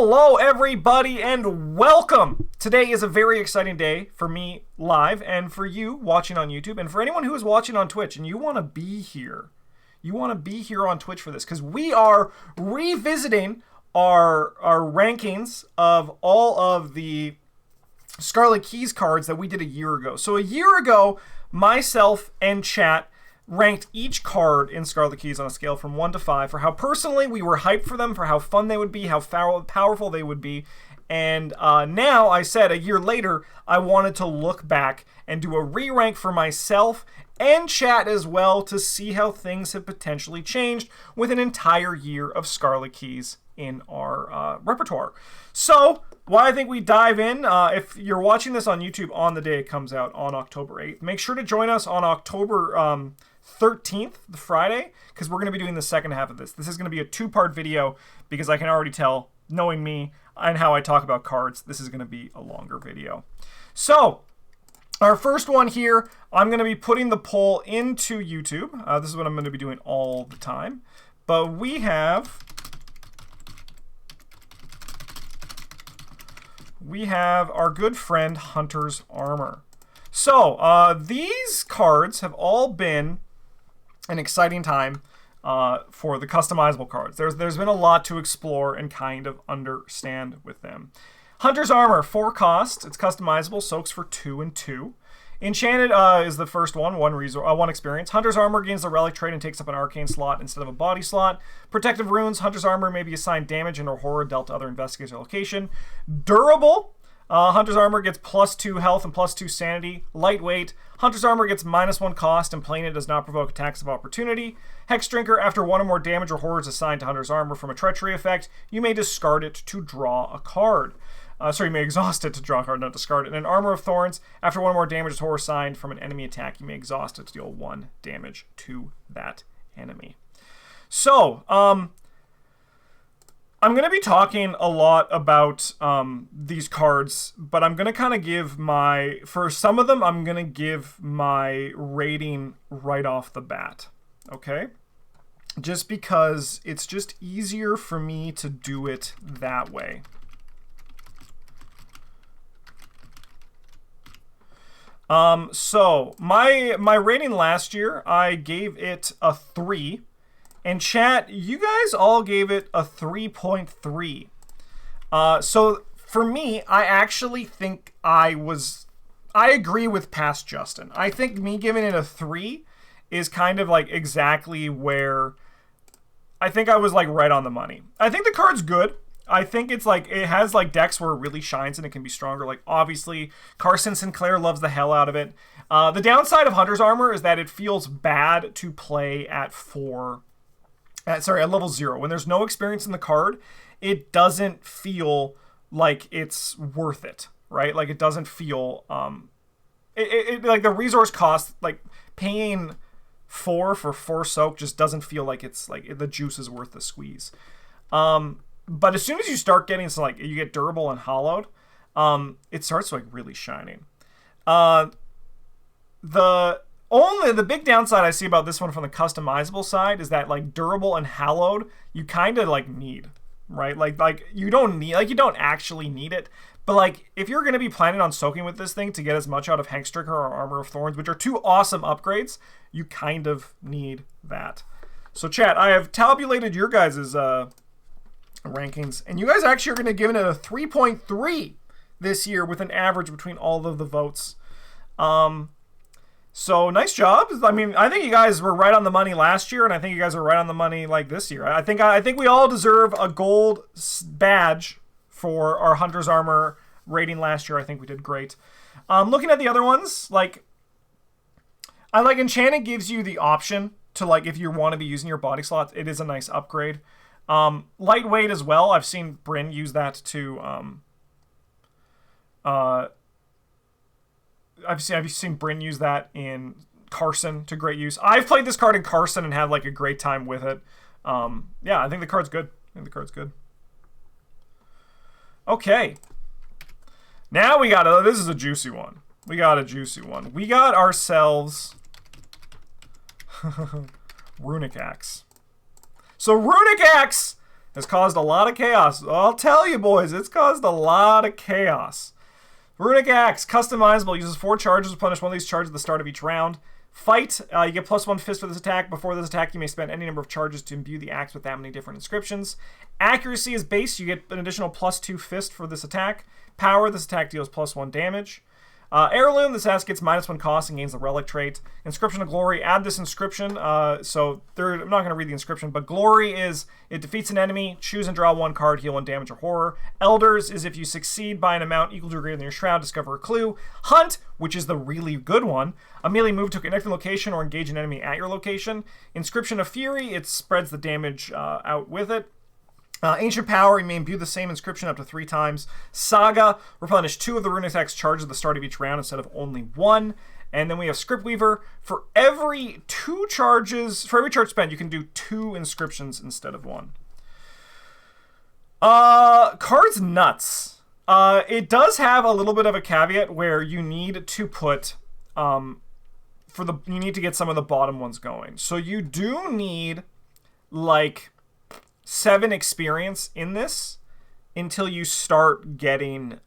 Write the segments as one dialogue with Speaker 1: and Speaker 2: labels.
Speaker 1: Hello everybody and welcome! Today is a very exciting day for me live and for you watching on YouTube and for anyone who is watching on Twitch and you want to be here. You want to be here on Twitch for this because we are revisiting our rankings of all of the Scarlet Keys cards that we did a year ago. So a year ago, myself and chat ranked each card in Scarlet Keys on a scale from 1 to 5 for how personally we were hyped for them, for how fun they would be, how powerful they would be. And now, I said a year later, I wanted to look back and do a re-rank for myself and chat as well to see how things have potentially changed with an entire year of Scarlet Keys in our repertoire. So, why I think we dive in, if you're watching this on YouTube on the day it comes out on October 8th, make sure to join us on October 13th, the Friday, because we're going to be doing the second half of this. This is going to be a two-part video because I can already tell, knowing me and how I talk about cards, this is going to be a longer video. So, our first one here, I'm going to be putting the poll into YouTube. This is what I'm going to be doing all the time. But we have our good friend Hunter's Armor. So, these cards have all been an exciting time for the customizable cards. There's been a lot to explore and kind of understand with them. Hunter's Armor, 4 cost. It's customizable, soaks for 2 and 2. Enchanted is the first one, one experience. Hunter's Armor gains the relic trait and takes up an arcane slot instead of a body slot. Protective runes, Hunter's Armor may be assigned damage and or horror dealt to other investigators or location. Durable, Hunter's Armor gets +2 health and +2 sanity. Lightweight, Hunter's Armor gets -1 cost and playing it does not provoke attacks of opportunity. Hex Drinker, after 1 or more damage or horror is assigned to Hunter's Armor from a treachery effect, you may discard it to draw a card. You may exhaust it to draw a card, not discard it. And an Armor of Thorns, after 1 or more damage is horror assigned from an enemy attack, you may exhaust it to deal 1 damage to that enemy. So, I'm going to be talking a lot about these cards, but I'm going to kind of give for some of them, I'm going to give my rating right off the bat, okay? Just because it's just easier for me to do it that way. So, my rating last year, I gave it a 3. And chat, you guys all gave it a 3.3. So for me, I actually think I agree with past Justin. I think me giving it a 3 is kind of like exactly where I think I was like right on the money. I think the card's good. I think it's like, it has like decks where it really shines and it can be stronger. Like obviously Carson Sinclair loves the hell out of it. The downside of Hunter's Armor is that it feels bad to play at level 0. When there's no experience in the card, it doesn't feel like it's worth it, right? Like it doesn't feel, like the resource cost, like paying 4 for 4 soak just doesn't feel like it's like the juice is worth the squeeze. But as soon as you start getting some, like you get durable and hollowed, it starts like really shining. The big downside I see about this one from the customizable side is that like durable and hallowed, you kind of like need, right? Like you don't actually need it. But like if you're going to be planning on soaking with this thing to get as much out of Hex Drinker or Armor of Thorns, which are 2 awesome upgrades, you kind of need that. So chat, I have tabulated your guys' rankings, and you guys actually are going to give it a 3.3 this year with an average between all of the votes. So nice job. I mean, I think you guys were right on the money last year, and I think you guys are right on the money like this year. I think we all deserve a gold badge for our Hunter's Armor rating last year. I think we did great. Looking at the other ones, like I like Enchanted gives you the option to like if you want to be using your body slots, it is a nice upgrade. Lightweight as well. I've seen Bryn use that to I've seen Bryn use that in Carson to great use. I've played this card in Carson and had like a great time with it. Yeah, I think the card's good. Okay. Now we got this is a juicy one. We got ourselves Runeic Axe. So Runeic Axe has caused a lot of chaos. I'll tell you, boys, it's caused a lot of chaos. Runeic Axe, customizable, uses 4 charges, replenish one of these charges at the start of each round. Fight, you get +1 fist for this attack. Before this attack, you may spend any number of charges to imbue the axe with that many different inscriptions. Accuracy is base, you get an additional +2 fist for this attack. Power, this attack deals +1 damage. Heirloom, this axe gets -1 cost and gains the relic trait. Inscription of Glory, add this inscription. I'm not going to read the inscription, but Glory is, it defeats an enemy, choose and draw 1 card, heal 1 damage or horror. Elders is if you succeed by an amount equal to or greater than your shroud, discover a clue. Hunt, which is the really good one, immediately move to a connected location or engage an enemy at your location. Inscription of Fury, it spreads the damage out with it. Ancient Power, you may imbue the same inscription up to 3 times. Saga, replenish 2 of the Runeic Axe charges at the start of each round instead of only 1. And then we have Script Weaver. For every charge spent, you can do 2 inscriptions instead of 1. Card's nuts. It does have a little bit of a caveat where you need to put you need to get some of the bottom ones going. So you do need like 7 experience in this until you start getting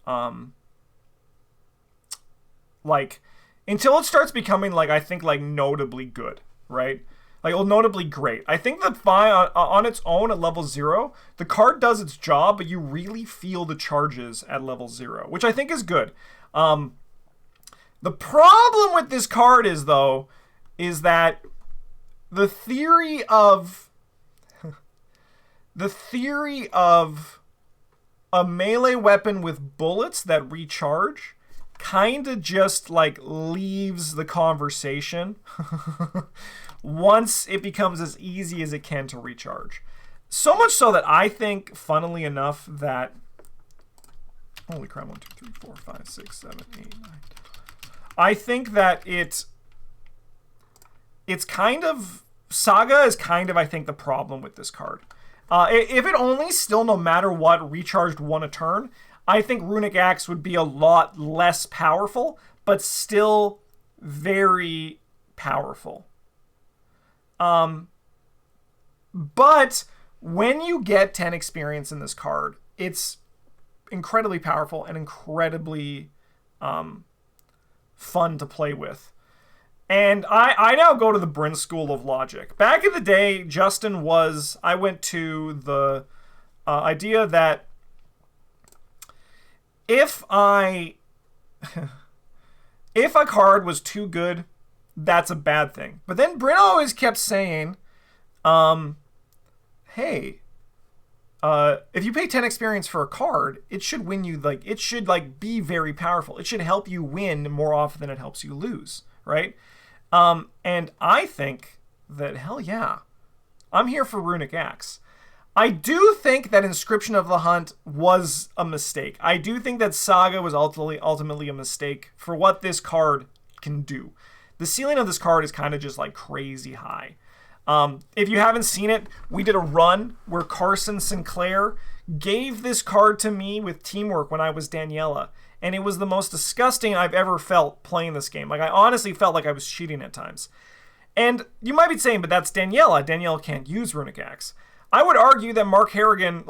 Speaker 1: until it starts becoming I think notably good, right? Notably great. I think that on its own at level 0, the card does its job, but you really feel the charges at level 0, which I think is good. The problem with this card is that the theory of a melee weapon with bullets that recharge kind of just leaves the conversation once it becomes as easy as it can to recharge. So much so that I think, funnily enough, that holy crap, 1, 2, 3, 4, 5, 6, 7, 8, 9, 10. I think that it's kind of Saga is kind of, I think, the problem with this card. If it only still, no matter what, recharged 1 a turn, I think Runeic Axe would be a lot less powerful, but still very powerful. But when you get 10 experience in this card, it's incredibly powerful and incredibly fun to play with. And I now go to the Bryn School of Logic. Back in the day, I went to the idea that if a card was too good, that's a bad thing. But then Bryn always kept saying, hey, if you pay 10 experience for a card, it should win you, it should be very powerful. It should help you win more often than it helps you lose, right? And I think that, hell yeah, I'm here for Runeic Axe. I do think that Inscription of the Hunt was a mistake. I do think that Saga was ultimately a mistake for what this card can do. The ceiling of this card is kind of just crazy high. If you haven't seen it, we did a run where Carson Sinclair gave this card to me with teamwork when I was Daniela. And it was the most disgusting I've ever felt playing this game. I honestly felt like I was cheating at times. And you might be saying, but that's Daniela. Daniela can't use Runeic Axe. I would argue that Mark Harrigan,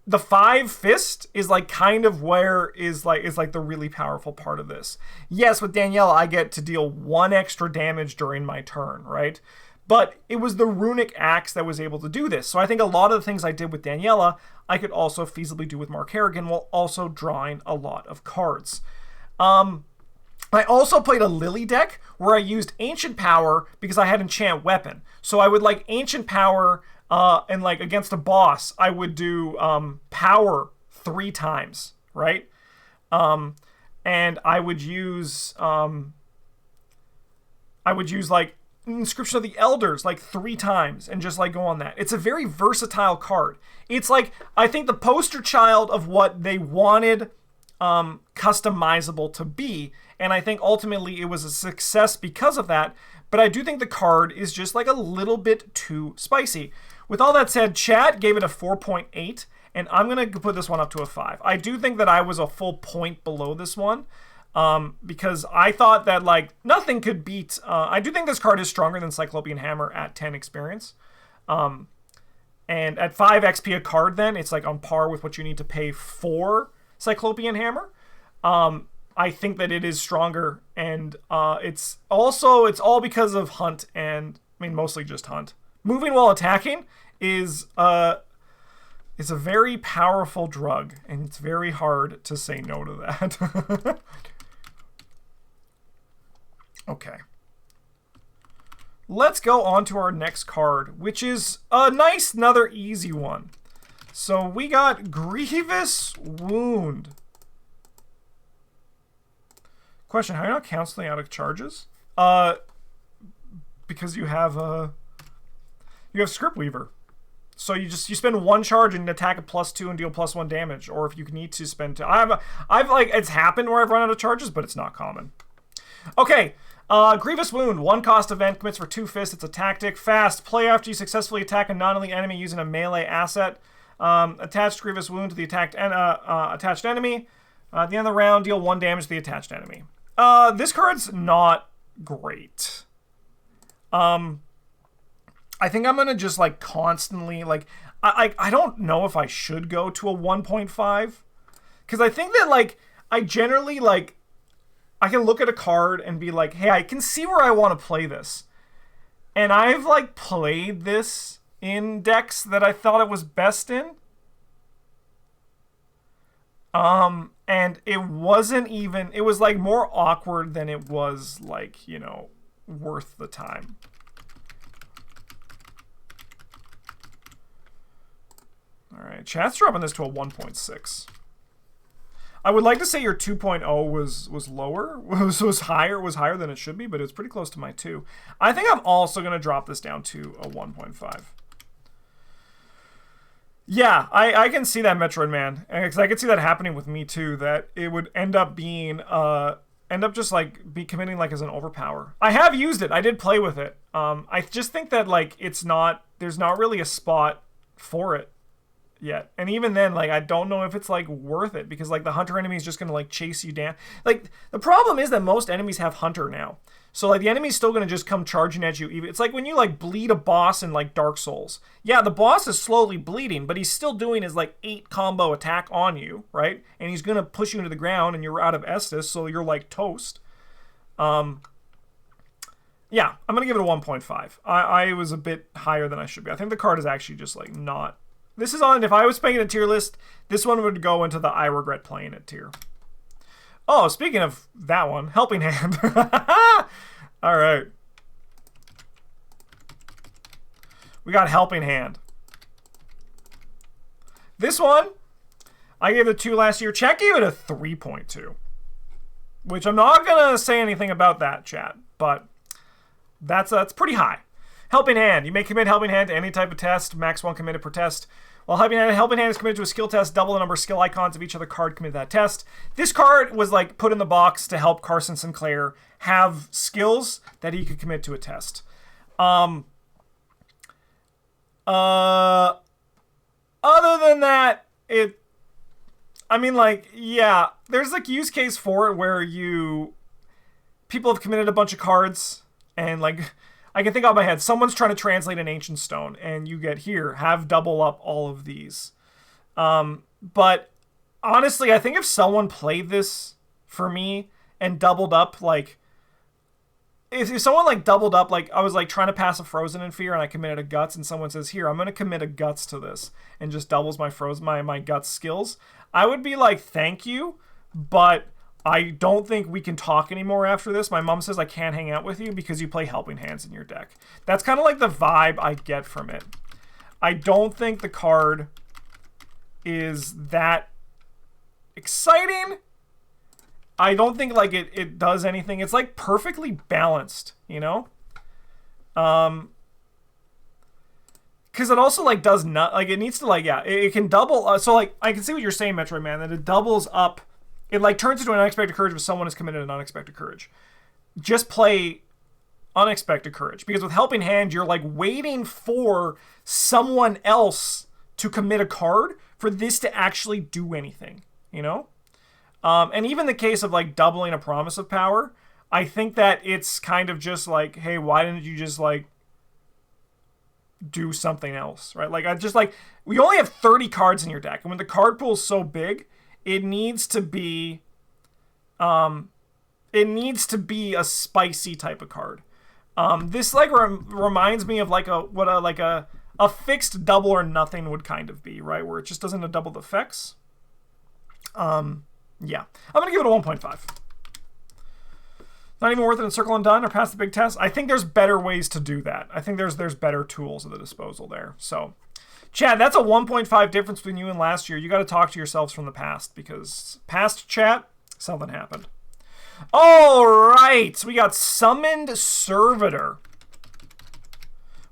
Speaker 1: the 5 fist is kind of where is the really powerful part of this. Yes, with Daniela, I get to deal 1 extra damage during my turn, right? But it was the Runeic Axe that was able to do this. So I think a lot of the things I did with Daniela, I could also feasibly do with Mark Harrigan while also drawing a lot of cards. I also played a Lily deck where I used Ancient Power because I had Enchant Weapon. So I would Ancient Power and against a boss, I would do Power 3 times, right? And I would use Inscription of the Elders 3 times and just go on that. It's a very versatile card. It's I think the poster child of what they wanted customizable to be, and I think ultimately it was a success because of that, but I do think the card is just a little bit too spicy. With all that said, chat gave it a 4.8, and I'm going to put this one up to a 5. I do think that I was a full point below this one. Because I thought that nothing could beat. I do think this card is stronger than Cyclopean Hammer at 10 experience. And at 5 XP a card, then it's like on par with what you need to pay for Cyclopean Hammer. I think that it is stronger, and it's all because of Hunt, and I mean mostly just Hunt. Moving while attacking is a very powerful drug, and it's very hard to say no to that. Okay. Let's go on to our next card, which is a nice, another easy one. So we got Grievous Wound. Question, how are you not canceling out of charges? Because you have Script Weaver. So you spend 1 charge and attack at +2 and deal +1 damage. Or if you need to spend 2. I've like, it's happened where I've run out of charges, but it's not common. Okay. Grievous Wound, 1 cost event, commits for 2 fists. It's a tactic. Fast. Play after you successfully attack a non-elite enemy using a melee asset. Attach Grievous Wound to the attached enemy. At the end of the round, deal 1 damage to the attached enemy. This card's not great. I think I'm gonna just like constantly like I don't know if I should go to a 1.5, because I think that like I generally like I can look at a card and be like, hey, I can see where I want to play this. And I've like played this in decks that I thought it was best in. And it wasn't even, it was like more awkward than it was like, you know, worth the time. All right, chat's dropping this to a 1.6. I would like to say your 2.0 was lower, was higher than it should be, but it's pretty close to my 2. I think I'm also going to drop this down to a 1.5. Yeah, I can see that, Metroid Man, because I could see that happening with me too. That it would end up being just like be committing like as an overpower. I have used it. I did play with it. I just think that like there's not really a spot for it yet. And even then, like I don't know if it's like worth it, because like the hunter enemy is just gonna like chase you down. Like the problem is that most enemies have hunter now. So like the enemy's still gonna just come charging at you. Even it's like when you like bleed a boss in like Dark Souls. Yeah, the boss is slowly bleeding, but he's still doing his like 8 combo attack on you, right? And he's gonna push you into the ground, and you're out of Estus, so you're like toast. Yeah, I'm gonna give it a 1.5. I was a bit higher than I should be. I think the card is actually just like not. This is on. If I was playing a tier list, this one would go into the I regret playing it tier. Oh, speaking of that one, Helping Hand. All right. We got Helping Hand. This one, I gave it a 2 last year. Chat gave it a 3.2. Which I'm not going to say anything about that, chat. But that's pretty high. Helping Hand. You may commit Helping Hand to any type of test. Max 1 committed per test. While Helping Hand is committed to a skill test, double the number of skill icons of each other card committed to that test. This card was like put in the box to help Carson Sinclair have skills that he could commit to a test. Other than that, I mean, like, yeah, there's like use case for it where people have committed a bunch of cards, and like, I can think out of my head, someone's trying to translate an ancient stone, and you get here, have double up all of these. But honestly, I think if someone played this for me and doubled up, like, if someone like doubled up, like I was like trying to pass a Frozen in Fear and I committed a Guts, and someone says, here, I'm going to commit a Guts to this, and just doubles my my Guts skills, I would be like, thank you, but I don't think we can talk anymore after this. My mom says I can't hang out with you because you play Helping Hands in your deck. That's kind of like the vibe I get from it. I don't think the card is that exciting. I don't think like it does anything. It's like perfectly balanced, you know? Because it also like does not, like it needs to like, yeah, it can double. So like I can see what you're saying, Metroid Man, that it doubles up. It like turns into an Unexpected Courage if someone has committed an Unexpected Courage. Just play Unexpected Courage. Because with Helping Hand, you're like waiting for someone else to commit a card for this to actually do anything, you know? And even the case of like doubling a Promise of Power, I think that it's kind of just like, hey, why didn't you just like do something else, right? Like, we only have 30 cards in your deck, and when the card pool is so big, it needs to be a spicy type of card. This like reminds me of like a fixed double or nothing would kind of be, right? Where it just doesn't double the effects. Yeah, I'm gonna give it a 1.5. Not even worth it in Circle and Done or pass the big test. I think there's better ways to do that. I think there's better tools at the disposal there. So, Chad, that's a 1.5 difference between you and last year. You got to talk to yourselves from the past, because past chat, something happened. All right, so we got Summoned Servitor.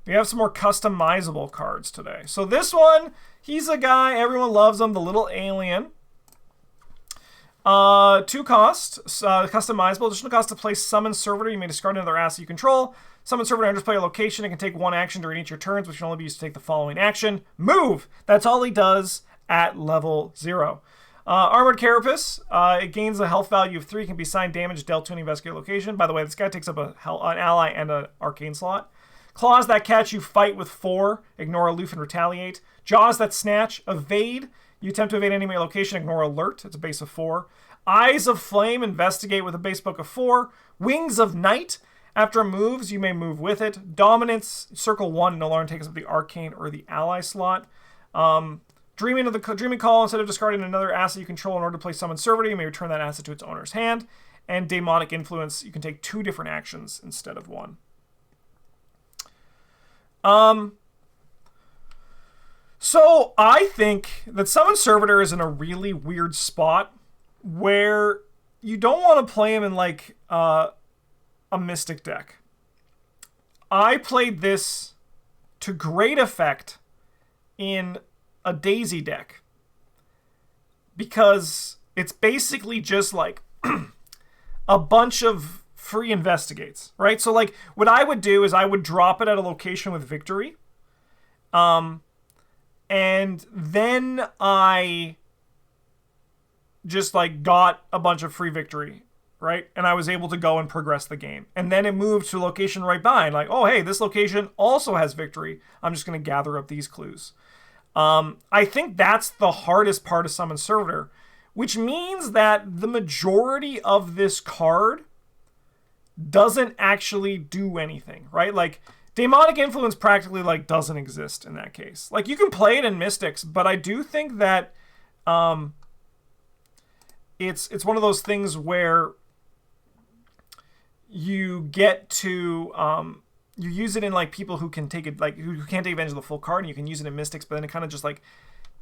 Speaker 1: We have some more customizable cards today. So this one, he's a guy, everyone loves him, the little alien. 2 cost, customizable. Additional cost to play Summon Servitor. You may discard another asset you control. Summon Servitor enters play a location and can take 1 action during each of your turns, which can only be used to take the following action. Move! That's all he does at level 0. Armored Carapace. It gains a health value of 3, can be assigned damage dealt to an investigated location. By the way, this guy takes up an ally and an arcane slot. Claws that catch, you fight with 4. Ignore, aloof, and retaliate. Jaws that snatch, evade. You attempt to evade enemy location, ignore alert. It's a base of 4. Eyes of Flame, investigate with a base book of 4. Wings of Night. After moves, you may move with it. Dominance, circle 1, no longer takes up the arcane or the ally slot. Dreaming Call, instead of discarding another asset you control in order to play Summon Servitor, you may return that asset to its owner's hand. And Demonic Influence, you can take 2 different actions instead of 1. So I think that Summon Servitor is in a really weird spot where you don't want to play him in like a Mystic deck. I played this to great effect in a Daisy deck because it's basically just like a bunch of free investigates, right? So like what I would do is I would drop it at a location with victory. And then I just like got a bunch of free victory, right? And I was able to go and progress the game. And then it moved to a location right behind, like, oh, hey, this location also has victory. I'm just going to gather up these clues. I think that's the hardest part of Summon Servitor, which means that the majority of this card doesn't actually do anything, right? Like, Demonic Influence practically like doesn't exist in that case. Like, you can play it in Mystics, but I do think that it's one of those things where you get to you use it in like people who can take it, like who can't take advantage of the full card, and you can use it in Mystics, but then it kind of just like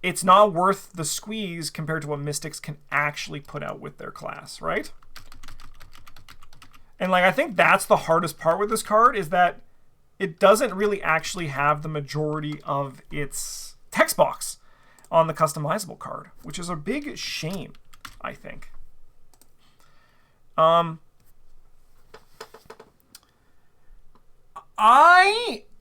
Speaker 1: it's not worth the squeeze compared to what Mystics can actually put out with their class, right? And like I think that's the hardest part with this card, is that it doesn't really actually have the majority of its text box on the customizable card, which is a big shame, I think.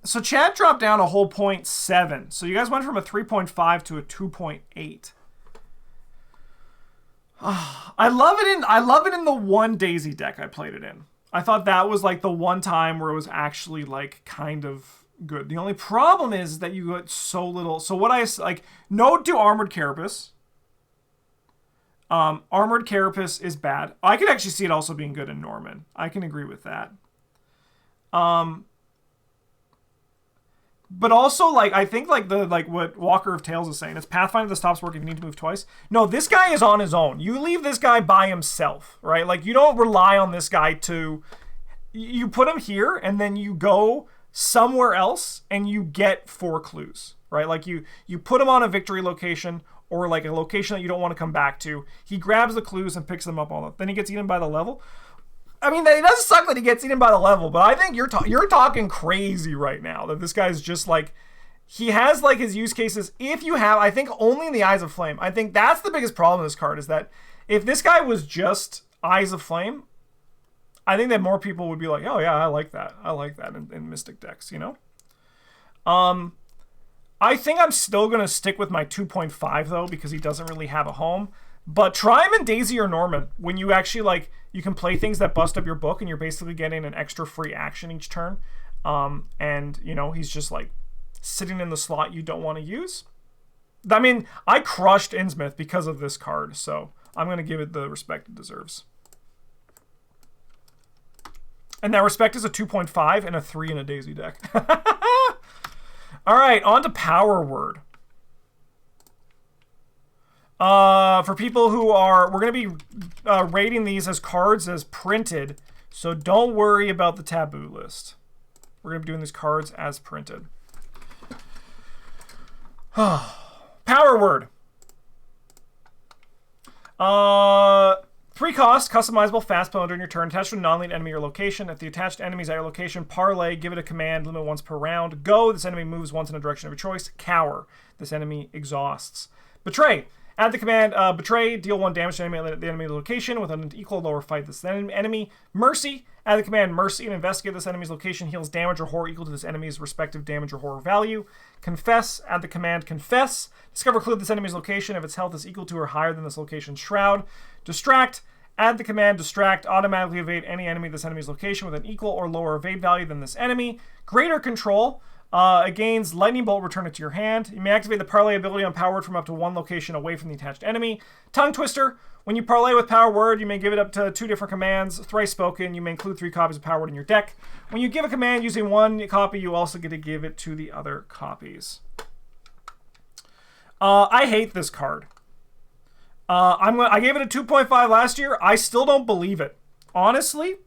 Speaker 1: So chat dropped down a whole 0.7. So you guys went from a 3.5 to a 2.8. I love it in the one Daisy deck I played it in. I thought that was like the one time where it was actually like kind of good. The only problem is that you get so little. So what I like, no to Armored Carapace. Armored Carapace is bad. I could actually see it also being good in Norman. I can agree with that. But also, like, I think, like, what Walker of Tales is saying, it's Pathfinder that stops working if you need to move twice. No, this guy is on his own. You leave this guy by himself, right? Like, you don't rely on this guy to... You put him here, and then you go somewhere else, and you get 4 clues, right? Like, you put him on a victory location, or, like, a location that you don't want to come back to. He grabs the clues and picks them up all up. Then he gets eaten by the level. I mean, it doesn't suck that he gets eaten by the level, but I think you're talking crazy right now, that this guy's just like, he has like his use cases. If you have, I think only in the Eyes of Flame. I think that's the biggest problem with this card, is that if this guy was just Eyes of Flame, I think that more people would be like, oh yeah, I like that in Mystic decks, you know? I think I'm still going to stick with my 2.5 though, because he doesn't really have a home. But try him in Daisy or Norman, when you actually, like, you can play things that bust up your book, and you're basically getting an extra free action each turn. And, you know, he's just, like, sitting in the slot you don't want to use. I mean, I crushed Innsmouth because of this card, so I'm going to give it the respect it deserves. And that respect is a 2.5 and a 3 in a Daisy deck. All right, on to Power Word. For people who are, we're going to be rating these as cards as printed, so don't worry about the taboo list. We're going to be doing these cards as printed. Power Word. 3 cost, customizable, fast spell during your turn, attached to a non-lead enemy or location. If the attached enemy is at your location, parlay, give it a command, limit once per round. Go, this enemy moves once in a direction of your choice. Cower, this enemy exhausts. Betray, add the command, betray, deal 1 damage to the enemy location with an equal or lower fight this enemy. Mercy, add the command, mercy, and investigate this enemy's location, heals damage or horror equal to this enemy's respective damage or horror value. Confess, add the command, confess, discover clue this enemy's location if its health is equal to or higher than this location's shroud. Distract, add the command, distract, automatically evade any enemy at this enemy's location with an equal or lower evade value than this enemy. Greater control, it gains lightning bolt, return it to your hand. You may activate the parlay ability on Power Word from up to 1 location away from the attached enemy. Tongue Twister, when you parlay with Power Word, you may give it up to 2 different commands. Thrice spoken, you may include 3 copies of Power Word in your deck. When you give a command using 1 copy, you also get to give it to the other copies. I hate this card. I gave it a 2.5 last year. I still don't believe it. Honestly,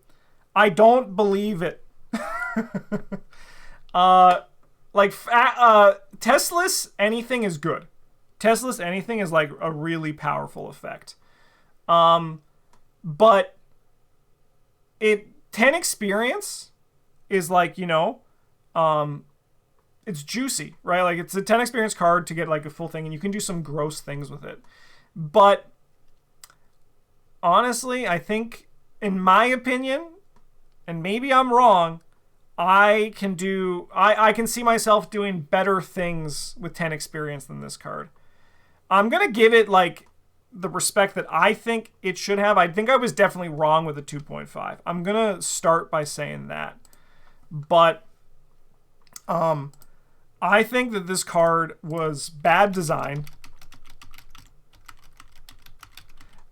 Speaker 1: I don't believe it. Testless anything is good. Testless anything is like a really powerful effect. But 10 experience is like, you know, it's juicy, right? Like it's a 10 experience card to get like a full thing, and you can do some gross things with it. But honestly, I think, in my opinion, and maybe I'm wrong, I can see myself doing better things with 10 experience than this card. I'm going to give it like the respect that I think it should have. I think I was definitely wrong with a 2.5. I'm going to start by saying that. But I think that this card was bad design.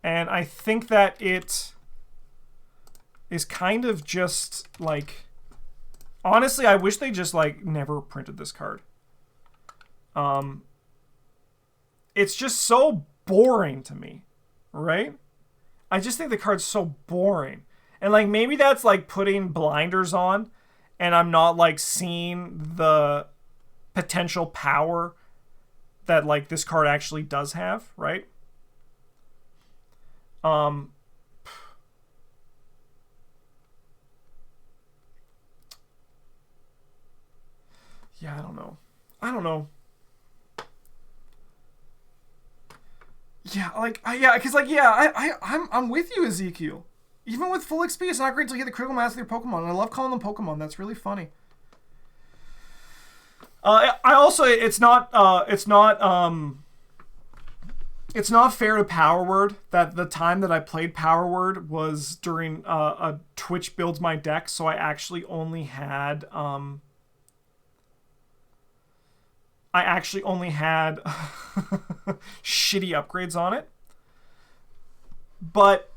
Speaker 1: And I think that it is kind of just like, honestly, I wish they just like never printed this card. It's just so boring to me, right? I just think the card's so boring. And like maybe that's like putting blinders on and I'm not like seeing the potential power that like this card actually does have, right? Yeah, I don't know. Yeah, like, I'm with you, Ezekiel. Even with full XP, it's not great to get the critical mass of your Pokemon. And I love calling them Pokemon. That's really funny. It's not fair to Power Word that the time that I played Power Word was during a Twitch builds my deck, so I actually only had shitty upgrades on it. But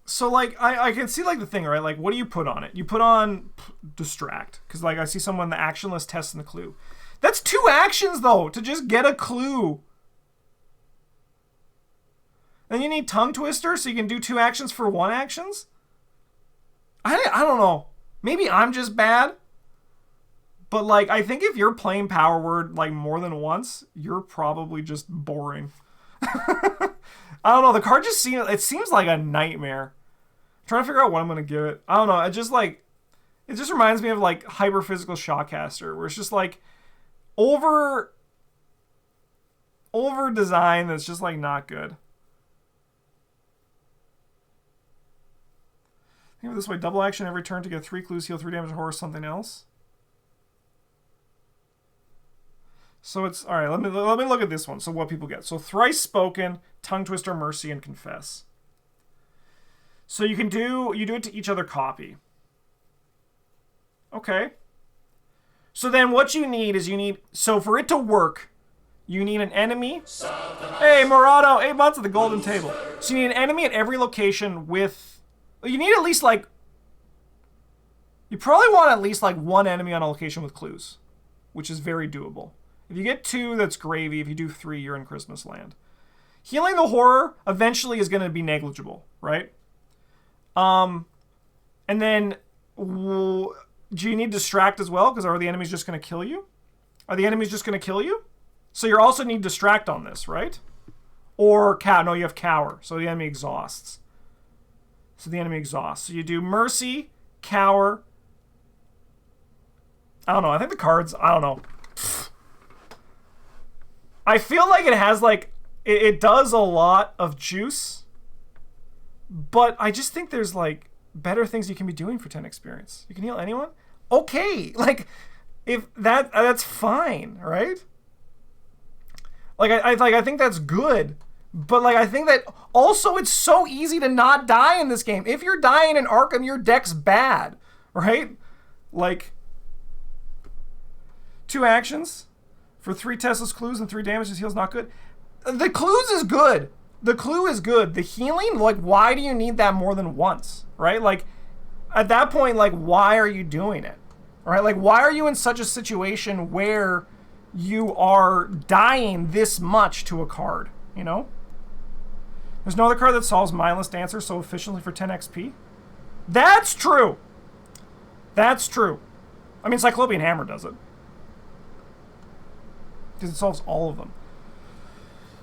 Speaker 1: so like I can see like the thing, right? Like what do you put on it? You put on distract, because like I see someone the actionless test and the clue. That's 2 actions though to just get a clue. Then you need Tongue Twister so you can do 2 actions for 1 actions? I don't know. Maybe I'm just bad. But like I think if you're playing Power Word like more than once, you're probably just boring. I don't know. The card just seems like a nightmare. I'm trying to figure out what I'm gonna give it. I don't know. It just reminds me of like Hyper Physical Shotcaster, where it's just like over design that's just like not good. Think of it this way: double action every turn to get 3 clues, heal 3 damage, horror something else. So it's all right. Let me look at this one. So what people get? So thrice spoken, Tongue Twister, mercy, and confess. So you do it to each other copy. Okay. So then what you need is so for it to work, you need an enemy. Hey, Morado, 8 months at the golden table. So you need an enemy at every location with, you need at least like, you probably want at least like 1 enemy on a location with clues, which is very doable. If you get 2, that's gravy. If you do 3, you're in Christmas land. Healing the horror eventually is going to be negligible, right? And then, do you need distract as well? Because are the enemies just going to kill you? Are the enemies just going to kill you? So you also need distract on this, right? Or no, you have cower. So the enemy exhausts. So you do mercy, cower. I don't know. I think the cards, I don't know. I feel like it has like, it does a lot of juice. But I just think there's like better things you can be doing for 10 experience. You can heal anyone? Okay. Like, if that's fine, right? Like, I think that's good. But, like, I think that also it's so easy to not die in this game. If you're dying in Arkham, your deck's bad, right? Like, 2 actions for 3 Tesla's clues and 3 damage. This heal's not good. The clues is good. The clue is good. The healing, like, why do you need that more than once, right? Like, at that point, like, why are you doing it, right? Like, why are you in such a situation where you are dying this much to a card, you know? There's no other card that solves mindless dancer so efficiently for 10 XP. That's true. That's true. I mean, Cyclopean Hammer does it. Because it solves all of them.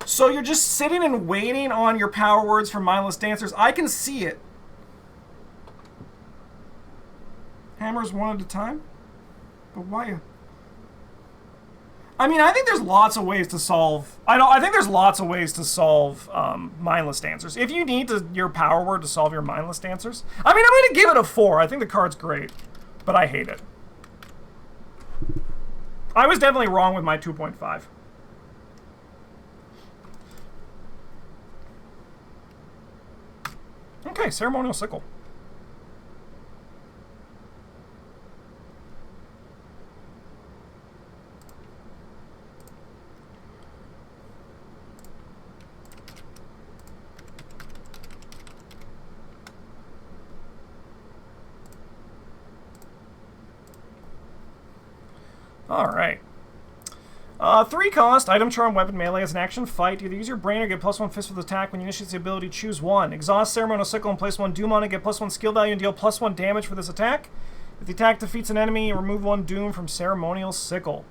Speaker 1: So you're just sitting and waiting on your power words for mindless dancers. I can see it. Hammers 1 at a time? But why? I mean, I think there's lots of ways to solve... I think there's lots of ways to solve mindless dancers. If you need your power word to solve your mindless dancers... I mean, I'm going to give it a 4. I think the card's great. But I hate it. I was definitely wrong with my 2.5. Okay, Ceremonial Sickle. Alright. 3 cost, item charm, weapon, melee as an action, fight. Either use your brain or get +1 fist with attack. When you initiate the ability, choose 1. Exhaust Ceremonial Sickle and place 1 doom on it, get +1 skill value and deal +1 damage for this attack. If the attack defeats an enemy, remove 1 doom from Ceremonial Sickle.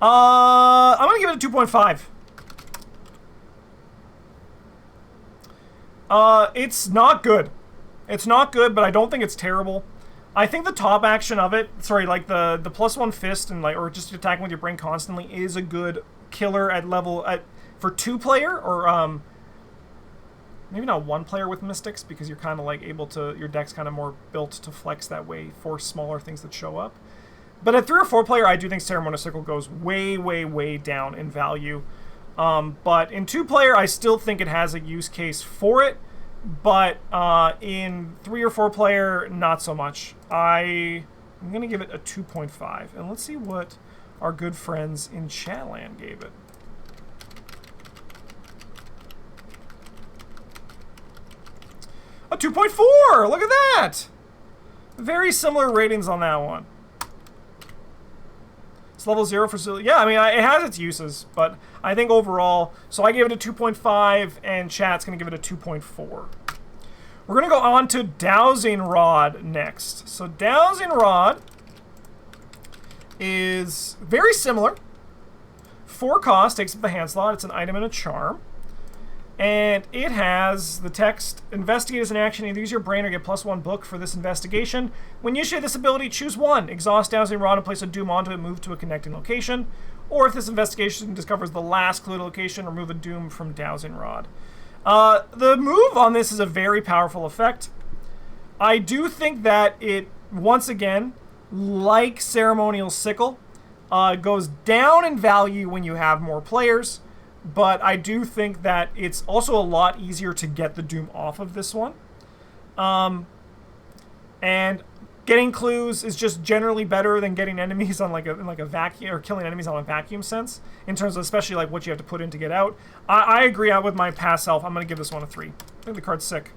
Speaker 1: I'm gonna give it a 2.5. It's not good. It's not good, but I don't think it's terrible. I think the top action of it, sorry, like the +1 fist and like, or just attacking with your brain constantly is a good killer at level for 2-player or maybe not 1-player with mystics because you're kind of like able to, your deck's kind of more built to flex that way for smaller things that show up. But at 3 or 4-player, I do think Ceremonial Sickle goes way, way, way down in value. But in 2-player, I still think it has a use case for it. But in 3 or 4-player, not so much. I'm going to give it a 2.5. And let's see what our good friends in Chatland gave it. A 2.4! Look at that! Very similar ratings on that one. It's level 0 for... Yeah, I mean, it has its uses, but I think overall... So I gave it a 2.5, and chat's going to give it a 2.4. We're going to go on to Dowsing Rod next. So Dowsing Rod is very similar. 4 cost, takes up the hand slot. It's an item and a charm. And it has the text, investigate as an action, either use your brain or get +1 book for this investigation. When you share this ability, choose 1. Exhaust Dowsing Rod and place a doom onto it, move to a connecting location. Or if this investigation discovers the last clue location, remove a doom from Dowsing Rod. The move on this is a very powerful effect. I do think that it, once again, like Ceremonial Sickle, goes down in value when you have more players. But I do think that it's also a lot easier to get the doom off of this one. And Getting clues is just generally better than getting enemies on like a vacuum, or killing enemies on a vacuum sense, in terms of especially like what you have to put in to get out. I agree with my past self. I'm gonna give this one a 3. I think the card's sick.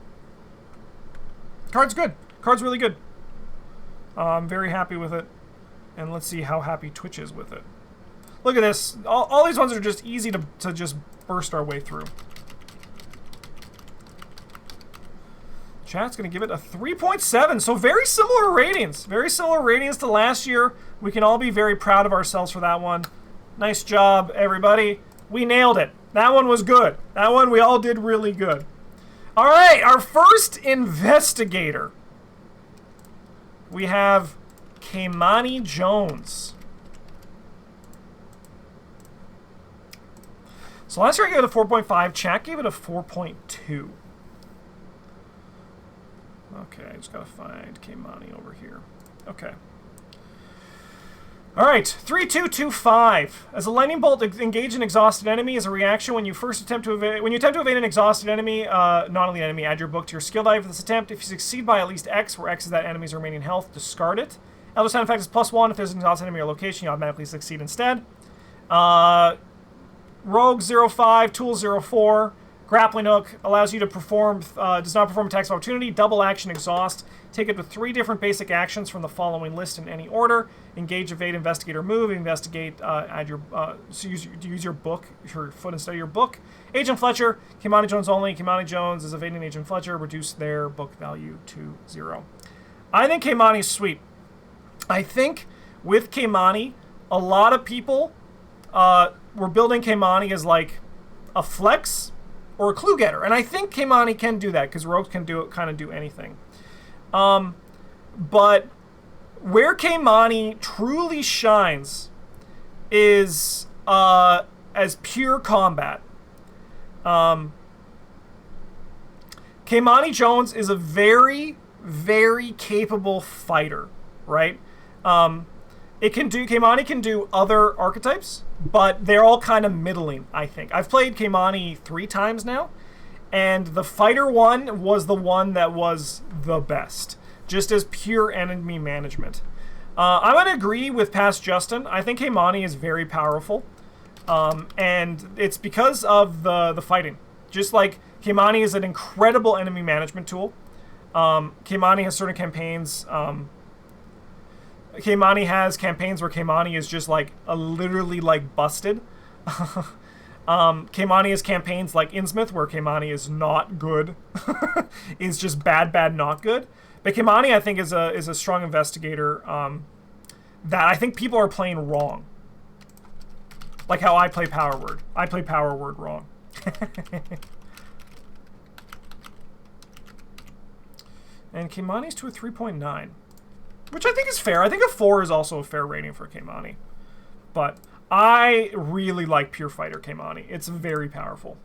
Speaker 1: Card's good. Card's really good. I'm very happy with it. And let's see how happy Twitch is with it. Look at this. All these ones are just easy to just burst our way through. Chat's going to give it a 3.7. So very similar ratings. Very similar ratings to last year. We can all be very proud of ourselves for that one. Nice job, everybody. We nailed it. That one was good. That one we all did really good. All right, our first investigator. We have Kamani Jones. So last year I gave it a 4.5. Chat gave it a 4.2. Okay, I just gotta find Kamani over here. Okay. All right, 3-2-2-5. As a lightning bolt engage an exhausted enemy as a reaction when you attempt to evade an exhausted enemy, non-elite enemy, add your book to your skill die for this attempt. If you succeed by at least X, where X is that enemy's remaining health, discard it. Elder sound effect is +1. If there's an exhausted enemy or location, you automatically succeed instead. Rogue 05, Tool 04. Grappling Hook allows you to perform, does not perform attacks of opportunity. Double action exhaust. Take it with 3 different basic actions from the following list in any order. Engage, evade, investigate, or move. Investigate, add your, use your book, your foot instead of your book. Agent Fletcher, Kamani Jones only. Kamani Jones is evading Agent Fletcher. Reduce their book value to 0. I think Kamani's sweet. I think with Kamani, a lot of people were building Kamani as like a flex or a clue getter, and I think Kamani can do that because rogues can kind of do anything. But where Kamani truly shines is as pure combat. Kamani Jones is a very, very capable fighter, right? Kamani can do other archetypes, but they're all kind of middling, I think. I've played Kamani 3 times now, and the fighter one was the one that was the best, just as pure enemy management. I'm going to agree with past Justin. I think Kamani is very powerful, and it's because of the fighting. Just like Kamani is an incredible enemy management tool. Kamani has certain campaigns. Kamani has campaigns where Kamani is just like literally like busted. Kamani has campaigns like Innsmouth where Kamani is not good. Is just bad, not good. But Kamani, I think, is a strong investigator that I think people are playing wrong. Like how I play Power Word. I play Power Word wrong. And Kamani's to a 3.9. Which I think is fair. I think a 4 is also a fair rating for Kamani. But I really like Pure Fighter Kamani. It's very powerful.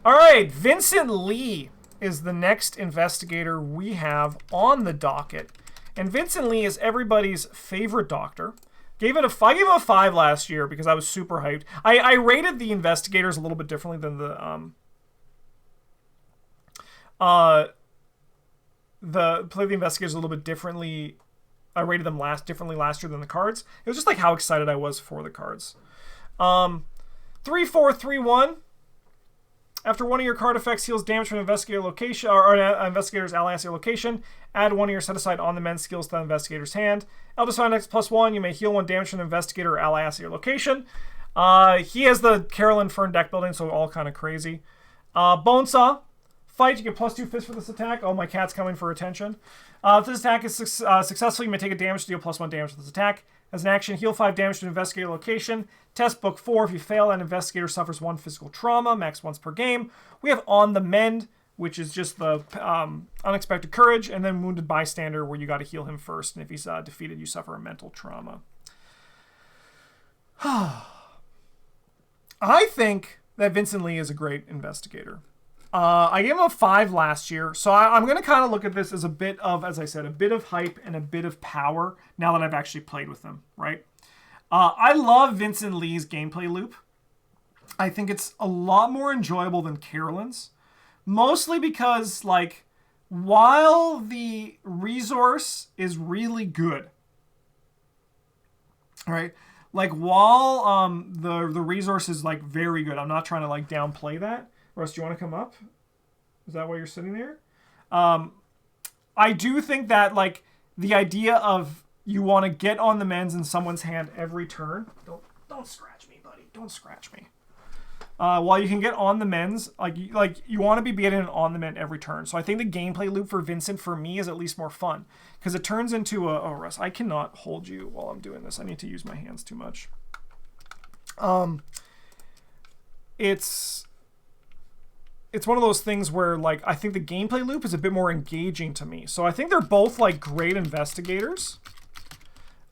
Speaker 1: Alright, Vincent Lee is the next investigator we have on the docket. And Vincent Lee is everybody's favorite doctor. I gave him a 5 last year because I was super hyped. I rated the investigators a little bit differently than the investigators a little bit differently. I rated them differently last year than the cards. It was just like how excited I was for the cards. 3-4-3-1. After one of your card effects heals damage from an investigator location or an investigator's ally at your location, add one of your set aside on the men skills to the investigator's hand. Elder Sign X +1. You may heal 1 damage from an investigator or ally at your location. He has the Carolyn Fern deck building, so all kind of crazy. Bonesaw. Fight, you get +2 fists for this attack. Oh, my cat's coming for attention. If this attack is successful, you may take a damage to deal +1 damage to this attack. As an action, heal 5 damage to an investigator location. Test book 4. If you fail, an investigator suffers 1 physical trauma, max once per game. We have On the Mend, which is just the Unexpected Courage, and then Wounded Bystander, where you got to heal him first, and if he's defeated, you suffer a mental trauma. I think that Vincent Lee is a great investigator. I gave him a 5 last year, so I'm going to kind of look at this as a bit of, as I said, a bit of hype and a bit of power now that I've actually played with him, right? I love Vincent Lee's gameplay loop. I think it's a lot more enjoyable than Carolyn's, mostly because, like, while the resource is really good, all right, like while the resource is like very good, I'm not trying to like downplay that. Russ, do you want to come up? Is that why you're sitting there? I do think that like the idea of you want to get on the mends in someone's hand every turn. Don't scratch me, buddy. Don't scratch me. While you can get on the mends, like you want to be getting on the mend every turn. So I think the gameplay loop for Vincent for me is at least more fun because it turns into a. Oh, Russ, I cannot hold you while I'm doing this. I need to use my hands too much. It's one of those things where like I think the gameplay loop is a bit more engaging to me. So I think they're both like great investigators.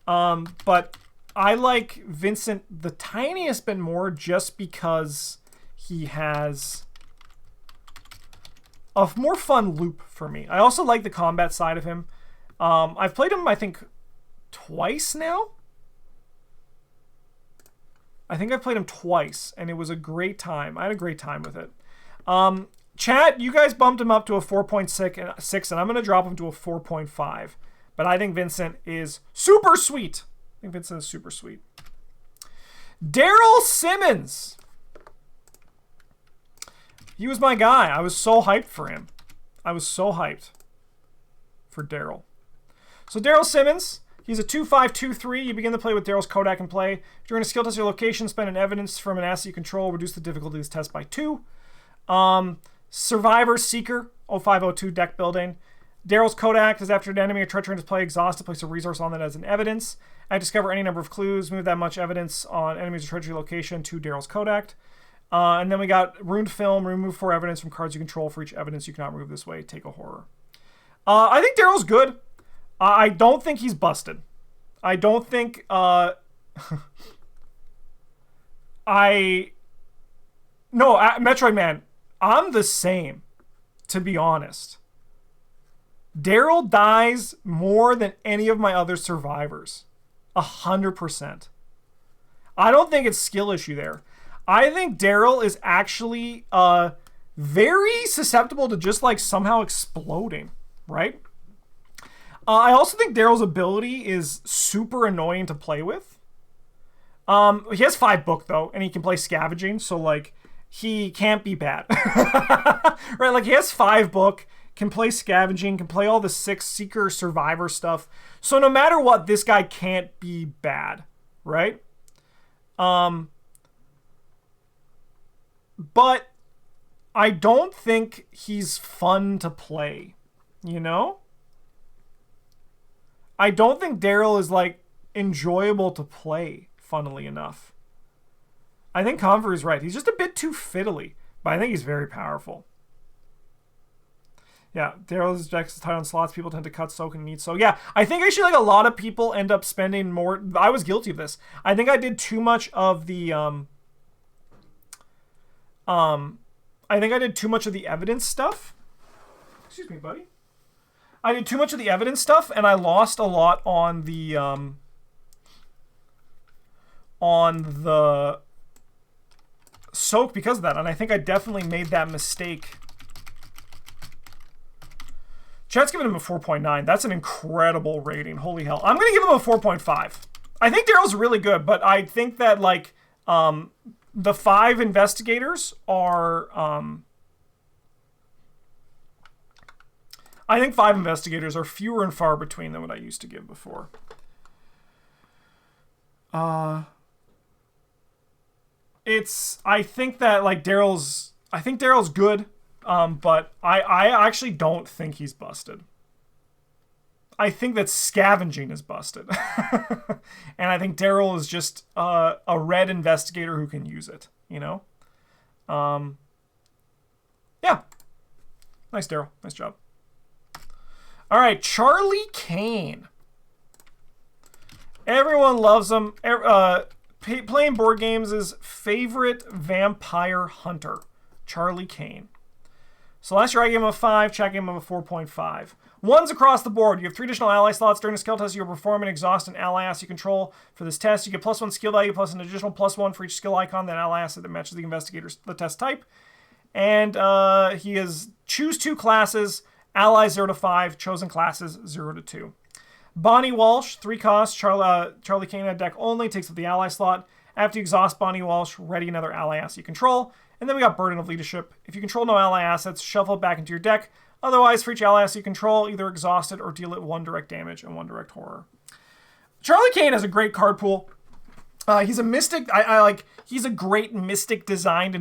Speaker 1: But I like Vincent the tiniest bit more just because he has a more fun loop for me. I also like the combat side of him. I've played him, I think, twice now. I think I've played him twice, and it was a great time. I had a great time with it. Chat, you guys bumped him up to a 4.6, and I'm going to drop him to a 4.5. But I think Vincent is super sweet. I think Vincent is super sweet. Daryl Simmons. He was my guy. I was so hyped for him. I was so hyped for Daryl. So Daryl Simmons, he's a 2-5-2-3. You begin to play with Daryl's Kodak in play. During a skill test, your location, spend an evidence from an asset you control. Reduce the difficulty of this test by 2. Survivor Seeker, 0502 deck building. Daryl's Kodak is after an enemy or treachery in his play, exhaust to place a resource on that as an evidence. I discover any number of clues, move that much evidence on enemies or treachery location to Daryl's Kodak. And then we got Ruined Film, remove 4 evidence from cards you control for each evidence you cannot remove this way, take a horror. I think Daryl's good. I don't think he's busted. I don't think, No, Metroid Man, I'm the same, to be honest. Daryl dies more than any of my other survivors. 100%. I don't think it's skill issue there. I think Daryl is actually very susceptible to just like somehow exploding, right? I also think Daryl's ability is super annoying to play with. He has 5 book though, and he can play scavenging, so like he can't be bad. Right? Like he has 5 book, can play scavenging, can play all the 6 seeker survivor stuff. So no matter what, this guy can't be bad, right? But I don't think he's fun to play, you know? I don't think Daryl is like enjoyable to play, funnily enough. I think Conver is right. He's just a bit too fiddly, but I think he's very powerful. Yeah, Daryl's deck is tight on slots. People tend to cut, soak, and meet. So yeah, I think actually like a lot of people end up spending more. I was guilty of this. I think I did too much of the I think I did too much of the evidence stuff. Excuse me, buddy. I did too much of the evidence stuff, and I lost a lot on the soak because of that, and I think I definitely made that mistake. Chat's giving him a 4.9. That's an incredible rating. Holy hell. I'm going to give him a 4.5. I think Daryl's really good, but I think that, like, the 5 investigators are... I think 5 investigators are fewer and far between than what I used to give before. I think that, like, Daryl's good. But I actually don't think he's busted. I think that scavenging is busted. And I think Daryl is just a red investigator who can use it, you know? Yeah. Nice, Daryl. Nice job. All right, Charlie Kane. Everyone loves him. Playing board games is favorite vampire hunter, Charlie Kane. So last year I gave him a 5, chat gave him a 4.5. 1s across the board. You have 3 additional ally slots. During a skill test, you'll perform and exhaust an ally asset you control. For this test, you get +1 skill value plus an additional +1 for each skill icon, that ally asset that matches the test type. And he has choose 2 classes, Allies 0 to 5, chosen classes 0 to 2. Bonnie Walsh, 3 costs, Charlie Kane at deck only, takes up the ally slot. After you exhaust Bonnie Walsh, ready another ally asset you control. And then we got Burden of Leadership. If you control no ally assets, shuffle it back into your deck. Otherwise, for each ally asset you control, either exhaust it or deal it 1 direct damage and 1 direct horror. Charlie Kane has a great card pool. He's a mystic. He's a great mystic designed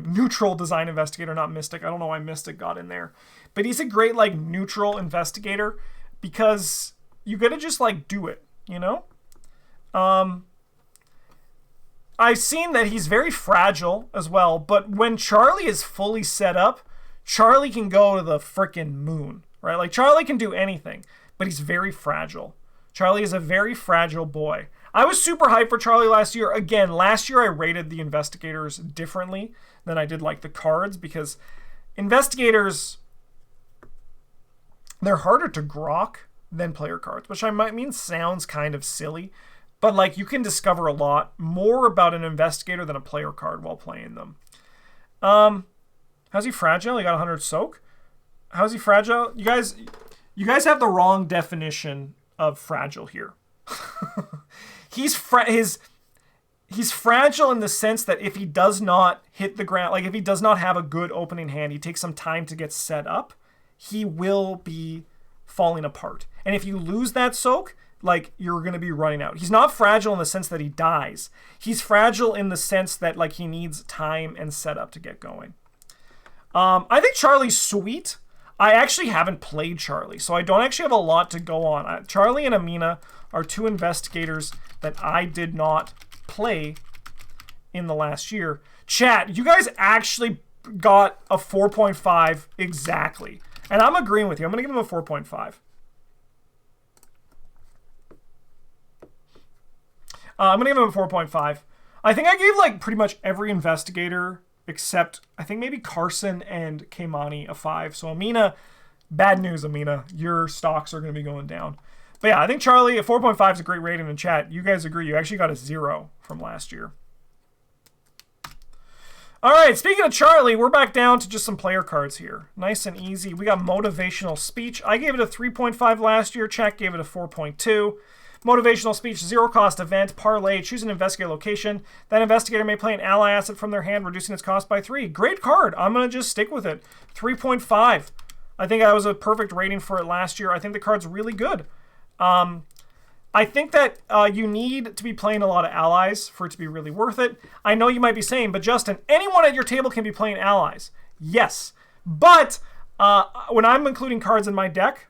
Speaker 1: neutral design investigator, not mystic. I don't know why mystic got in there, but he's a great like neutral investigator because you gotta just like do it, you know. I've seen that he's very fragile as well, but when Charlie is fully set up, Charlie can go to the frickin' moon, right? Like Charlie can do anything, but he's very fragile. Charlie is a very fragile boy. I was super hyped for Charlie last year. Again, last year I rated the investigators differently than I did like the cards because investigators, they're harder to grok than player cards, which I might mean sounds kind of silly, but like you can discover a lot more about an investigator than a player card while playing them. How's he fragile? He got 100 soak. How's he fragile? You guys have the wrong definition of fragile here. He's fragile in the sense that if he does not hit the ground, like if he does not have a good opening hand, he takes some time to get set up, he will be falling apart. And if you lose that soak, like you're going to be running out. He's not fragile in the sense that he dies. He's fragile in the sense that like he needs time and setup to get going. I think Charlie's sweet. I actually haven't played Charlie, so I don't actually have a lot to go on. Charlie and Amina are 2 investigators that I did not play in the last year. Chat, you guys actually got a 4.5 exactly. And I'm agreeing with you. I'm going to give him a 4.5. I'm going to give him a 4.5. I think I gave like pretty much every investigator except I think maybe Carson and Kaimani a 5. So Amina, bad news, Amina. Your stocks are going to be going down. But yeah, I think Charlie, a 4.5 is a great rating in chat. You guys agree. You actually got a 0 from last year. All right, speaking of Charlie, we're back down to just some player cards here. Nice and easy. We got Motivational Speech. I gave it a 3.5 last year. Chat gave it a 4.2. Motivational Speech, 0 cost event, parlay, choose an investigator location. That investigator may play an ally asset from their hand, reducing its cost by 3. Great card. I'm going to just stick with it. 3.5. I think that was a perfect rating for it last year. I think the card's really good. I think that you need to be playing a lot of allies for it to be really worth it. I know you might be saying, but Justin, anyone at your table can be playing allies. Yes. But when I'm including cards in my deck,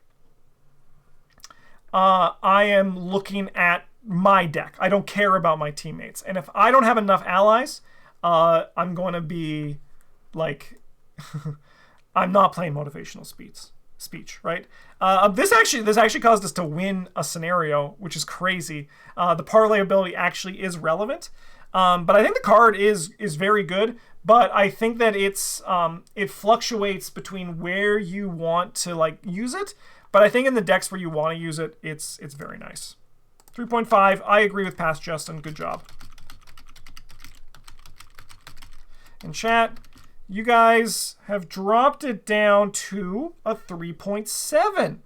Speaker 1: I am looking at my deck. I don't care about my teammates. And if I don't have enough allies, I'm going to be like, I'm not playing Motivational Speech, right? This actually caused us to win a scenario, which is crazy. The parlay ability actually is relevant. But I think the card is very good. But I think that it fluctuates between where you want to like use it. But I think in the decks where you want to use it, it's very nice. 3.5. I agree with past Justin. Good job. In chat, you guys have dropped it down to a 3.7.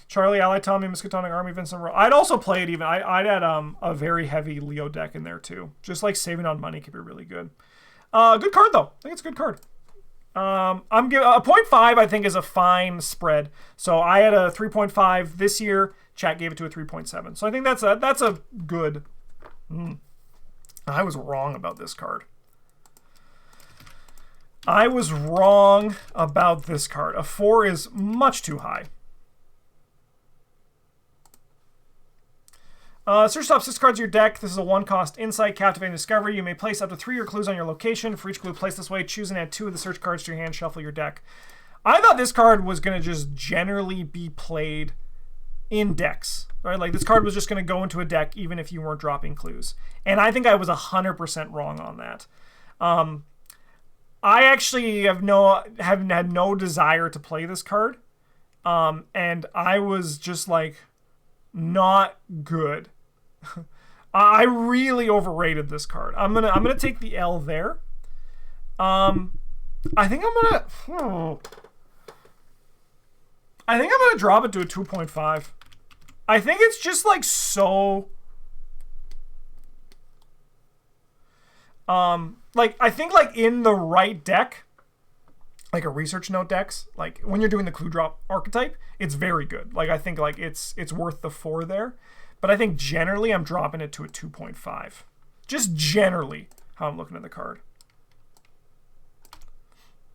Speaker 1: Charlie, Ally, Tommy, Miskatonic Army, Vincent Lee. I'd also play it even. I'd add a very heavy Leo deck in there too. Just like saving on money could be really good. Good card though. I think it's a good card. I'm giving a 0.5. I think is a fine spread. So I had a 3.5 this year. Chat gave it to a 3.7. So I think that's a good. I was wrong about this card. I was wrong about this card. A 4 is much too high. Search top 6 cards in your deck. This is a 1-cost insight, captivating discovery. You may place up to 3 of your clues on your location. For each clue placed this way, choose and add 2 of the search cards to your hand. Shuffle your deck. I thought this card was going to just generally be played in decks, right? Like this card was just going to go into a deck even if you weren't dropping clues. And I think I was 100% wrong on that. I actually have had no desire to play this card. And I was just like not good. I really overrated this card. I'm gonna take the L there. I think I'm gonna drop it to a 2.5. I think it's just like so. Like I think like in the right deck, like a research note decks, like when you're doing the clue drop archetype, it's very good. Like I think like it's worth the 4 there. But I think generally I'm dropping it to a 2.5. Just generally how I'm looking at the card.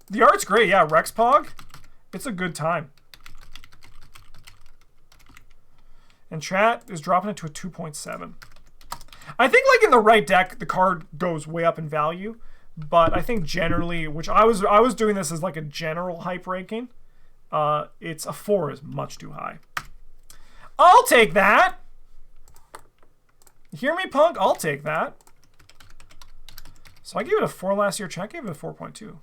Speaker 1: The art's great, yeah, Rex Pog. It's a good time. And chat is dropping it to a 2.7. I think like in the right deck, the card goes way up in value. But I think generally, which I was doing this as like a general hype ranking, it's a 4 is much too high. I'll take that. You hear me, punk? I'll take that. So I gave it a 4 last year. Chat gave it a 4.2.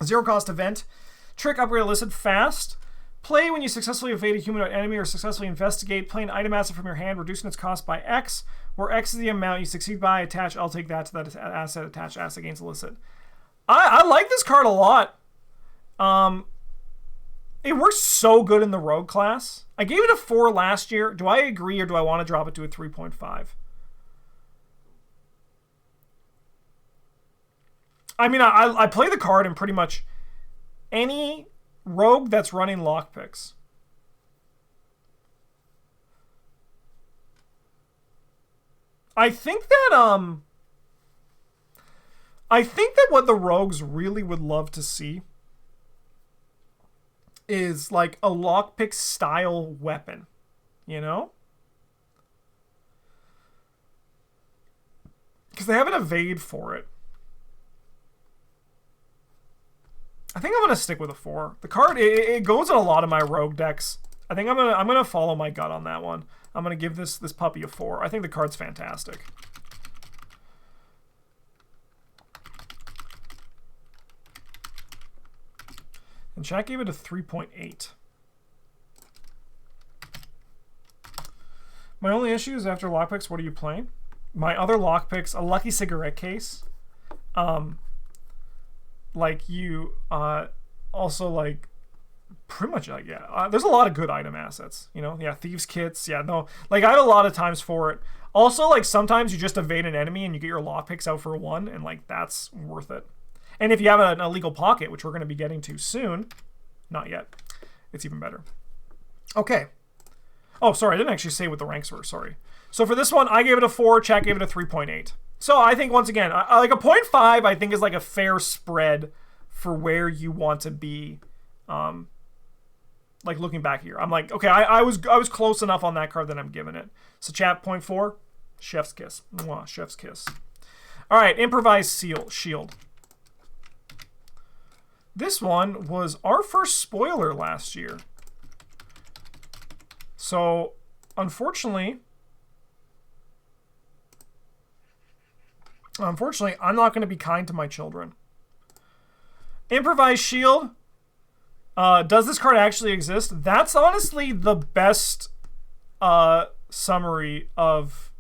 Speaker 1: 0 cost event. Trick, upgrade, elicit, fast. Play when you successfully evade a humanoid enemy or successfully investigate. Play an item asset from your hand, reducing its cost by X, where X is the amount you succeed by. Attach, I'll take that to that asset. Attach asset against elicit. I like this card a lot. It works so good in the rogue class. I gave it a 4 last year. Do I agree or do I want to drop it to a 3.5? I mean, I play the card in pretty much any rogue that's running lockpicks. I think that what the rogues really would love to see is like a lockpick style weapon, you know? Because they have an evade for it. I think I'm gonna stick with a 4. The card it goes in a lot of my rogue decks. I think I'm gonna follow my gut on that one. I'm gonna give this puppy a 4. I think the card's fantastic. And chat gave it a 3.8. My only issue is after lockpicks, what are you playing? My other lockpicks, a lucky cigarette case. Like you also like pretty much like yeah. There's a lot of good item assets, you know. Yeah, thieves kits. Yeah, no, like I had a lot of times for it. Also, like sometimes you just evade an enemy and you get your lockpicks out for 1, and like that's worth it. And if you have an illegal pocket, which we're going to be getting to soon, not yet, it's even better. Okay. Oh, sorry, I didn't actually say what the ranks were. Sorry. So for this one, I gave it a 4. Chat gave it a 3.8. So I think once again, like a 0.5, I think is like a fair spread for where you want to be. Like looking back here, I'm like, okay, I was close enough on that card that I'm giving it. So chat 0.4, chef's kiss. Mwah, chef's kiss. All right, Improvised Shield. This one was our first spoiler last year. So, unfortunately, I'm not going to be kind to my children. Improvised Shield. Does this card actually exist? That's honestly the best summary of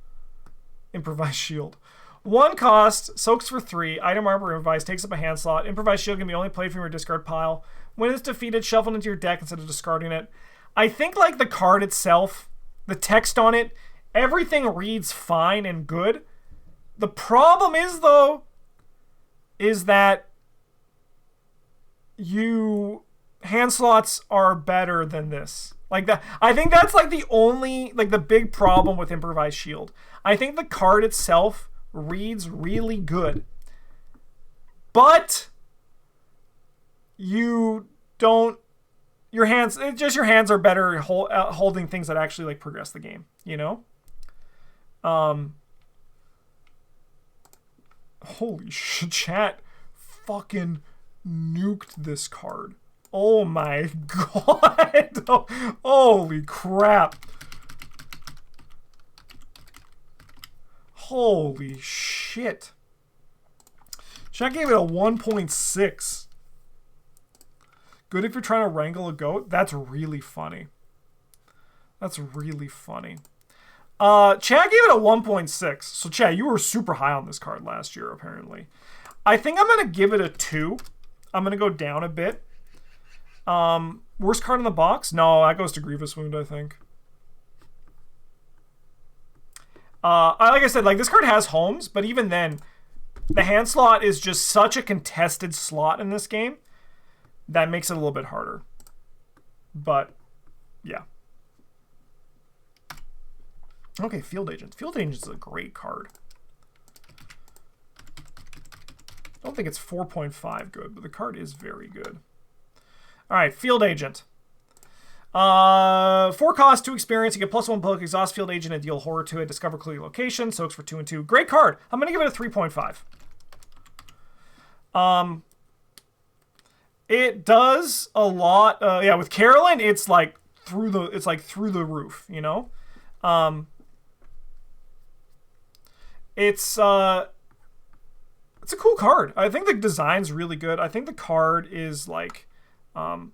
Speaker 1: Improvised Shield. 1 cost, soaks for 3, item armor improvised, takes up a hand slot. Improvised Shield can be only played from your discard pile. When it's defeated, shuffle it into your deck instead of discarding it. I think like the card itself, the text on it, everything reads fine and good. The problem is though, is that hand slots are better than this. Like that, I think that's like the only, like the big problem with Improvised Shield. I think the card itself reads really good, but you don't, your hands are better holding things that actually like progress the game, you know? Holy shit, chat fucking nuked this card. Oh my god. Holy crap. Holy shit. Chat gave it a 1.6. Good if you're trying to wrangle a goat. That's really funny. That's really funny. Chad gave it a 1.6. So Chad, you were super high on this card last year, apparently. I think I'm gonna give it a 2. I'm gonna go down a bit. Worst card in the box? No, that goes to Grievous Wound, I think. Like I said, like this card has homes, but even then, the hand slot is just such a contested slot in this game that makes it a little bit harder. But yeah. Okay, Field Agent. Field Agent is a great card. I don't think it's 4.5 good, but the card is very good. All right, Field Agent. 4 cost, 2 experience. You get +1 book, exhaust Field Agent, and deal horror to it. Discover clue location. Soaks for 2 and 2. Great card. I'm gonna give it a 3.5. It does a lot. Yeah, with Carolyn, it's like through the roof. You know, it's a cool card. I think the design's really good. I think the card is like, I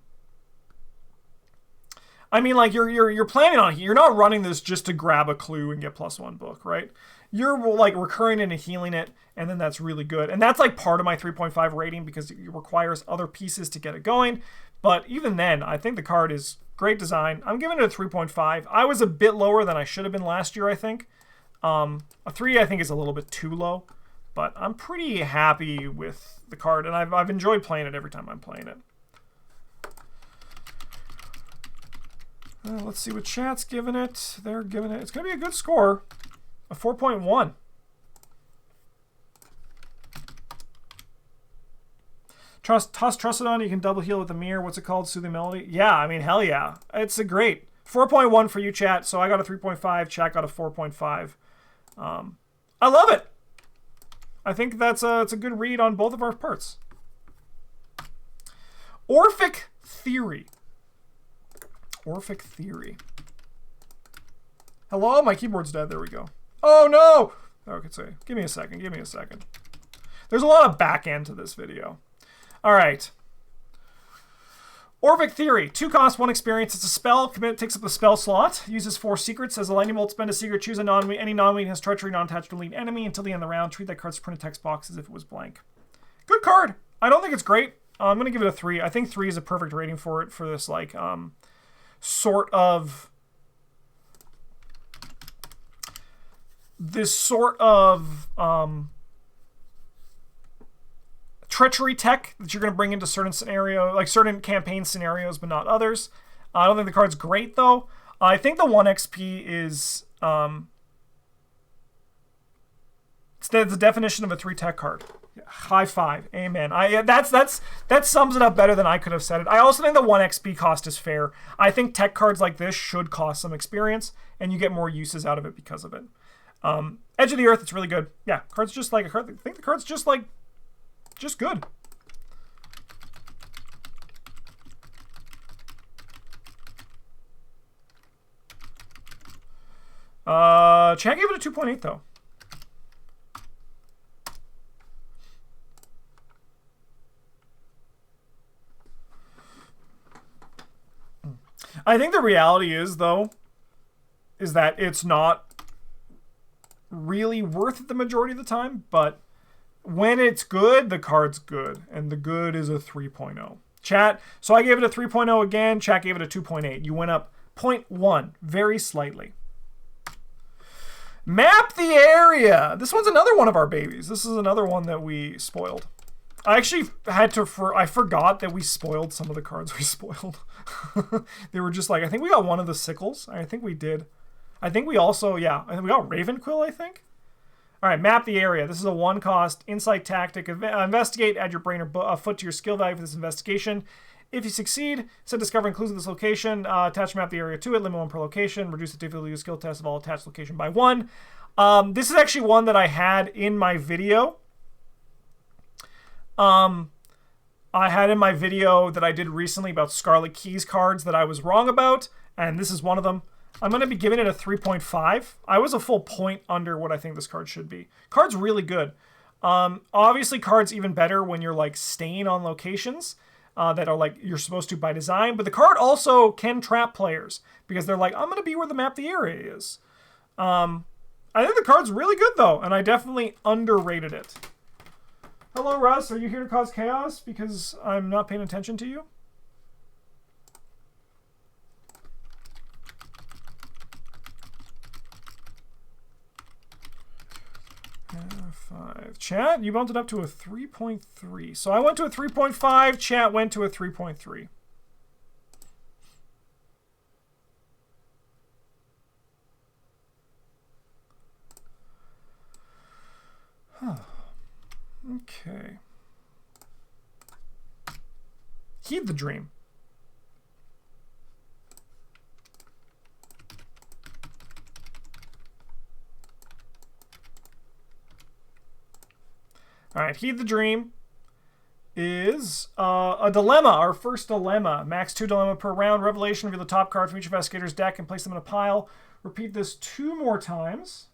Speaker 1: mean, like you're planning on, you're not running this just to grab a clue and get +1 book, right? You're like recurring it and healing it, and then that's really good. And that's like part of my 3.5 rating because it requires other pieces to get it going. But even then, I think the card is great design. I'm giving it a 3.5. I was a bit lower than I should have been last year, I think. A 3 I think is a little bit too low, but I'm pretty happy with the card, and I've enjoyed playing it every time I'm playing it. Let's see what chat's giving it. They're giving it, it's going to be a good score. A 4.1. Toss Trustodon, you can double heal with the mirror. What's it called? Soothing Melody? Yeah, I mean, hell yeah. It's a great. 4.1 for you, chat. So I got a 3.5. Chat got a 4.5. I love it. I think it's a good read on both of our parts. Orphic Theory. Orphic Theory. Hello, my keyboard's dead. There we go. Oh no! Okay, sorry. Give me a second. Give me a second. There's a lot of back end to this video. All right. Orphic Theory. 2 cost, 1 experience. It's a spell. Commit takes up the spell slot. Uses 4 secrets. As a lightning bolt, spend a secret. Choose a any non-weak has treachery, non-attached to lead enemy until the end of the round. Treat that card's printed text box as if it was blank. Good card. I don't think it's great. I'm gonna give it a 3. I think 3 is a perfect rating for it for this like sort of treachery tech that you're going to bring into certain scenario, like certain campaign scenarios, but not others. I don't think the card's great though. I think the 1 XP is it's the definition of a 3 tech card. High five, amen. That sums it up better than I could have said it. I also think the 1 XP cost is fair. I think tech cards like this should cost some experience, and you get more uses out of it because of it. Edge of the Earth, it's really good. Yeah, card's just like a card. I think the card's just good. Chad gave it a 2.8 though. I think the reality is, though, is that it's not really worth it the majority of the time, but when it's good, the card's good, and the good is a 3.0. Chat, so I gave it a 3.0 again, chat gave it a 2.8. You went up 0.1, very slightly. Map the Area! This one's another one of our babies. This is another one that we spoiled. I actually had to, I forgot that we spoiled some of the cards we spoiled. They were just like, I think we got one of the sickles. I think we did. I think we also, yeah, I think we got Ravenquill, I think. All right, Map the Area. This is a 1 cost insight tactic. Investigate, add your brain or foot to your skill value for this investigation. If you succeed, set discovering clues in this location, attach Map the Area to it, limit 1 per location, reduce the difficulty of skill test of all attached location by 1. This is actually one that I had in my video. I had in my video that I did recently about Scarlet Keys cards that I was wrong about, and this is one of them. I'm going to be giving it a 3.5. I was a full point under what I think this card should be. Card's really good. Obviously, card's even better when you're like staying on locations that are like you're supposed to by design, but the card also can trap players because they're like, I'm going to be where the Map the Area is. I think the card's really good, though, and I definitely underrated it. Hello, Russ. Are you here to cause chaos because I'm not paying attention to you? Chat, you bumped it up to a 3.3. So I went to a 3.5. Chat went to a 3.3. Huh. Okay. Heed the Dream. All right, Heed the Dream is a dilemma, our first dilemma. Max 2 dilemma per round. Revelation, reveal the top card from each investigator's deck and place them in a pile. Repeat this 2 more times.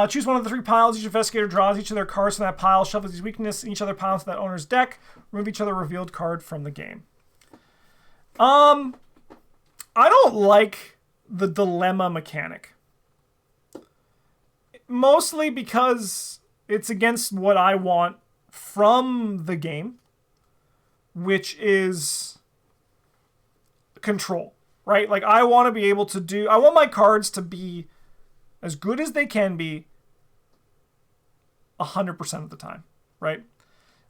Speaker 1: Choose one of the 3 piles. Each investigator draws each of their cards from that pile, shuffles his weakness in each other pile into that owner's deck, remove each other revealed card from the game. I don't like the dilemma mechanic. Mostly because it's against what I want from the game, which is control, right? Like, I want to be able to do... I want my cards to be as good as they can be 100% of the time, right?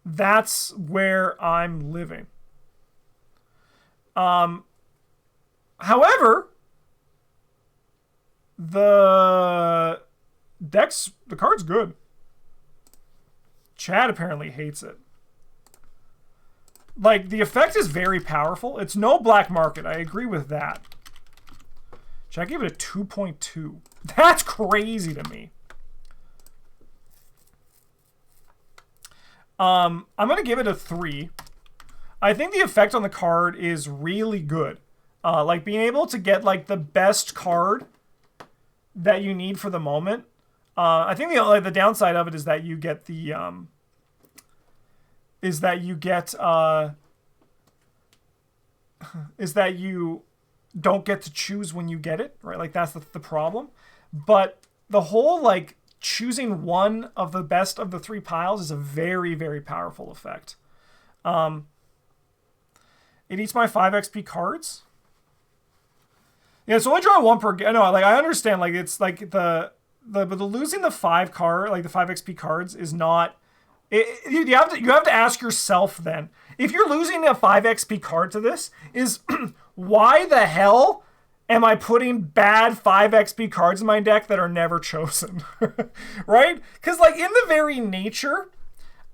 Speaker 1: That's where I'm living. However, the card's good. Chad apparently hates it. Like, the effect is very powerful. It's no black market. I agree with that. Should I give it a 2.2? That's crazy to me. I'm going to give it a 3. I think the effect on the card is really good. Like, being able to get, like, the best card that you need for the moment. I think the downside of it is that you get the is that you don't get to choose when you get it, right? Like, that's the problem. But the whole, like, choosing one of the best of the 3 piles is a very, very powerful effect. It eats my 5 XP cards. Yeah, it's only drawing 1 per game. No, like, I understand, like, it's like the losing the 5 card, like the 5 XP cards, is not. You have to ask yourself then, if you're losing a 5 XP card to this, is why the hell am I putting bad 5 XP cards in my deck that are never chosen, right? Because, like, in the very nature,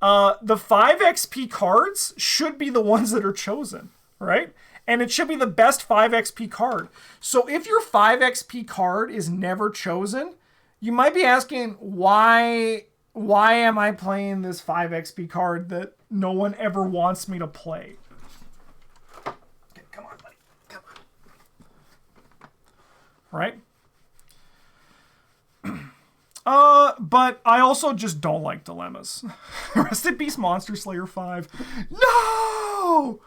Speaker 1: the 5 XP cards should be the ones that are chosen, right? And it should be the best 5 XP card. So if your 5 XP card is never chosen, you might be asking, why am I playing this 5 XP card that no one ever wants me to play? Okay, come on, buddy. Come on. Right? But I also just don't like dilemmas. Rest in peace, Monster Slayer 5. No!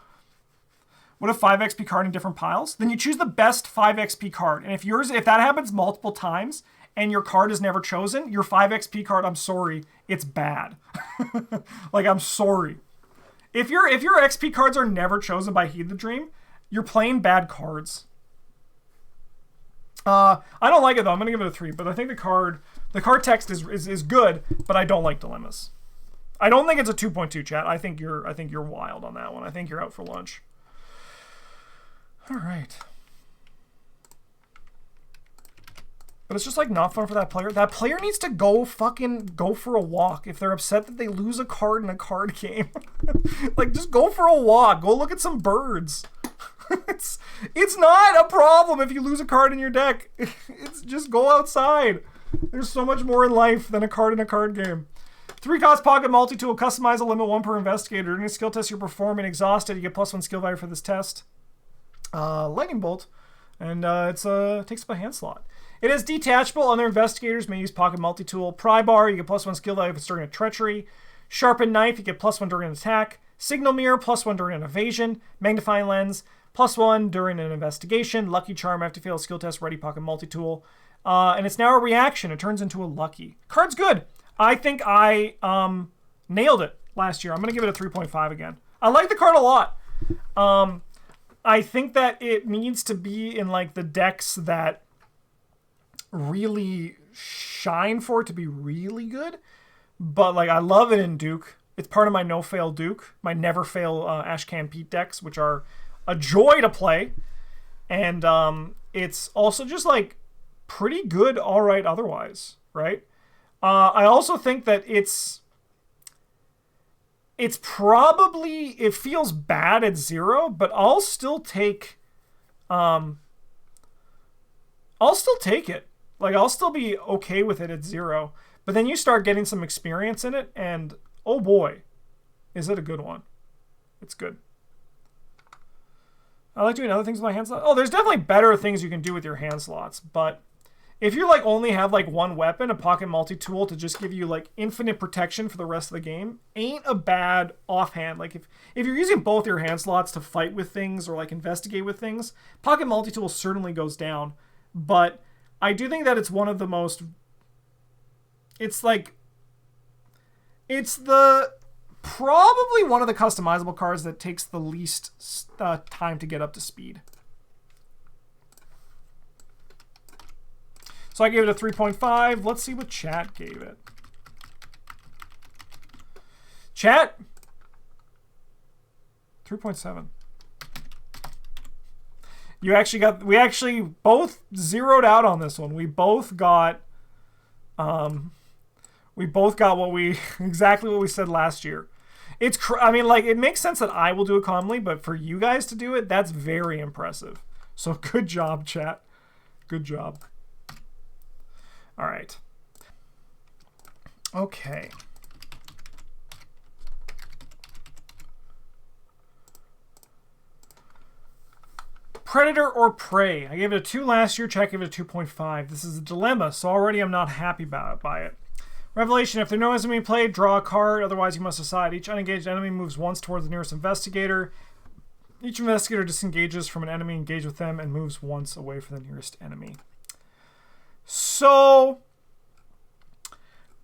Speaker 1: What if 5 XP card in different piles? Then you choose the best 5 XP card. And if that happens multiple times and your card is never chosen, your 5 XP card, I'm sorry, it's bad. Like, I'm sorry. If your XP cards are never chosen by Heed the Dream, you're playing bad cards. I don't like it, though. I'm going to give it a 3, but I think the card text is good, but I don't like dilemmas. I don't think it's a 2.2, chat. I think you're wild on that one. I think you're out for lunch. All right. But it's just, like, not fun for that player. That player needs to go for a walk if they're upset that they lose a card in a card game. Like, just go for a walk. Go look at some birds. It's not a problem if you lose a card in your deck. It's just go outside. There's so much more in life than a card in a card game. 3-cost pocket multi-tool. Customize a limit 1 per investigator. During a skill test you're performing exhausted, you get +1 skill value for this test. Lightning bolt, and it takes up a hand slot. It is detachable. Other investigators may use pocket multi-tool. Pry bar, you get +1 skill value if it's during a treachery. Sharpened knife, you get +1 during an attack. Signal mirror, +1 during an evasion. Magnifying lens, +1 during an investigation. Lucky charm after fail a skill test. Ready pocket multi-tool. And it's now a reaction. It turns into a lucky. Card's good. I think I nailed it last year. I'm going to give it a 3.5 again. I like the card a lot. I think that it needs to be in like the decks that really shine for it to be really good. But like I love it in Duke. It's part of my no-fail Duke, my never-fail Ashcan Pete decks, which are a joy to play. And it's also just like pretty good all right otherwise, right? I also think that it's probably, it feels bad at 0, but I'll still take it. Like, I'll still be okay with it at 0. But then you start getting some experience in it, and oh boy, is it a good one. It's good. I like doing other things with my hand slots. Oh, there's definitely better things you can do with your hand slots, but if you like only have like one weapon, a pocket multi-tool to just give you like infinite protection for the rest of the game, ain't a bad offhand. Like if you're using both your hand slots to fight with things or like investigate with things, pocket multi-tool certainly goes down. But I do think that it's one of the most, it's probably one of the customizable cards that takes the least time to get up to speed. So I gave it a 3.5. Let's see what chat gave it. Chat? 3.7. We actually both zeroed out on this one. We both got exactly what we said last year. I mean, like, it makes sense that I will do it commonly, but for you guys to do it, that's very impressive. So good job, chat. Good job. All right. Okay. Predator or Prey? I gave it a 2 last year. Chat gave it a 2.5. This is a dilemma, so already I'm not happy by it. Revelation. If there no enemy played, draw a card. Otherwise, you must decide. Each unengaged enemy moves once towards the nearest investigator. Each investigator disengages from an enemy engaged with them and moves once away from the nearest enemy. So,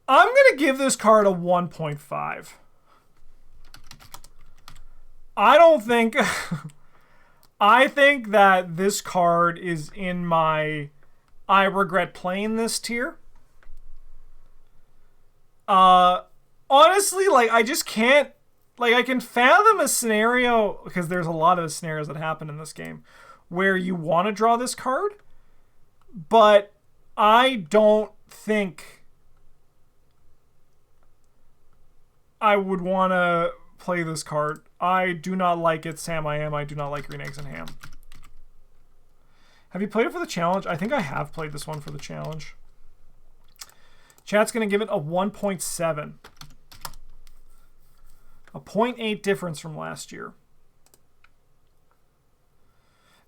Speaker 1: I'm going to give this card a 1.5. I think that this card is in my I regret playing this tier. Honestly, like, I just can't, like, I can fathom a scenario, because there's a lot of scenarios that happen in this game, where you want to draw this card, but I don't think I would want to play this card. I do not like it, Sam I Am. I do not like Green Eggs and Ham. Have you played it for the challenge? I think I have played this one for the challenge. Chat's going to give it a 1.7. A 0.8 difference from last year.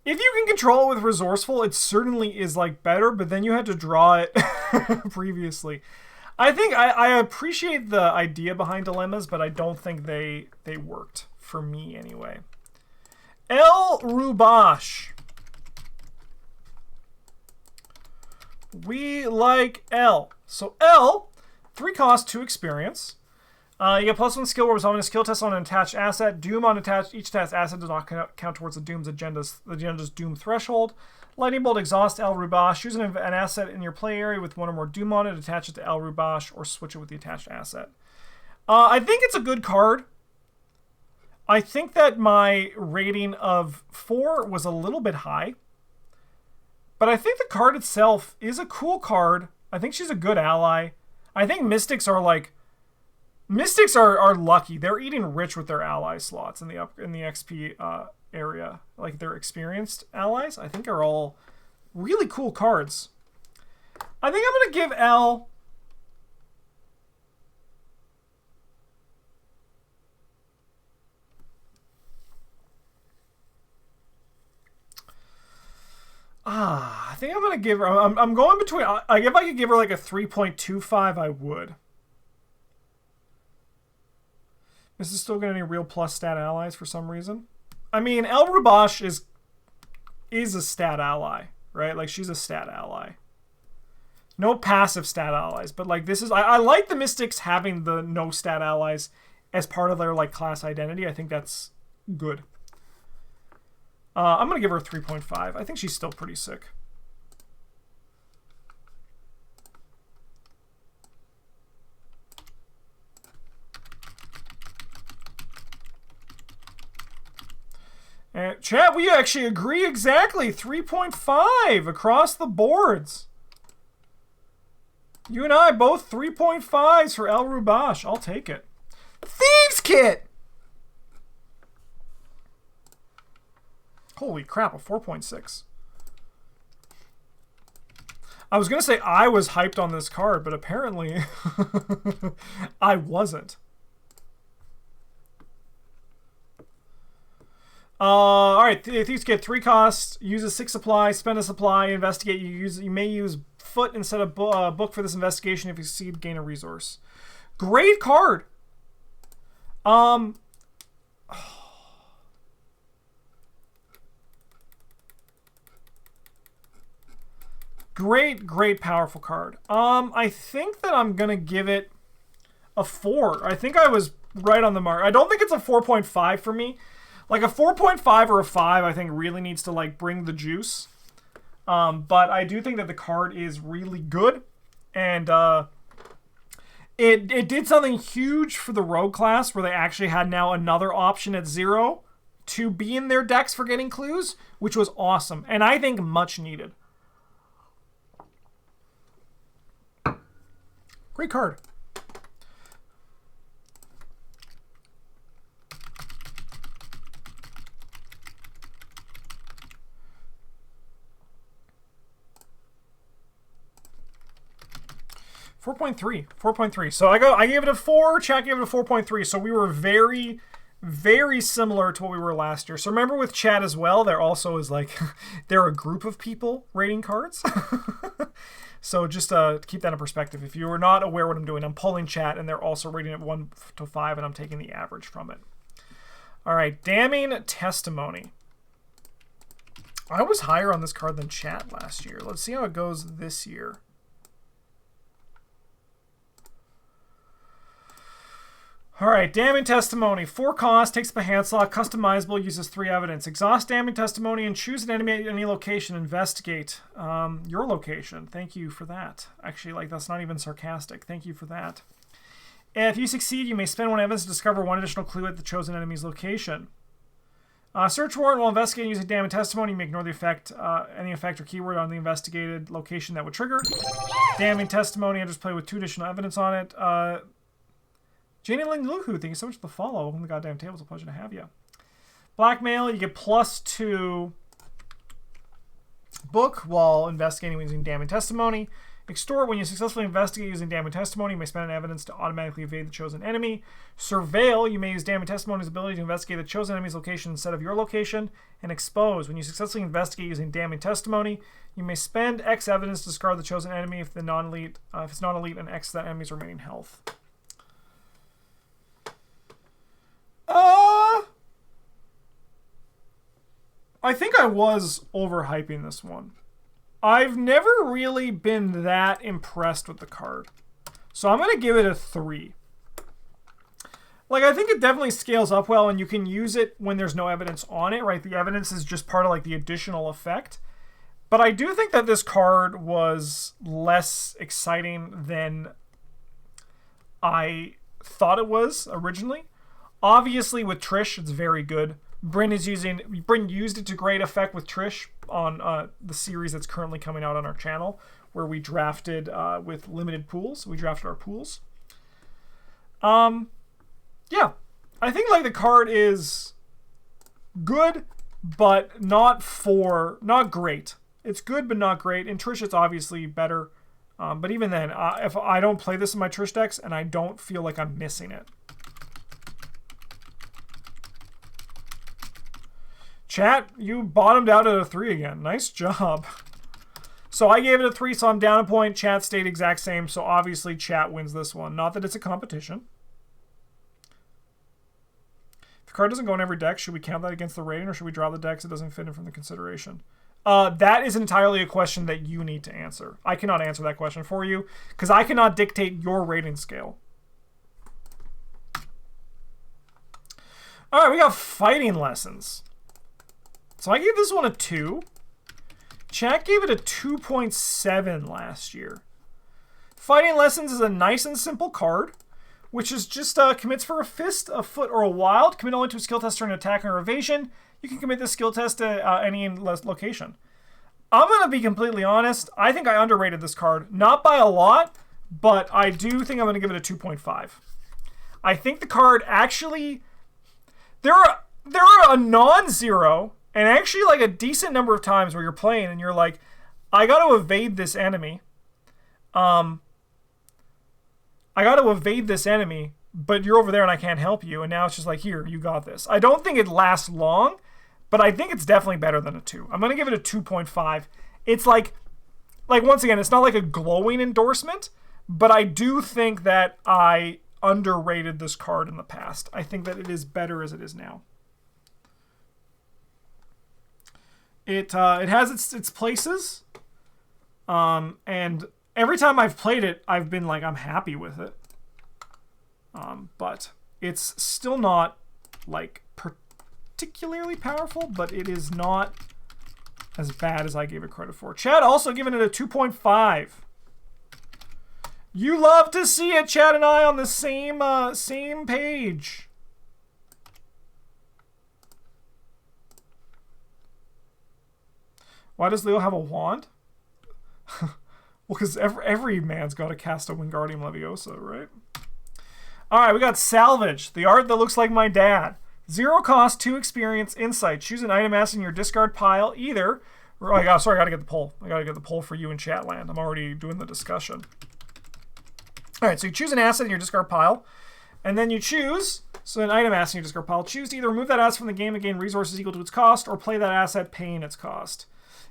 Speaker 1: If you can control it with Resourceful, it certainly is like better, but then you had to draw it previously. I think I appreciate the idea behind dilemmas, but I don't think they worked for me anyway. El Rubash. We like L. So L, 3 cost, 2 experience. You get +1 skill where resolving a skill test on an attached asset. Doom on attached. Each attached asset does not count towards the agenda's Doom threshold. Lightning Bolt exhaust El Rubash. Use an asset in your play area with 1 or more Doom on it. Attach it to El Rubash or switch it with the attached asset. I think it's a good card. I think that my rating of 4 was a little bit high. But I think the card itself is a cool card. I think she's a good ally. I think Mystics are like... Mystics are lucky. They're eating rich with their ally slots in the XP area. Like, their experienced allies, I think, are all really cool cards. I think I'm going to give L... I think I'm going to give her... I'm going between... If I could give her like a 3.25, I would. Is this still getting any real plus stat allies for some reason? I mean, El Rubash is a stat ally, right? Like, she's a stat ally. No passive stat allies, but like this is... I like the Mystics having the no stat allies as part of their like class identity. I think that's good. I'm going to give her a 3.5. I think she's still pretty sick. Chat, we actually agree exactly. 3.5 across the boards. You and I both 3.5s for El Rubash. I'll take it. Thieves Kit! Holy crap, a 4.6. I was going to say I was hyped on this card, but apparently I wasn't. All right, Thieves Kit, 3 costs, use a 6 supply, spend a supply, investigate. You may use foot instead of book for this investigation. If you succeed, gain a resource. Great card. Great powerful card. I think that I'm gonna give it a 4. I think I was right on the mark. I don't think it's a 4.5 for me. Like a 4.5 or a 5, I think really needs to like bring the juice. But I do think that the card is really good, and it did something huge for the rogue class, where they actually had now another option at 0 to be in their decks for getting clues, which was awesome, and I think much needed. Great card. .3. So I gave it a 4. Chat gave it a 4.3. So we were very, very similar to what we were last year. So remember with chat as well, there also is like they're a group of people rating cards. So just keep that in perspective. If you are not aware what I'm doing, I'm pulling chat and they're also rating it 1 to 5, and I'm taking the average from it. All right, Damning Testimony. I was higher on this card than chat last year. Let's see how it goes this year. All right, Damning Testimony. 4 cost, takes up a hand slot, customizable, uses 3 evidence. Exhaust Damning Testimony and choose an enemy at any location. Investigate your location. Thank you for that. Actually, like, that's not even sarcastic. Thank you for that. And if you succeed, you may spend 1 evidence to discover 1 additional clue at the chosen enemy's location. Search warrant while investigating using Damning Testimony. You may ignore the effect, any effect or keyword on the investigated location that would trigger. Damning Testimony, enters play with 2 additional evidence on it. Janie Ling Luhu, thank you so much for the follow. Welcome to the goddamn table. It's a pleasure to have you. Blackmail, you get +2 book while investigating using Damning Testimony. Extort, when you successfully investigate using Damning Testimony, you may spend an evidence to automatically evade the chosen enemy. Surveil, you may use Damning Testimony's ability to investigate the chosen enemy's location instead of your location. And Expose, when you successfully investigate using Damning Testimony, you may spend X evidence to discard the chosen enemy if it's non-elite, and X that enemy's remaining health. I think I was overhyping this one. I've never really been that impressed with the card. So I'm going to give it a 3. Like, I think it definitely scales up well, and you can use it when there's no evidence on it, right? The evidence is just part of, like, the additional effect. But I do think that this card was less exciting than I thought it was originally. Obviously, with Trish, it's very good. Bryn used it to great effect with Trish on the series that's currently coming out on our channel, where we drafted with limited pools. We drafted our pools. Yeah, I think like the card is good, but not great. It's good, but not great. In Trish, it's obviously better. But even then, if I don't play this in my Trish decks, and I don't feel like I'm missing it. Chat, you bottomed out at a 3 again. Nice job. So I gave it a 3, so I'm down a point. Chat stayed exact same, so obviously chat wins this one. Not that it's a competition. If card doesn't go in every deck, should we count that against the rating, or should we draw the decks it doesn't fit in from the consideration? That is entirely a question that you need to answer. I cannot answer that question for you, because I cannot dictate your rating scale. All right, we got fighting lessons. So I gave this one a 2. Chat gave it a 2.7 last year. Fighting lessons is a nice and simple card, which is just commits for a fist, a foot, or a wild. Commit only to a skill test during attack or evasion. You can commit this skill test to any location. I'm going to be completely honest. I think I underrated this card. Not by a lot, but I do think I'm going to give it a 2.5. I think the card actually... There are a non-zero and actually like a decent number of times where you're playing and you're like, I got to evade this enemy. I got to evade this enemy, but you're over there and I can't help you. And now it's just like, here, you got this. I don't think it lasts long, but I think it's definitely better than a 2. I'm going to give it a 2.5. It's like once again, it's not like a glowing endorsement, but I do think that I underrated this card in the past. I think that it is better as it is now. It has its places, and every time I've played it, I've been like, I'm happy with it. But it's still not like particularly powerful, but it is not as bad as I gave it credit for. Chad also giving it a 2.5. You love to see it, Chad and I on the same page. Why does Leo have a wand? Well, because every man's got to cast a Wingardium Leviosa, right? All right, we got Salvage, the art that looks like my dad. 0 cost, 2 experience, insight. Choose an item ass in your discard pile, either... Oh, I gotta get the poll. I gotta get the poll for you in Chatland. I'm already doing the discussion. All right, so you choose an asset in your discard pile, and then you choose, so an item asset in your discard pile, choose to either remove that asset from the game and gain resources equal to its cost, or play that asset paying its cost.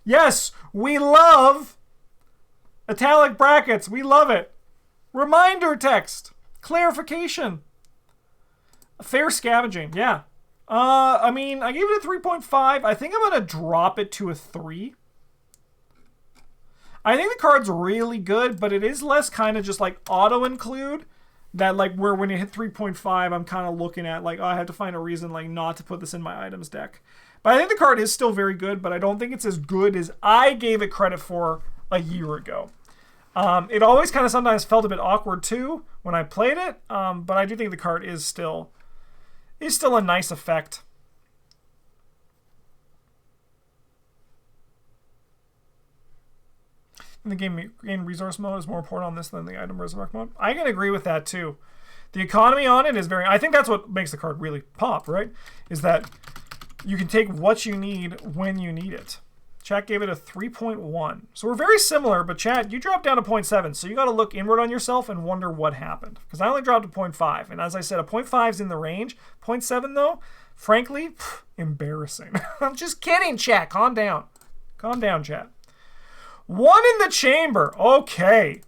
Speaker 1: Yes, we love italic brackets. We love it. Reminder text. Clarification. Fair scavenging. Yeah. I mean, I gave it a 3.5. I think I'm going to drop it to a 3. I think the card's really good, but it is less kind of just like auto-include that like where when you hit 3.5, I'm kind of looking at like, oh, I have to find a reason like not to put this in my items deck. But I think the card is still very good, but I don't think it's as good as I gave it credit for a year ago. It always kind of sometimes felt a bit awkward too when I played it, but I do think the card is still a nice effect. In the game resource mode is more important on this than the item resurrect mode. I can agree with that too. The economy on it is very... I think that's what makes the card really pop, right? Is that you can take what you need when you need it. Chat gave it a 3.1. So we're very similar, but Chat, you dropped down to 0.7. So you got to look inward on yourself and wonder what happened. Because I only dropped to 0.5. And as I said, a 0.5 is in the range. 0.7 though, frankly, embarrassing. I'm just kidding, Chat. Calm down. Calm down, Chat. 1 in the chamber. Okay.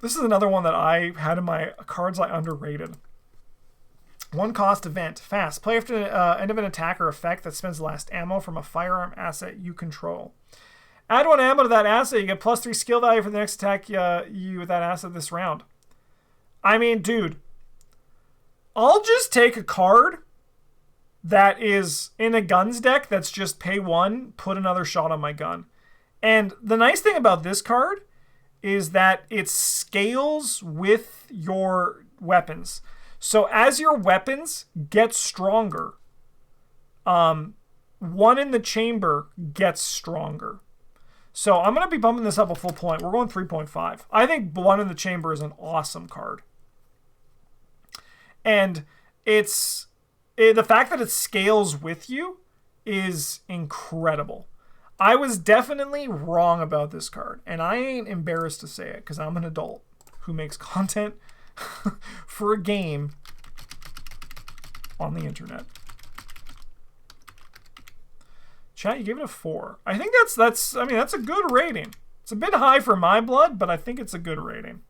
Speaker 1: This is another one that I had in my cards I underrated. 1 cost event. Fast. Play after the end of an attack or effect that spends the last ammo from a firearm asset you control. Add 1 ammo to that asset. You get +3 skill value for the next attack you with that asset this round. I mean, dude. I'll just take a card that is in a guns deck that's just pay 1, put another shot on my gun. And the nice thing about this card is that it scales with your weapons. So as your weapons get stronger, 1 in the chamber gets stronger. So I'm going to be bumping this up a full point. We're going 3.5. I think 1 in the chamber is an awesome card. And the fact that it scales with you is incredible. I was definitely wrong about this card, and I ain't embarrassed to say it because I'm an adult who makes content for a game on the internet. Chat, you gave it a 4. I think that's a good rating. It's a bit high for my blood, but I think it's a good rating.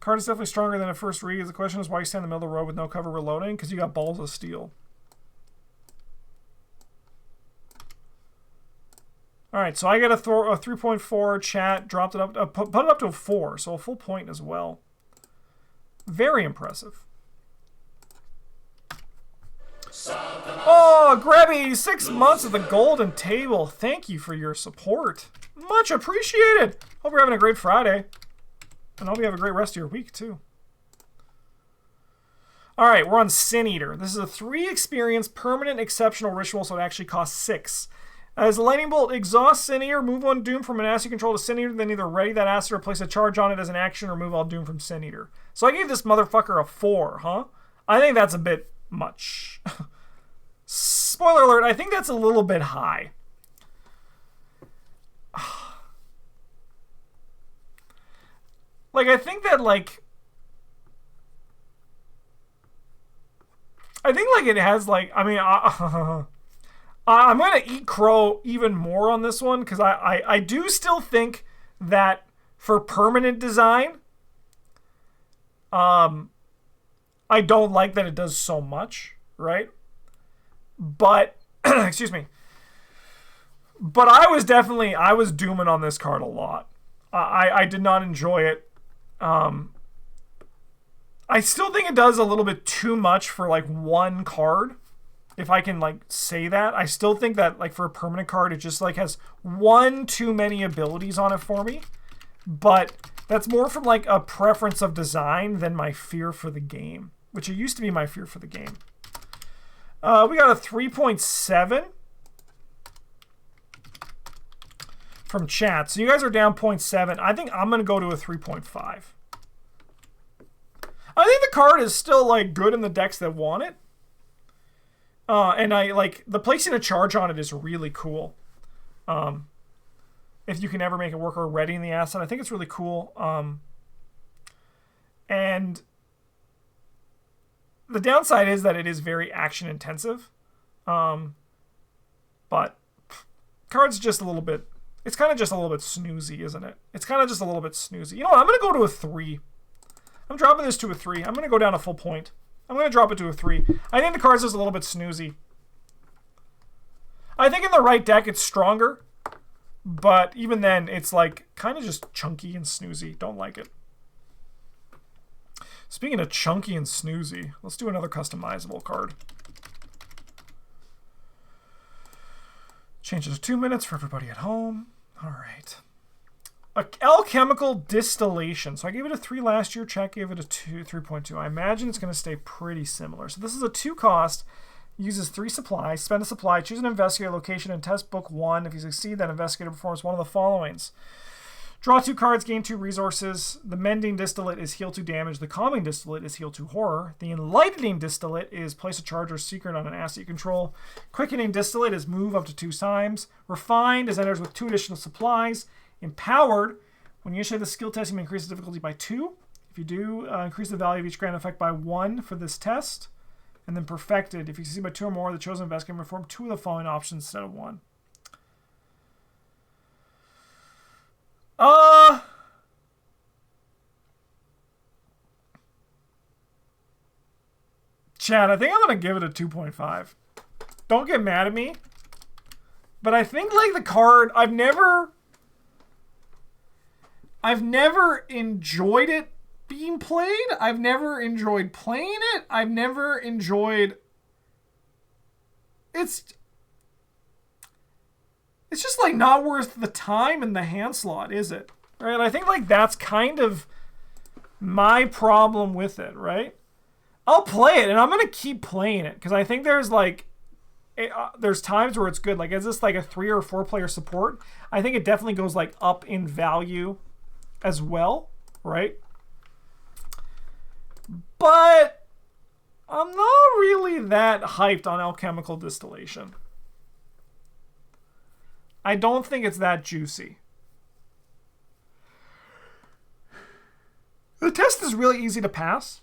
Speaker 1: Card is definitely stronger than a first read. The question is why you stand in the middle of the road with no cover reloading? Because you got balls of steel. All right, so I got a 3.4. Chat dropped it up, put it up to a 4, so a full point as well. Very impressive. Oh, Grabby, 6 months at the golden table. Thank you for your support. Much appreciated. Hope you're having a great Friday. And I hope you have a great rest of your week, too. All right, we're on Sin Eater. This is a 3 experience permanent exceptional ritual, so it actually costs 6. As Lightning Bolt exhausts Sin Eater, move one Doom from an acid you control to Sin Eater, then either ready that acid or place a charge on it as an action or move all Doom from Sin Eater. So I gave this motherfucker a 4, huh? I think that's a bit much. Spoiler alert, I think that's a little bit high. Like, I think that, like... I think, like, it has, like... I mean, I'm going to eat crow even more on this one, because I do still think that for permanent design, I don't like that it does so much, right? But, excuse me. But I was dooming on this card a lot. I did not enjoy it. I still think it does a little bit too much for like one card, if I can like say that. I still think that like for a permanent card, it just like has one too many abilities on it for me. But that's more from like a preference of design than my fear for the game, which it used to be my fear for the game. We got a 3.7 from chat. So you guys are down 0.7. I think I'm going to go to a 3.5. I think the card is still like good in the decks that want it. And I like the placing a charge on it is really cool. If you can ever make it work or ready in the asset, I think it's really cool. And the downside is that it is very action intensive. But card's just a little bit, it's kind of just a little bit snoozy, isn't it? It's kind of just a little bit snoozy. You know what? I'm going to go to a 3. I'm dropping this to a 3. I'm going to go down a full point. I'm going to drop it to a 3. I think the card's just a little bit snoozy. I think in the right deck it's stronger. But even then, it's like kind of just chunky and snoozy. Don't like it. Speaking of chunky and snoozy, let's do another customizable card. Change it to 2 minutes for everybody at home. All right. Alchemical Distillation. So I gave it a 3 last year. Chat gave it a 3.2. I imagine it's going to stay pretty similar. So this is a 2 cost. Uses 3 supplies. Spend a supply. Choose an investigator location and test book 1. If you succeed, that investigator performs one of the followings. Draw 2 cards, gain 2 resources. The Mending Distillate is heal 2 damage. The Calming Distillate is heal 2 horror. The Enlightening Distillate is place a charge or secret on an asset you control. Quickening Distillate is move up to 2 times. Refined is enters with 2 additional supplies. Empowered, when you initiate the skill test, you may increase the difficulty by 2. If you do, increase the value of each grant effect by 1 for this test. And then Perfected, if you succeed by 2 or more, the chosen investigator may perform 2 of the following options instead of 1. Chad, I think I'm going to give it a 2.5. Don't get mad at me. But I think like the card, I've never enjoyed it being played. I've never enjoyed playing it. I've never enjoyed... It's just like not worth the time and the hand slot, is it? Right? I think like that's kind of my problem with it, right? I'll play it and I'm going to keep playing it because I think there's like there's times where it's good. Like, is this like a 3 or 4 player support? I think it definitely goes like up in value as well, right? But I'm not really that hyped on alchemical distillation. I don't think it's that juicy. The test is really easy to pass.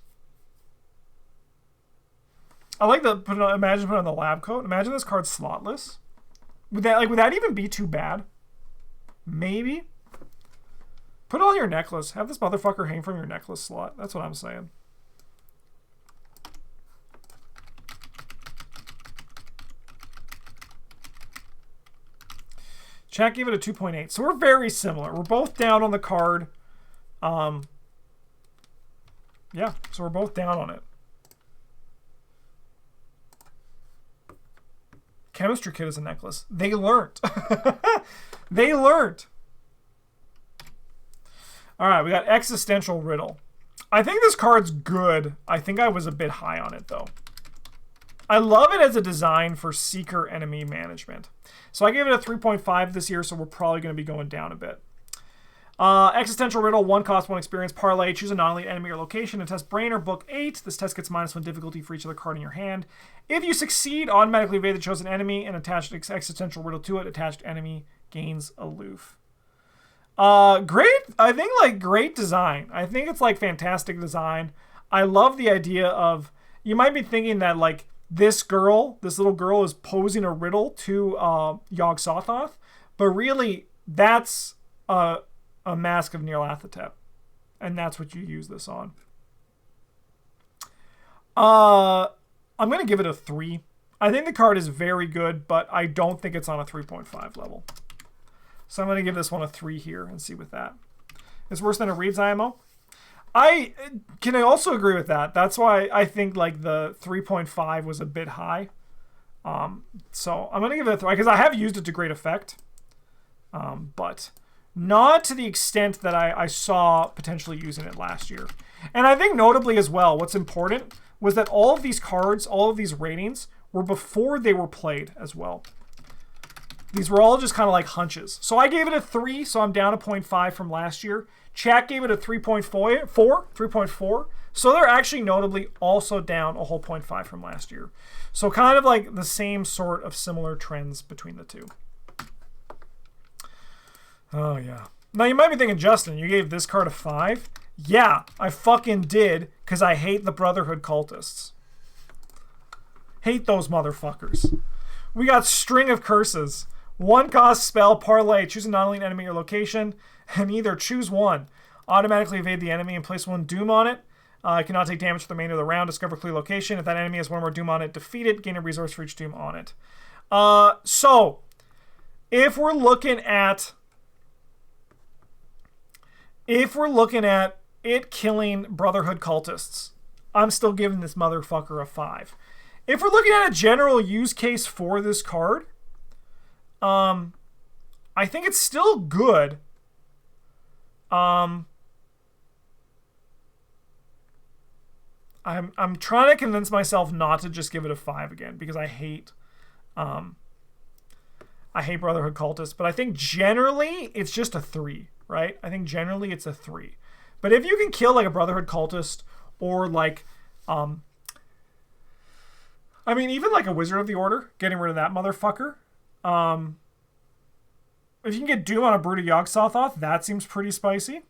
Speaker 1: I like the imagine put on the lab coat. Imagine this card's slotless. Would that even be too bad? Maybe. Put it on your necklace. Have this motherfucker hang from your necklace slot. That's what I'm saying. Chat gave it a 2.8. So we're very similar. We're both down on the card. Yeah, so we're both down on it. Chemistry kit is a necklace. They learned. They learned. All right, we got Existential Riddle. I think this card's good. I think I was a bit high on it, though. I love it as a design for Seeker enemy management. So I gave it a 3.5 this year, so we're probably going to be going down a bit. Existential Riddle, 1 cost, 1 experience. Parlay, choose a non-elite enemy or location and test Brain or Book 8. This test gets -1 difficulty for each other card in your hand. If you succeed, automatically evade the chosen enemy and attach Existential Riddle to it. Attached enemy gains aloof. Great, I think, like, great design. I think it's, like, fantastic design. I love the idea of, you might be thinking that, like, this little girl is posing a riddle to Yog-Sothoth, but really, that's a Mask of Nyarlathotep, and that's what you use this on. I'm going to give it a 3. I think the card is very good, but I don't think it's on a 3.5 level. So I'm going to give this one a 3 here and see with that. It's worse than a Reed's IMO. I also agree with that. That's why I think like the 3.5 was a bit high. So I'm going to give it a 3 because I have used it to great effect. But not to the extent that I saw potentially using it last year. And I think notably as well, what's important was that all of these cards, all of these ratings were before they were played as well. These were all just kind of like hunches. So I gave it a 3, so I'm down a 0.5 from last year. Chat gave it a 3.4. So they're actually notably also down a whole 0.5 from last year. So kind of like the same sort of similar trends between the two. Oh, yeah. Now you might be thinking, Justin, you gave this card a 5? Yeah, I fucking did, because I hate the Brotherhood cultists. Hate those motherfuckers. We got String of Curses. 1 cost spell, parlay, choose a non-elite enemy or location, and either choose one. Automatically evade the enemy and place 1 doom on it. It cannot take damage for the remainder of the round. Discover clear location. If that enemy has 1 more doom on it, defeat it. Gain a resource for each doom on it. So, if we're looking at it killing Brotherhood cultists, I'm still giving this motherfucker a 5. If we're looking at a general use case for this card, I think it's still good. I'm trying to convince myself not to just give it a 5 again because I hate Brotherhood cultists, but I think generally it's just a 3, right? I think generally it's a 3. But if you can kill like a Brotherhood cultist or like I mean, even like a Wizard of the Order, getting rid of that motherfucker. If you can get Doom on a Brood Yog-Sothoth, that seems pretty spicy.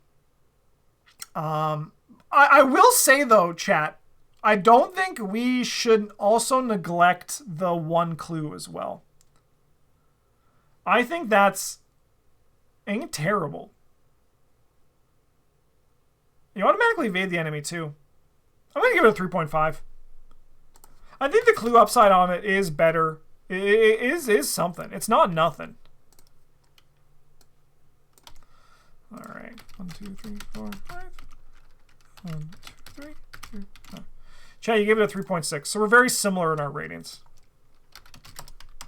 Speaker 1: I will say, though, chat, I don't think we should also neglect the 1 clue as well. I think that's ain't terrible. You automatically evade the enemy, too. I'm going to give it a 3.5. I think the clue upside on it is better. It is something. It's not nothing. All right. 1, 2, 3, 4, 5. 1, 2, 3, 4, 5. Chat, you gave it a 3.6. So we're very similar in our ratings.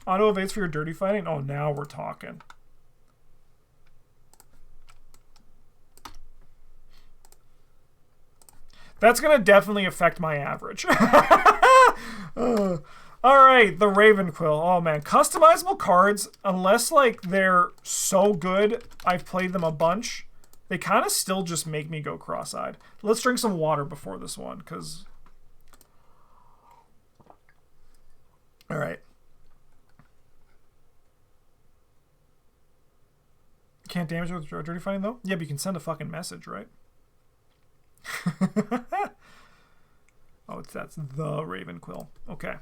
Speaker 1: Auto evades for your dirty fighting? Oh, now we're talking. That's going to definitely affect my average. All right, the Ravenquill. Oh, man. Customizable cards, unless, like, they're so good, I've played them a bunch, they kind of still just make me go cross-eyed. Let's drink some water before this one, because... All right. Can't damage with dirty fighting, though? Yeah, but you can send a fucking message, right? Oh, that's the Ravenquill. Okay.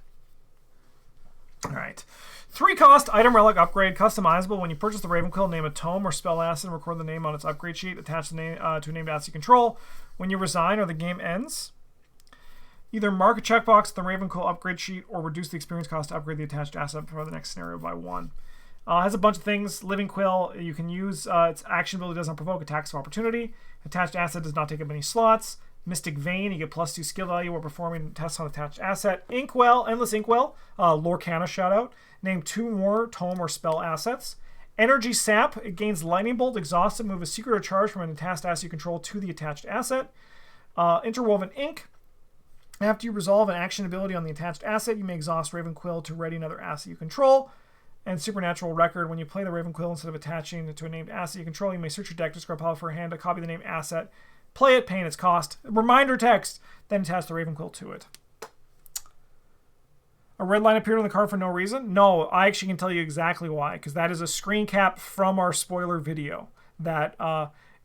Speaker 1: All right. 3 cost item relic upgrade, customizable. When you purchase the Ravenquill, name a tome or spell asset and record the name on its upgrade sheet. Attach the name to a named asset you control. When you resign or the game ends, either mark a checkbox in the Ravenquill upgrade sheet or reduce the experience cost to upgrade the attached asset for the next scenario by 1. Has a bunch of things. Living Quill, you can use its action ability does not provoke attacks of opportunity. Attached asset does not take up any slots. Mystic Vein, you get +2 skill value while performing tests on attached asset. Inkwell, Endless Inkwell, Lorcana shout out. Name 2 more tome or spell assets. Energy Sap, it gains Lightning Bolt, Exhausted, move a secret or charge from an attached asset you control to the attached asset. Interwoven Ink, after you resolve an action ability on the attached asset, you may exhaust Ravenquill to ready another asset you control. And Supernatural Record, when you play the Ravenquill, instead of attaching it to a named asset you control, you may search your deck, discard pile for a hand to copy the named asset, play it, paying its cost. Reminder text, then attach the Ravenquill to it. A red line appeared on the card for no reason? No, I actually can tell you exactly why, because that is a screen cap from our spoiler video. That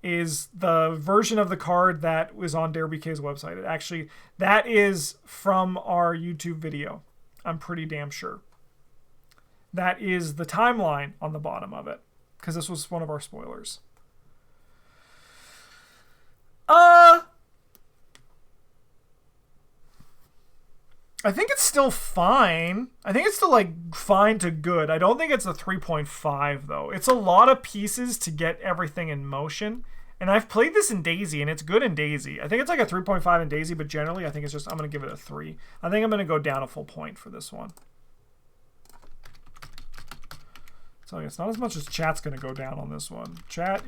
Speaker 1: is the version of the card that was on DareBK's website. That is from our YouTube video. I'm pretty damn sure. That is the timeline on the bottom of it, because this was one of our spoilers. I think it's still fine. I think it's still like fine to good. I don't think it's a 3.5 though. It's a lot of pieces to get everything in motion. And I've played this in Daisy, and it's good in Daisy. I think it's like a 3.5 in Daisy, but generally I think it's just, I'm going to give it a 3. I think I'm going to go down a full point for this one. So it's not as much as chat's going to go down on this one. Chat.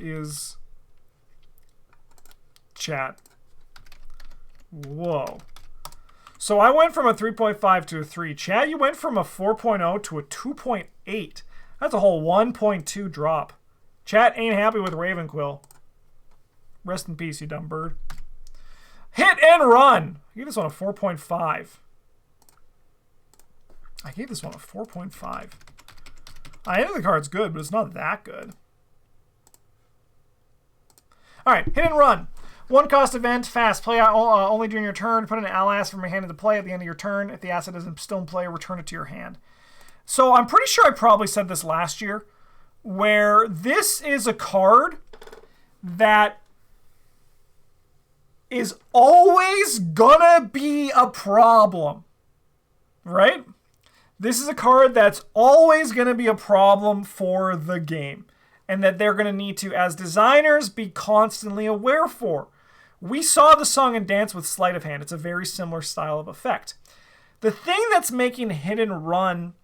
Speaker 1: Whoa. So I went from a 3.5 to a 3. Chat, you went from a 4.0 to a 2.8. That's a whole 1.2 drop. Chat ain't happy with Ravenquill. Rest in peace, you dumb bird. Hit and Run. I gave this one a 4.5. I gave this one a 4.5. I think the card's good, but it's not that good. All right, Hit and Run. 1 cost event, fast. Play only during your turn. Put an ally asset from your hand into play at the end of your turn. If the asset isn't still in play, return it to your hand. So I'm pretty sure I probably said this last year, where this is a card that is always gonna be a problem, right? This is a card that's always gonna be a problem for the game, and that they're gonna need to, as designers, be constantly aware for. We saw the Song and Dance with Sleight of Hand. It's a very similar style of effect. The thing that's making Hit and Run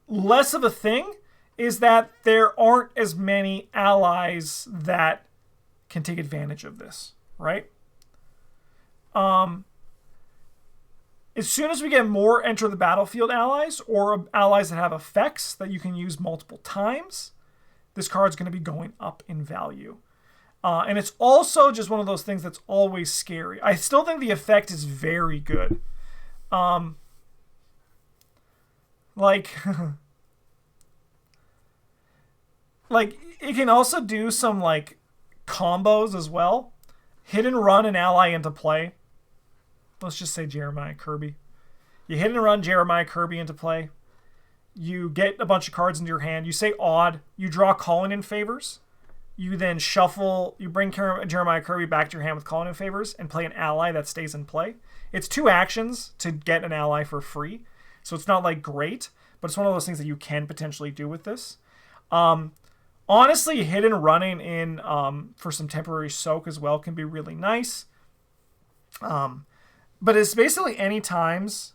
Speaker 1: less of a thing is that there aren't as many allies that can take advantage of this, right? As soon as we get more enter the battlefield allies, or allies that have effects that you can use multiple times, this card's going to be going up in value. And it's also just one of those things that's always scary. I still think the effect is very good. Like it can also do some like combos as well. Hit and Run an ally into play. Let's just say Jeremiah Kirby. You hit and run Jeremiah Kirby into play. You get a bunch of cards into your hand. You say odd. You draw calling in favors. You then shuffle. You bring Jeremiah Kirby back to your hand with calling in favors and play an ally that stays in play. It's 2 actions to get an ally for free. So it's not like great, but it's one of those things that you can potentially do with this. Honestly, Hit and Running in for some temporary soak as well can be really nice. But it's basically any times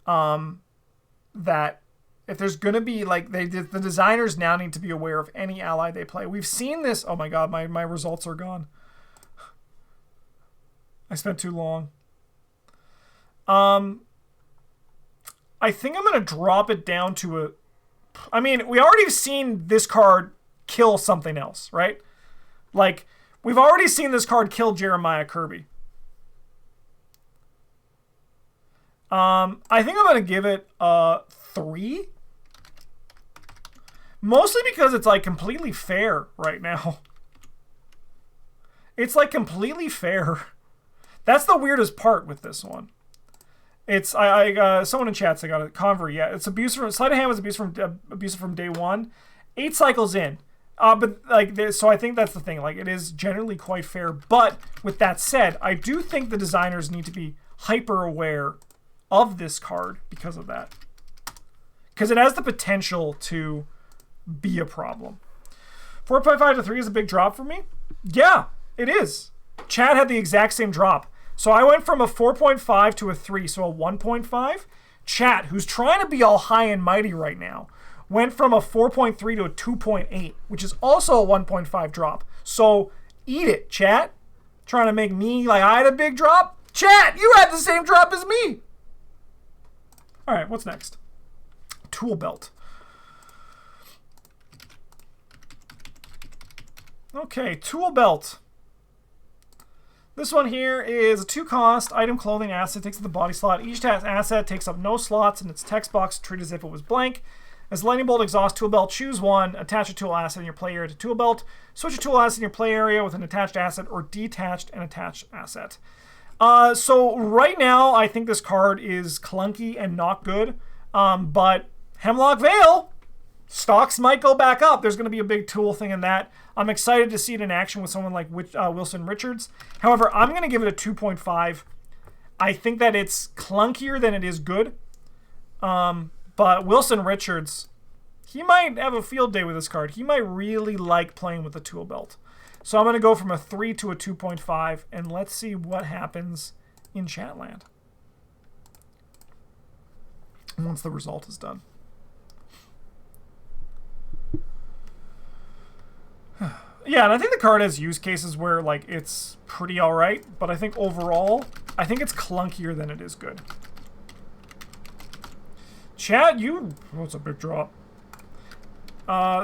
Speaker 1: that if there's going to be, like, the designers now need to be aware of any ally they play. We've seen this. Oh my god, my results are gone. I spent too long. I think I'm going to drop it down to a... I mean, we already seen this card kill something else, right? Like, we've already seen this card kill Jeremiah Kirby. I think I'm going to give it a 3. Mostly because it's, like, completely fair right now. It's, like, completely fair. That's the weirdest part with this one. It's someone in chat said, I got it. Convert, yeah. It's abusive. Sleight of hand was abusive from day one. 8 cycles in. But like, so I think that's the thing. Like, it is generally quite fair. But with that said, I do think the designers need to be hyper aware of this card because of that. Because it has the potential to be a problem. 4.5 to 3 is a big drop for me. Yeah, it is. Chad had the exact same drop. So I went from a 4.5 to a 3, so a 1.5. Chat, who's trying to be all high and mighty right now, went from a 4.3 to a 2.8, which is also a 1.5 drop. So eat it, chat. Trying to make me like I had a big drop? Chat, you had the same drop as me. All right, what's next? Tool belt. Okay, tool belt. This one here is a 2-cost item clothing asset, takes up the body slot. Each asset takes up no slots in its text box, treat as if it was blank. As lightning bolt exhaust tool belt, choose one, attach a tool asset in your play area to tool belt, switch a tool asset in your play area with an attached asset or detached and attached asset. So right now, I think this card is clunky and not good, but Hemlock Veil, stocks might go back up. There's going to be a big tool thing in that. I'm excited to see it in action with someone like Wilson Richards. However, I'm going to give it a 2.5. I think that it's clunkier than it is good. But Wilson Richards, he might have a field day with this card. He might really like playing with the tool belt. So I'm going to go from a 3 to a 2.5, and let's see what happens in Chatland once the result is done. Yeah, and I think the card has use cases where like it's pretty all right, but I think overall, I think it's clunkier than it is good. Chat, what's a big drop?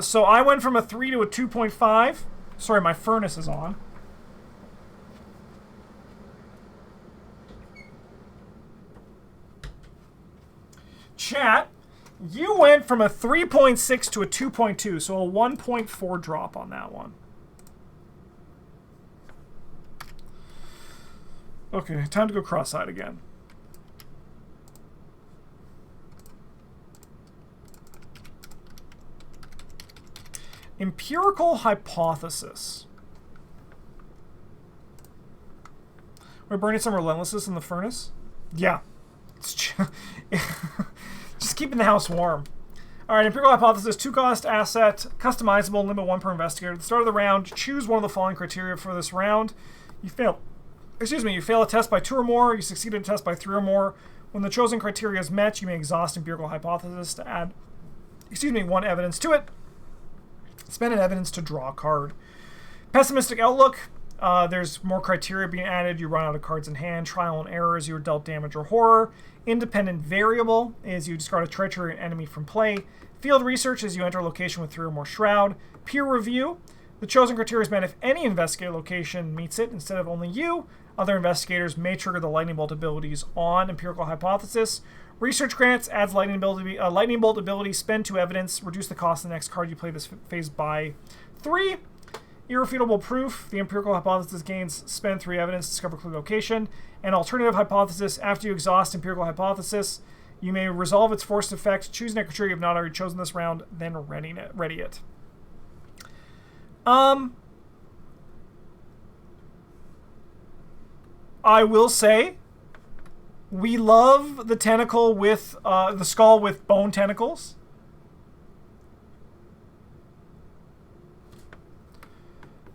Speaker 1: So I went from a 3 to a 2.5. Sorry, my furnace is on. Chat, you went from a 3.6 to a 2.2, so a 1.4 drop on that one. Okay, time to go cross-eyed again. Empirical hypothesis. We're burning some relentlessness in the furnace? Yeah. It's just keeping the house warm. All right, empirical hypothesis, 2-cost asset, customizable, limit 1 per investigator. At the start of the round, choose one of the following criteria for this round. You fail a test by 2 or more. You succeed a test by 3 or more. When the chosen criteria is met, you may exhaust empirical hypothesis to add, 1 evidence to it. Spend an evidence to draw a card. Pessimistic outlook. There's more criteria being added. You run out of cards in hand. Trial and error is you are dealt damage or horror. Independent variable is you discard a treachery enemy from play. Field research is you enter a location with 3 or more shroud. Peer review. The chosen criteria is met if any investigator location meets it instead of only you. Other investigators may trigger the lightning bolt abilities on empirical hypothesis. Research grants adds lightning bolt ability. Spend 2 evidence. Reduce the cost of the next card you play this phase by 3. Irrefutable proof. The empirical hypothesis gains spend 3 evidence. Discover clue location. An alternative hypothesis. After you exhaust empirical hypothesis, you may resolve its forced effect. Choose an criteria you have not already chosen this round. Then ready it. I will say, we love the tentacle with the skull with bone tentacles.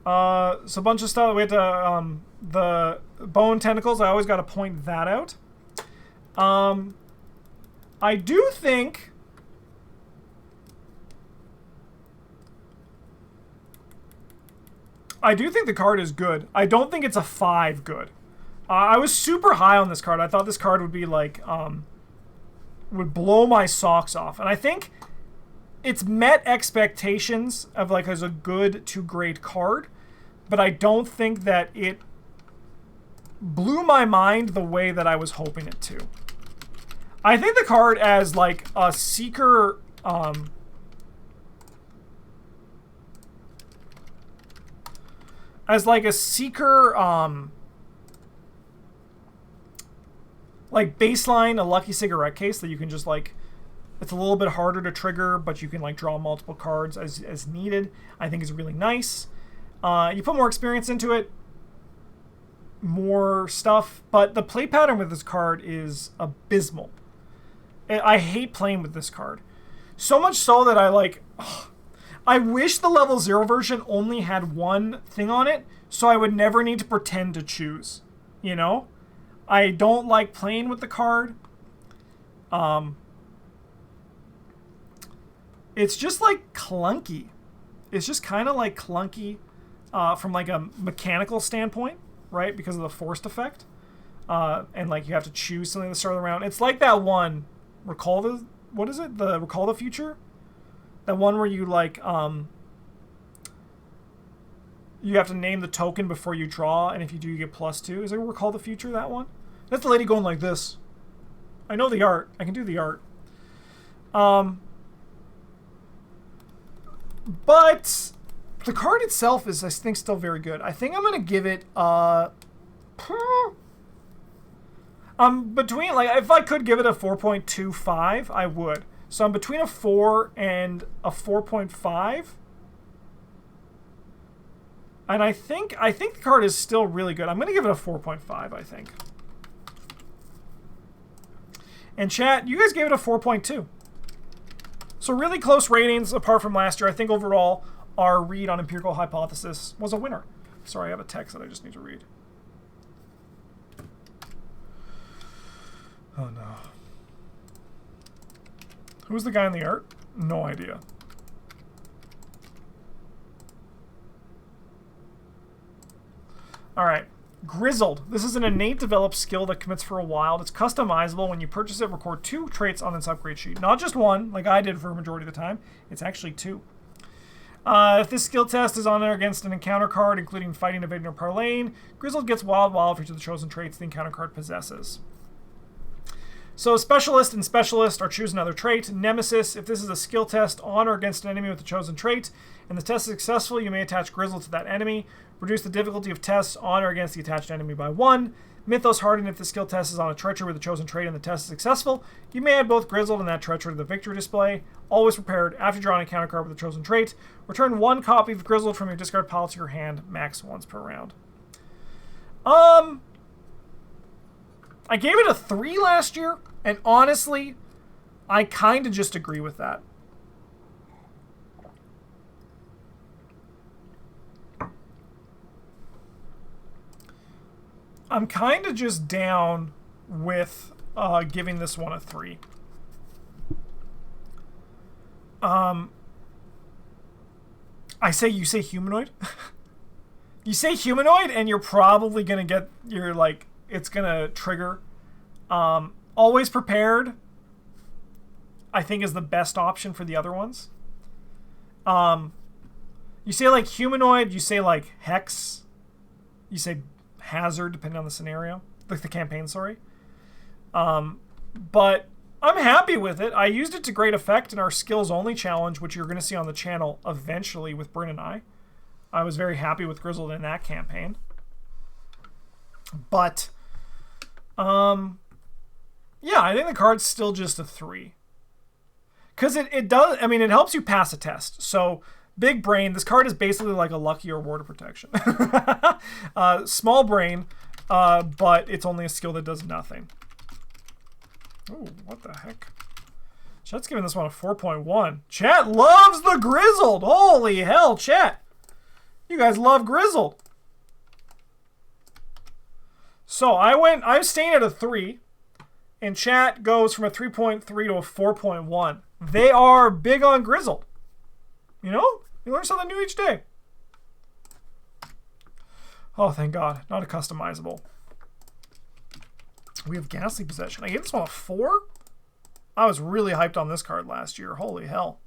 Speaker 1: So a bunch of stuff. We had to the bone tentacles. I always got to point that out. I do think the card is good. I don't think it's a 5 good. I was super high on this card. I thought this card would be like, would blow my socks off. And I think it's met expectations of like as a good to great card, but I don't think that it blew my mind the way that I was hoping it to. I think the card as like a seeker, like baseline, a lucky cigarette case that you can just like, it's a little bit harder to trigger, but you can like draw multiple cards as needed. I think is really nice. You put more experience into it, more stuff, but the play pattern with this card is abysmal. I hate playing with this card. So much so that I wish the level 0 version only had one thing on it, so I would never need to pretend to choose. You know? I don't like playing with the card. It's just like clunky. It's just kind of like clunky from like a mechanical standpoint, right? Because of the forced effect. And like you have to choose something to start the round. It's like that one, Recall the Future? That one where you like, you have to name the token before you draw, and if you do, you get +2. Is it Recall the Future, that one? That's the lady going like this. I know the art. I can do the art. But the card itself is, I think, still very good. I think I'm going to give it between, like, if I could give it a 4.25, I would. So I'm between a 4 and a 4.5. And I think the card is still really good. I'm going to give it a 4.5, I think. And chat, you guys gave it a 4.2. So really close ratings apart from last year. I think overall our read on Empirical Hypothesis was a winner. Sorry, I have a text that I just need to read. Oh no. Who's the guy in the art? No idea. Alright. Grizzled. This is an innate developed skill that commits for a while. It's customizable. When you purchase it, record 2 traits on this upgrade sheet. Not just one, like I did for a majority of the time. It's actually 2. If this skill test is on there against an encounter card, including fighting, evading, or parlaying, Grizzled gets wild for each of the chosen traits the encounter card possesses. So Specialist and Specialist are choose another trait. Nemesis, if this is a skill test on or against an enemy with the chosen trait, and the test is successful, you may attach Grizzled to that enemy. Reduce the difficulty of tests on or against the attached enemy by 1. Mythos Hardened, if the skill test is on a treachery with the chosen trait and the test is successful, you may add both Grizzled and that treachery to the victory display. Always prepared. After drawing a counter card with the chosen trait, return 1 copy of Grizzled from your discard pile to your hand, max once per round. I gave it a 3 last year, and honestly, I kind of just agree with that. I'm kind of just down with giving this one a 3. You say humanoid? You say humanoid, and you're probably going to get your, like, it's going to trigger. Always Prepared, I think, is the best option for the other ones. You say, like, humanoid, you say, like, hex, you say hazard, depending on the scenario, like the campaign, sorry. But I'm happy with it. I used it to great effect in our skills only challenge, which you're going to see on the channel eventually with Bryn and I. I was very happy with Grizzled in that campaign. But yeah, I think the card's still just a 3. Because it does, I mean, it helps you pass a test. So, big brain, this card is basically like a lucky or ward of protection. Small brain, but it's only a skill that does nothing. Ooh, what the heck? Chat's giving this one a 4.1. Chat loves the Grizzled! Holy hell, chat! You guys love Grizzled. So, I'm staying at a 3. And chat goes from a 3.3 to a 4.1. They are big on Grizzled. You know? You learn something new each day. Oh, thank God. Not a customizable. We have Ghastly Possession. I gave this one a 4? I was really hyped on this card last year. Holy hell.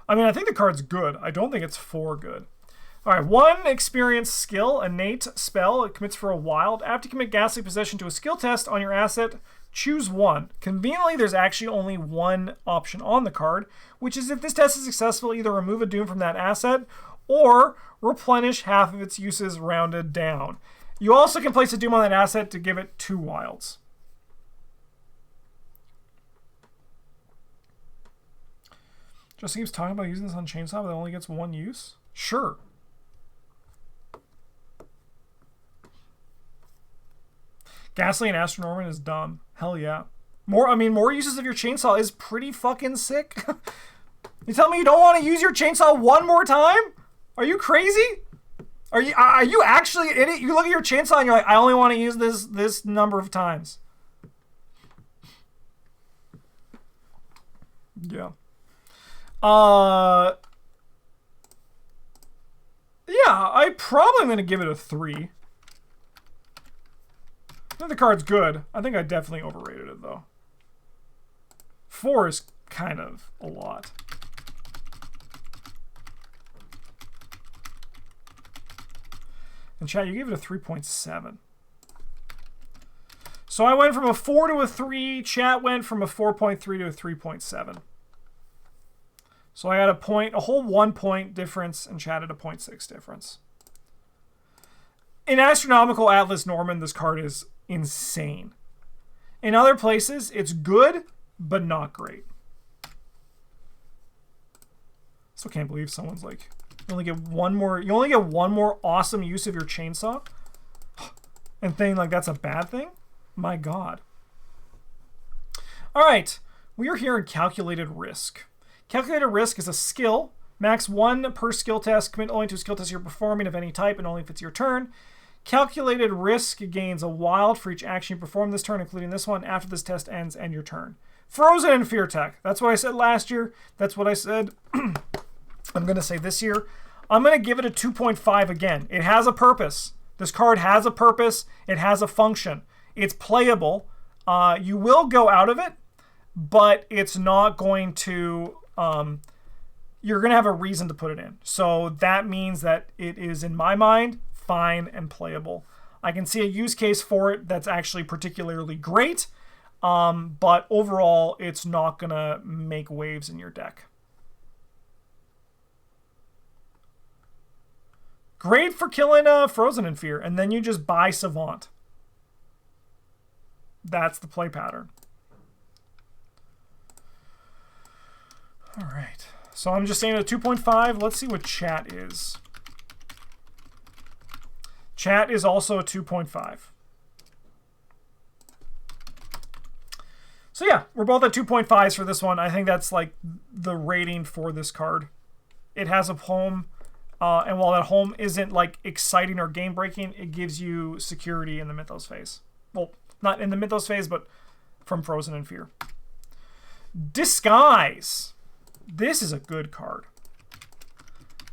Speaker 1: I mean, I think the card's good. I don't think it's 4 good. Alright, 1 experience skill, innate spell. It commits for a wild. After you commit Ghastly Possession to a skill test on your asset, choose 1. Conveniently, there's actually only 1 option on the card, which is if this test is successful, either remove a doom from that asset or replenish half of its uses rounded down. You also can place a doom on that asset to give it 2 wilds. Just keeps talking about using this on chainsaw, but it only gets one use? Sure. Gasoline Astronorman is dumb. Hell yeah. More uses of your chainsaw is pretty fucking sick. You tell me you don't want to use your chainsaw one more time? Are you crazy? Are you actually an idiot? You look at your chainsaw and you're like, I only want to use this number of times. Yeah. Yeah, I probably am going to give it a 3. I think the card's good. I think I definitely overrated it, though. 4 is kind of a lot. And chat, you gave it a 3.7. So I went from a 4 to a 3. Chat went from a 4.3 to a 3.7. So I had a whole 1 point difference, and chat had a 0.6 difference. In Astronomical Atlas Norman, this card is insane. In other places, it's good, but not great. Still can't believe someone's like, you only get one more awesome use of your chainsaw, and think like that's a bad thing? My God. All right, we are here in Calculated Risk. Calculated Risk is a skill. Max 1 per skill test. Commit only to a skill test you're performing of any type and only if it's your turn. Calculated Risk gains a wild for each action you perform this turn, including this one, after this test ends and your turn. Frozen in Fear Tech. That's what I said last year. That's what I said I'm going to say this year. I'm going to give it a 2.5 again. It has a purpose. This card has a purpose. It has a function. It's playable. You will go out of it, but it's not going to... you're going to have a reason to put it in. So that means that it is, in my mind, fine and playable. I can see a use case for it that's actually particularly great, but overall, it's not going to make waves in your deck. Great for killing Frozen in Fear, and then you just buy Savant. That's the play pattern. All right. So I'm just saying a 2.5. Let's see what chat is. Chat is also a 2.5. So yeah, we're both at 2.5s for this one. I think that's like the rating for this card. It has a home, and while that home isn't like exciting or game breaking, it gives you security in the Mythos phase. Well, not in the Mythos phase, but from Frozen in Fear. Disguise. This is a good card.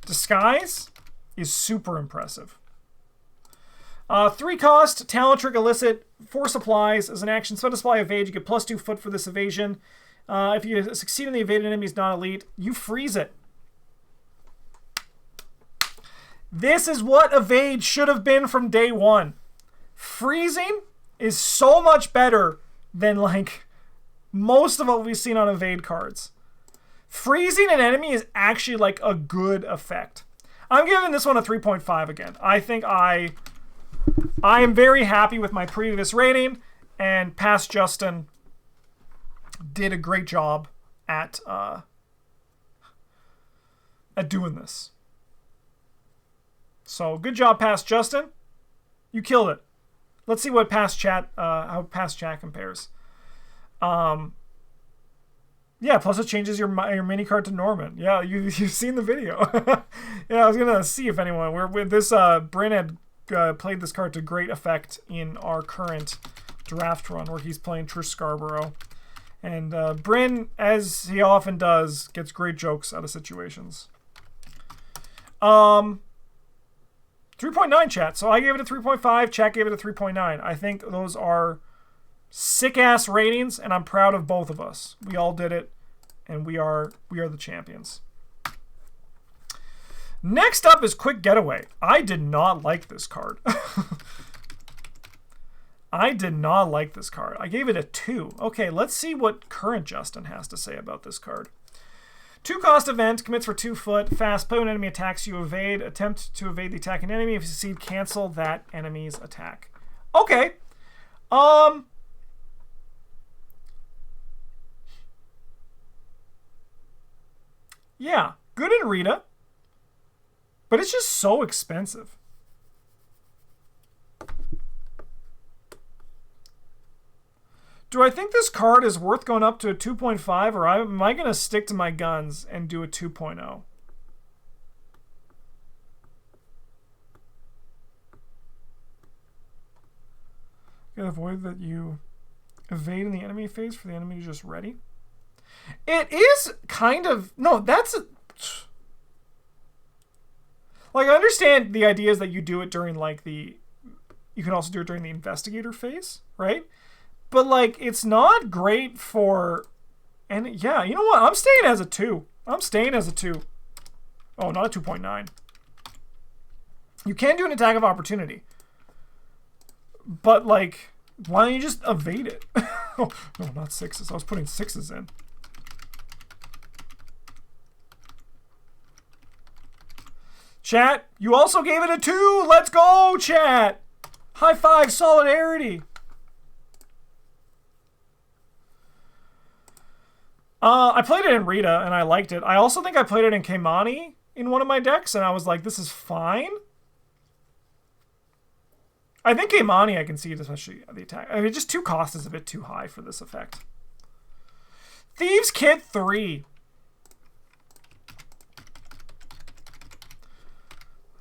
Speaker 1: Disguise is super impressive. 3 cost, talent trick elicit, 4 supplies. As an action, spend a supply of evade. You get +2 foot for this evasion. If you succeed in the evaded enemy is not elite, you freeze it. This is what evade should have been from day one. Freezing is so much better than like most of what we've seen on evade cards. Freezing an enemy is actually like a good effect. I'm giving this one a 3.5 again. I think I am very happy with my previous rating, and Past Justin did a great job at doing this. So good job, Past Justin. You killed it. Let's see what Past Chat how Past Chat compares. Yeah, plus it changes your mini card to Norman. Yeah, you've seen the video. Yeah, I was gonna see if anyone Bryn had played this card to great effect in our current draft run where he's playing Trish Scarborough, and Bryn, as he often does, gets great jokes out of situations. 3.9 chat. So I gave it a 3.5. Chat gave it a 3.9. I think those are sick-ass ratings, and I'm proud of both of us. We all did it, and we are the champions. Next up is Quick Getaway. I did not like this card. I did not like this card. I gave it a 2. Okay, let's see what current Justin has to say about this card. 2 cost event, commits for 2 foot, fast, play when enemy attacks you, evade, attempt to evade the attacking enemy. If you succeed, cancel that enemy's attack. Okay. Yeah, good in Rita. But it's just so expensive. Do I think this card is worth going up to a 2.5, or am I going to stick to my guns and do a 2.0? Gotta avoid that you evade in the enemy phase for the enemy just ready. It is kind of... No, that's... Like, I understand the idea is that you do it during, like, the... You can also do it during the investigator phase, right? But, like, it's not great for... And, yeah, you know what? I'm staying as a 2. I'm staying as a 2. Oh, not a 2.9. You can do an attack of opportunity. But, like, why don't you just evade it? Oh, no, not 6s. I was putting 6s in. Chat, you also gave it a 2. Let's go, chat. High five, solidarity. I played it in Rita, and I liked it. I also think I played it in Keimani in one of my decks, and I was like, this is fine. I think Keimani I can see it, especially the attack. I mean, just 2 cost is a bit too high for this effect. Thieves Kit 3.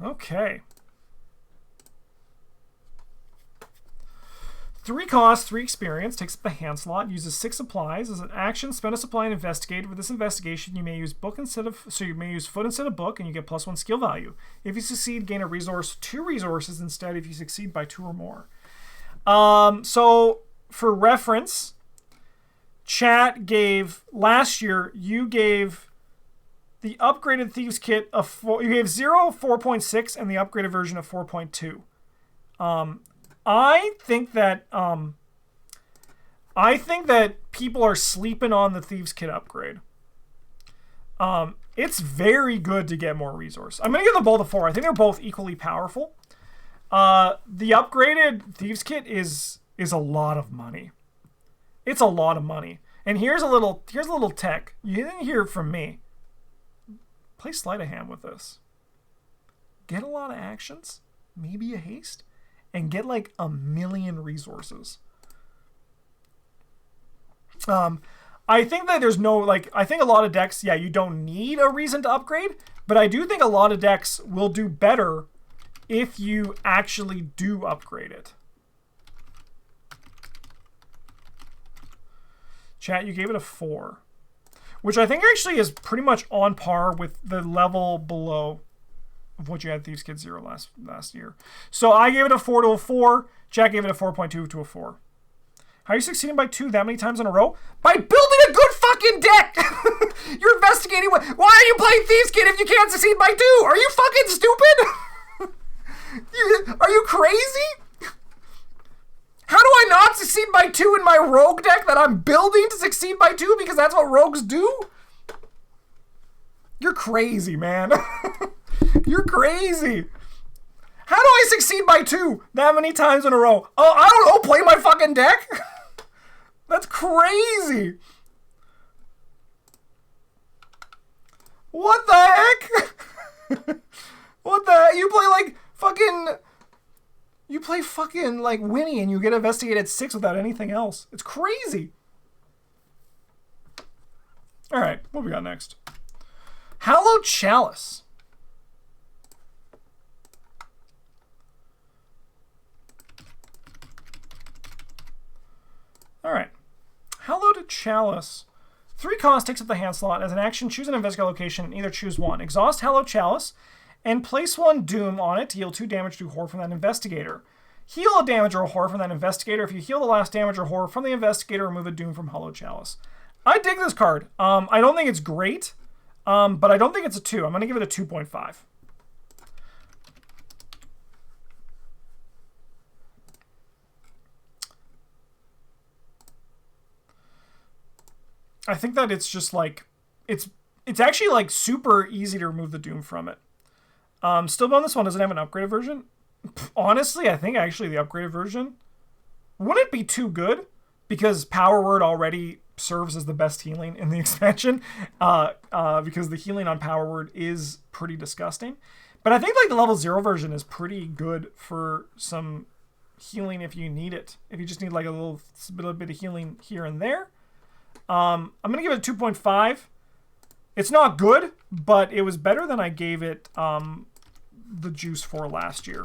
Speaker 1: Okay. 3 cost, 3 experience, takes up the hand slot, uses 6 supplies. As an action, spend a supply and investigate. For this investigation, you may use book instead of... So you may use foot instead of book, and you get +1 skill value. If you succeed, gain a resource, 2 resources instead if you succeed by 2 or more. So, for reference, chat gave... Last year, you gave the upgraded Thieves Kit a 4... You gave 0, 4.6, and the upgraded version of 4.2. I think that people are sleeping on the Thieves Kit upgrade. It's very good to get more resource. I'm gonna give them both a 4. I think they're both equally powerful. The upgraded Thieves Kit is a lot of money. It's a lot of money. And here's a little tech. You didn't hear it from me. Play sleight of hand with this. Get a lot of actions, maybe a haste, and get like 1,000,000 resources. I think that there's no, like, I think a lot of decks, yeah, you don't need a reason to upgrade, but I do think a lot of decks will do better if you actually do upgrade it. Chat, you gave it a 4, which I think actually is pretty much on par with the level below of what you had Thieves Kit 0 last year. So I gave it a 4 to a 4. Jack gave it a 4.2 to a 4. How are you succeeding by 2 that many times in a row? By building a good fucking deck! You're investigating. Why are you playing Thieves Kit if you can't succeed by 2? Are you fucking stupid? Are you crazy? How do I not succeed by 2 in my rogue deck that I'm building to succeed by 2 because that's what rogues do? You're crazy, man. You're crazy. How do I succeed by 2 that many times in a row? Oh, I don't know. Play my fucking deck? That's crazy. What the heck? What the heck? You play like fucking... You play fucking like Winnie and you get investigated 6 without anything else. It's crazy. Alright, what we got next? Hallowed Chalice. Alright. Hallowed Chalice. 3 cost, takes up the hand slot. As an action, choose an investigate location and either choose 1. Exhaust Hallowed Chalice and place 1 Doom on it to heal 2 damage to horror from that investigator. Heal a damage or a horror from that investigator. If you heal the last damage or horror from the investigator, remove a Doom from Hallowed Chalice. I dig this card. I don't think it's great, but I don't think it's a 2. I'm going to give it a 2.5. I think that it's just like, it's actually like super easy to remove the Doom from it. Stillbone, this one doesn't have an upgraded version. Honestly, I think actually the upgraded version wouldn't be too good because Power Word already serves as the best healing in the expansion, because the healing on Power Word is pretty disgusting. But I think like the level 0 version is pretty good for some healing if you need it. If you just need like a little bit of healing here and there. I'm going to give it a 2.5. It's not good, but it was better than I gave it the juice for last year.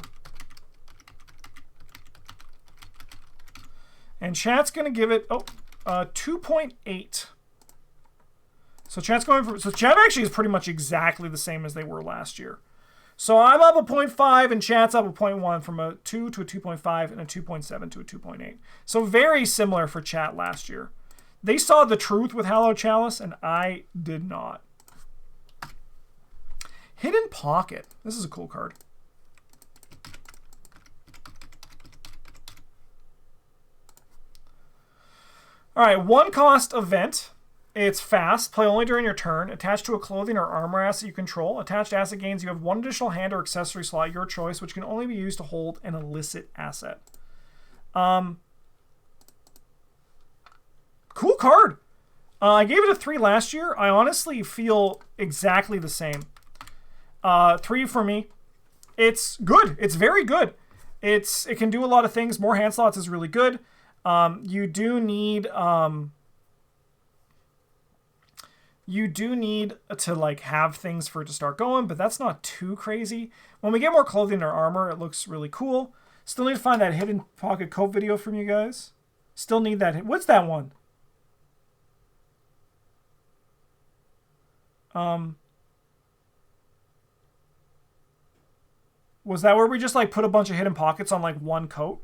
Speaker 1: And chat's going to give it 2.8. So chat's going for, so chat actually is pretty much exactly the same as they were last year. So I'm up a 0.5 and chat's up a 0.1, from a 2 to a 2.5 and a 2.7 to a 2.8. So very similar for chat last year. They saw the truth with Hallowed Chalice, and I did not. Hidden Pocket. This is a cool card. All right, 1-cost event. It's fast. Play only during your turn. Attached to a clothing or armor asset you control. Attached asset gains, you have 1 additional hand or accessory slot, your choice, which can only be used to hold an Elicit asset. Cool card. I gave it a 3 last year. I honestly feel exactly the same. 3 for me. It's good. It's very good. It can do a lot of things. More hand slots is really good. You do need to like have things for it to start going, but that's not too crazy. When we get more clothing or armor, it looks really cool. Still need to find that Hidden Pocket coat video from you guys. Still need that. What's that one? Was that where we just like put a bunch of hidden pockets on like one coat,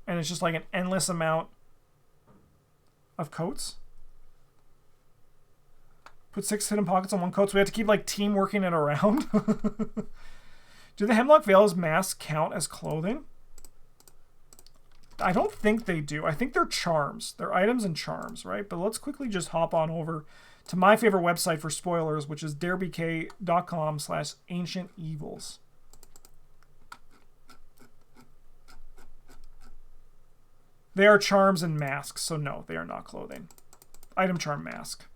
Speaker 1: and it's just like an endless amount of coats? Put 6 hidden pockets on one coat, so we have to keep like team working it around. Do the Hemlock Veil's masks count as clothing? I don't think they do. I think they're charms. They're items and charms, right? But let's quickly just hop on over to my favorite website for spoilers, which is darebk.com/ancient evils. They are charms and masks, so no, they are not clothing. Item, charm, mask.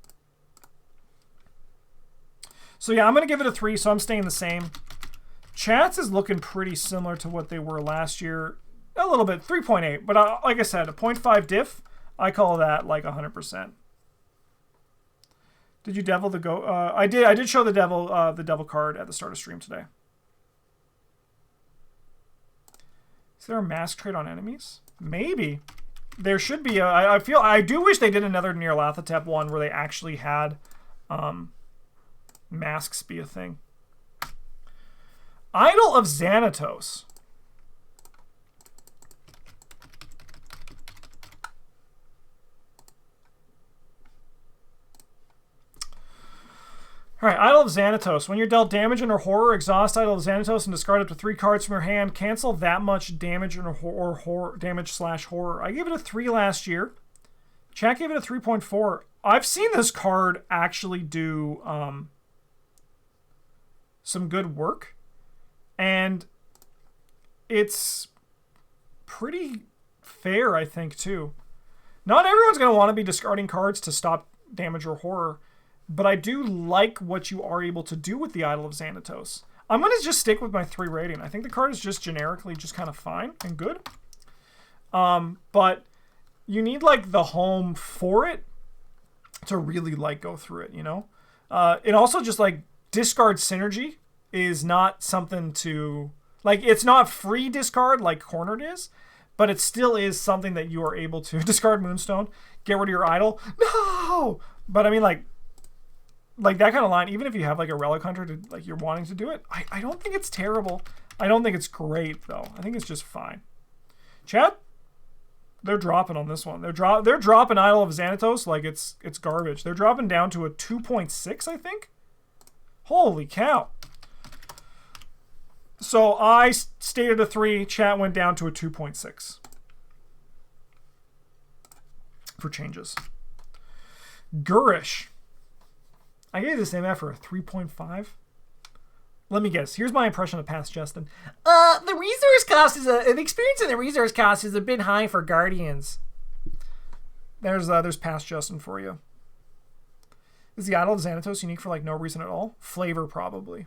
Speaker 1: So yeah, I'm going to give it a 3, so I'm staying the same. Chats is looking pretty similar to what they were last year. A little bit, 3.8. But like I said, a 0.5 diff, I call that like 100%. Did you devil the go? I did show the devil card at the start of stream today. Is there a mask trait on enemies? Maybe. There should be. I do wish they did another Nyarlathotep one where they actually had masks be a thing. Idol of Xanatos. Alright, Idol of Xanatos. When you're dealt damage and or horror, exhaust Idol of Xanatos and discard up to 3 cards from your hand. Cancel that much damage or horror damage/horror. I gave it a 3 last year. Chat gave it a 3.4. I've seen this card actually do some good work. And it's pretty fair, I think, too. Not everyone's going to want to be discarding cards to stop damage or horror. But I do like what you are able to do with the Idol of Xanatos. I'm going to just stick with my 3 rating. I think the card is just generically just kind of fine and good. But you need like the home for it to really like go through it, you know? It also just like discard synergy is not something to... Like, it's not free discard like Cornered is, but it still is something that you are able to discard Moonstone, get rid of your Idol. No! But I mean, like that kind of line, even if you have like a Relic Hunter to like you're wanting to do it, I don't think it's terrible. I don't think it's great though. I think it's just fine. Chat, they're dropping on this one. They're dropping Idol of Xanatos like it's garbage. They're dropping down to a 2.6, I think. Holy cow. So I stayed at a 3, chat went down to a 2.6 for changes. Gurish. I gave this name after a 3.5. Let me guess. Here's my impression of past Justin. The resource cost is the experience in the resource cost is a bit high for Guardians. There's past Justin for you. Is the Idol of Xanatos unique for like no reason at all? Flavor, probably.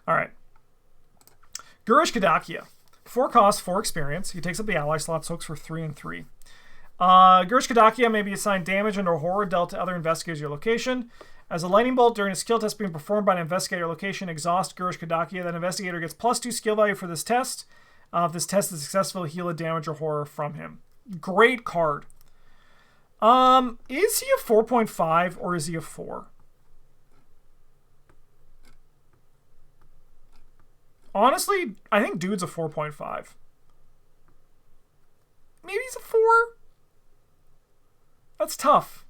Speaker 1: All right. Gurish Kadakia. 4 cost, 4 experience. He takes up the ally slot, soaks for 3 and 3. Gurish Kadakia may be assigned damage under horror dealt to other investigators at your location. As a lightning bolt during a skill test being performed by an investigator location, exhaust Gurish Kadakia. That investigator gets +2 skill value for this test. If this test is successful, heal a damage or horror from him. Great card. Is he a 4.5 or is he a 4? Honestly, I think dude's a 4.5. Maybe he's a 4? That's tough.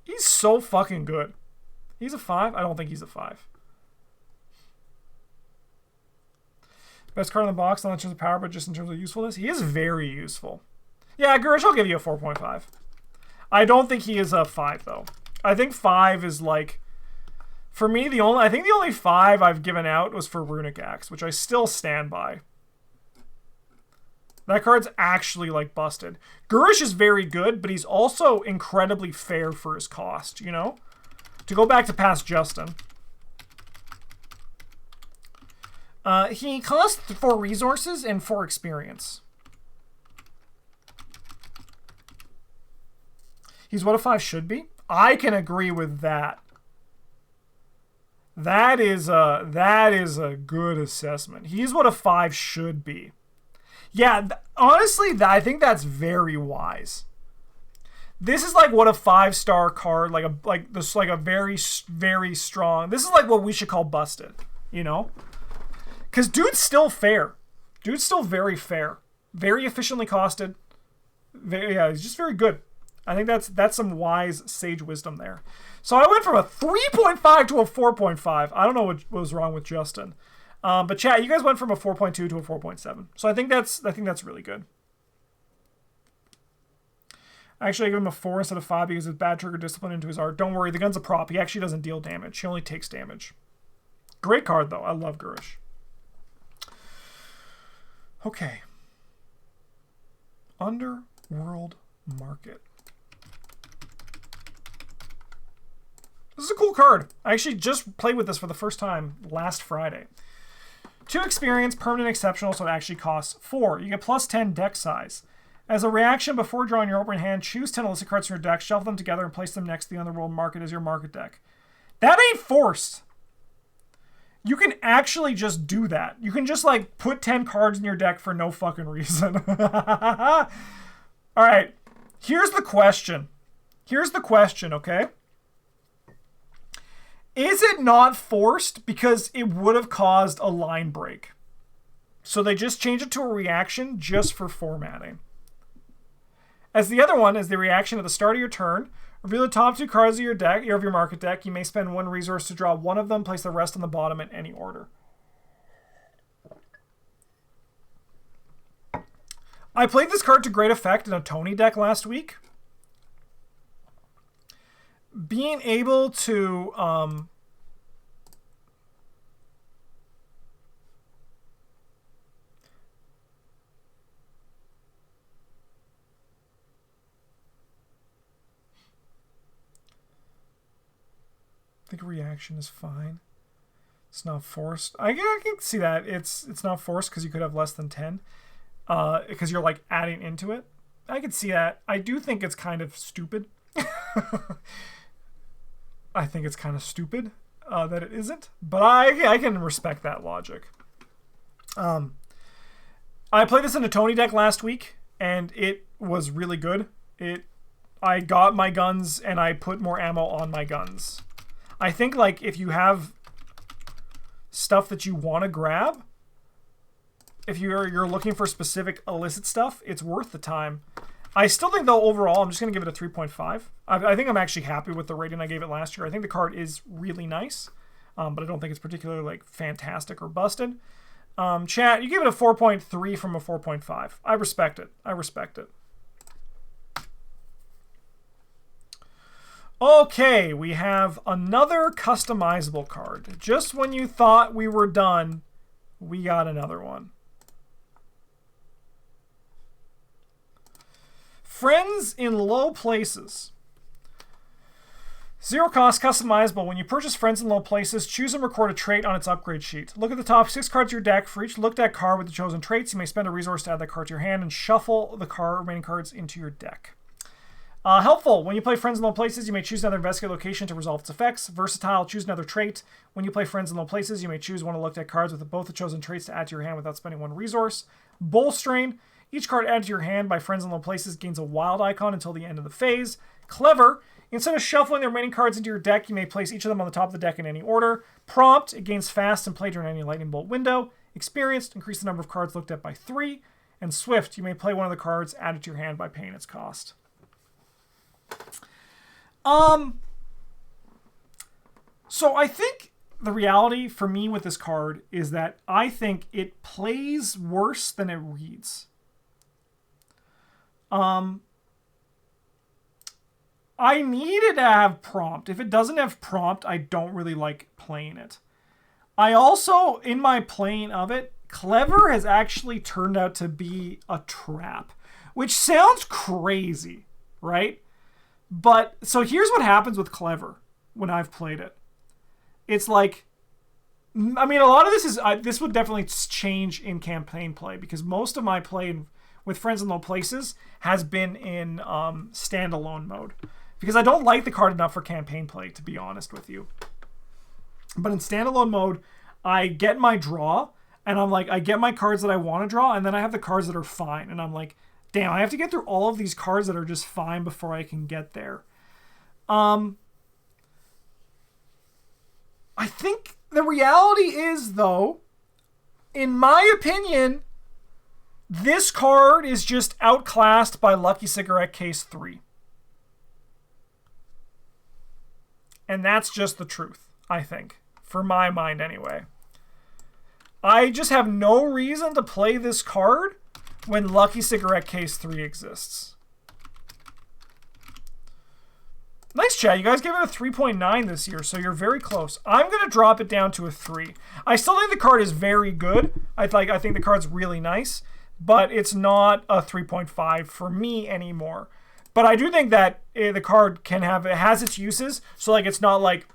Speaker 1: He's so fucking good. He's a 5? I don't think he's a 5. Best card in the box, not in terms of power, but just in terms of usefulness. He is very useful. Yeah, Gurish, I'll give you a 4.5. I don't think he is a 5, though. I think 5 is like... For me, I think the only 5 I've given out was for Runeic Axe, which I still stand by. That card's actually, like, busted. Gurish is very good, but he's also incredibly fair for his cost, you know? To go back to past Justin. He costs 4 resources and 4 experience. He's what a 5 should be. I can agree with that. That is a good assessment. He's what a 5 should be. Yeah, honestly, I think that's very wise. This is like what a 5-star card, like a very, very strong. This is like what we should call busted, you know? Because dude's still fair. Dude's still very fair. Very efficiently costed. Yeah, he's just very good. I think that's some wise sage wisdom there. So I went from a 3.5 to a 4.5. I don't know what was wrong with Justin. But chat, you guys went from a 4.2 to a 4.7. So I think that's really good. Actually, I give him a 4 instead of 5 because it's bad trigger discipline into his art. Don't worry, the gun's a prop. He actually doesn't deal damage. He only takes damage. Great card, though. I love Gurish. Okay. Underworld Market. This is a cool card. I actually just played with this for the first time last Friday. 2 experience, permanent exceptional, so it actually costs 4. You get +10 deck size. As a reaction, before drawing your opening hand, choose 10 Elicit cards from your deck, shuffle them together, and place them next to the Underworld Market as your market deck. That ain't forced. You can actually just do that. You can just, like, put 10 cards in your deck for no fucking reason. Alright. Here's the question. Okay? Is it not forced because it would have caused a line break? So they just change it to a reaction just for formatting. As the other one is the reaction at the start of your turn. Reveal the top 2 cards of your deck, of your market deck. You may spend 1 resource to draw one of them. Place the rest on the bottom in any order. I played this card to great effect in a Tony deck last week. Being able to I think reaction is fine. It's not forced. I can see that it's not forced because you could have less than 10 because you're like adding into it. I can see that. I do think it's kind of stupid. I think it's kind of stupid that it isn't, but I can respect that logic. I played this in a Tony deck last week, and it was really good. I got my guns, and I put more ammo on my guns. I think like if you have stuff that you want to grab, if you're looking for specific Elicit stuff, it's worth the time. I still think, though, overall, I'm just going to give it a 3.5. I think I'm actually happy with the rating I gave it last year. I think the card is really nice, but I don't think it's particularly like fantastic or busted. Chat, you give it a 4.3 from a 4.5. I respect it. Okay, we have another customizable card. Just when you thought we were done, we got another one. Friends in Low Places. 0 cost, customizable. When you purchase Friends in Low Places, choose and record a trait on its upgrade sheet. Look at the top 6 cards of your deck. For each looked at card with the chosen traits, you may spend a resource to add that card to your hand and shuffle the remaining cards into your deck. Helpful. When you play Friends in Low Places, you may choose another investigate location to resolve its effects. Versatile. Choose another trait. When you play Friends in Low Places, you may choose one of the looked at cards with both the chosen traits to add to your hand without spending one resource. Bolstering. Each card added to your hand by Friends in Low Places gains a wild icon until the end of the phase. Clever. Instead of shuffling the remaining cards into your deck, you may place each of them on the top of the deck in any order. Prompt. It gains fast and play during any lightning bolt window. Experienced. Increase the number of cards looked at by 3. And Swift. You may play one of the cards added to your hand by paying its cost. So I think the reality for me with this card is that I think it plays worse than it reads. I need it to have prompt. If it doesn't have prompt, I don't really like playing it. I also, in my playing of it, Clever has actually turned out to be a trap, which sounds crazy, right? But, so here's what happens with Clever when I've played it. It's like, I mean, a lot of this is, this would definitely change in campaign play because most of my play with Friends in Low Places has been in standalone mode. Because I don't like the card enough for campaign play, to be honest with you. But in standalone mode, I get my draw, and I'm like, I get my cards that I want to draw, and then I have the cards that are fine. And I'm like, damn, I have to get through all of these cards that are just fine before I can get there. I think the reality is, though, in my opinion, this card is just outclassed by Lucky Cigarette Case 3. And that's just the truth, I think. For my mind, anyway. I just have no reason to play this card when Lucky Cigarette Case 3 exists. Nice chat. You guys gave it a 3.9 this year, so you're very close. I'm going to drop it down to a 3. I still think the card is very good. I think the card's really nice, but it's not a 3.5 for me anymore. But I do think that the card it has its uses, so like it's not like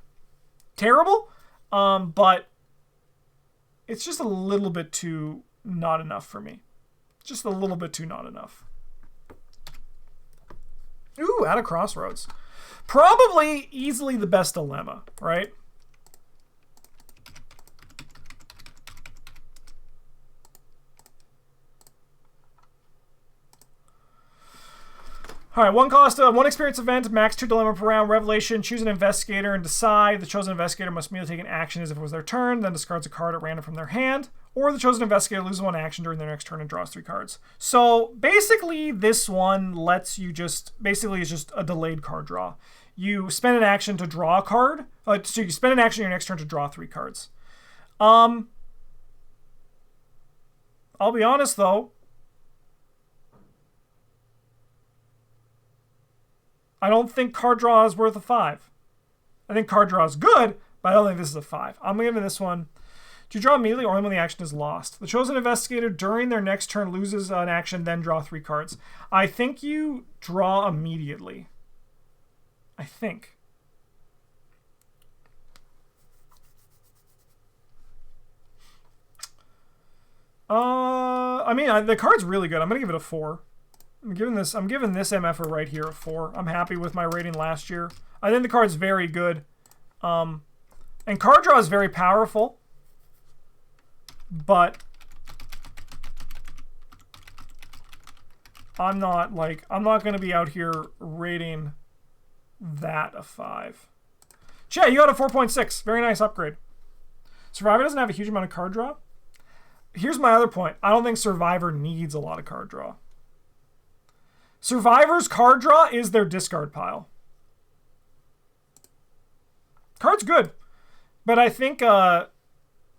Speaker 1: terrible, but it's just a little bit too not enough for me. Just a little bit too not enough. Ooh, At a Crossroads. Probably easily the best dilemma, right? All right, one cost, one experience event, max 2 dilemma per round, revelation, choose an investigator and decide. The chosen investigator must immediately take an action as if it was their turn, then discards a card at random from their hand, or the chosen investigator loses 1 action during their next turn and draws 3 cards. So basically this one lets you basically it's just a delayed card draw. You spend an action to draw a card, so you spend an action in your next turn to draw 3 cards. I'll be honest though, I don't think card draw is worth a 5. I think card draw is good, but I don't think this is a 5. I'm giving this one. Do you draw immediately or only when the action is lost? The chosen investigator during their next turn loses an action, then draw 3 cards. I think you draw immediately. I think. I mean, the card's really good. I'm gonna give it a 4. I'm giving this MFer right here a 4. I'm happy with my rating last year. I think the card's very good. And card draw is very powerful. But I'm not going to be out here rating that a 5. Yeah, you got a 4.6. Very nice upgrade. Survivor doesn't have a huge amount of card draw. Here's my other point. I don't think Survivor needs a lot of card draw. Survivor's card draw is their discard pile. Card's good. But I think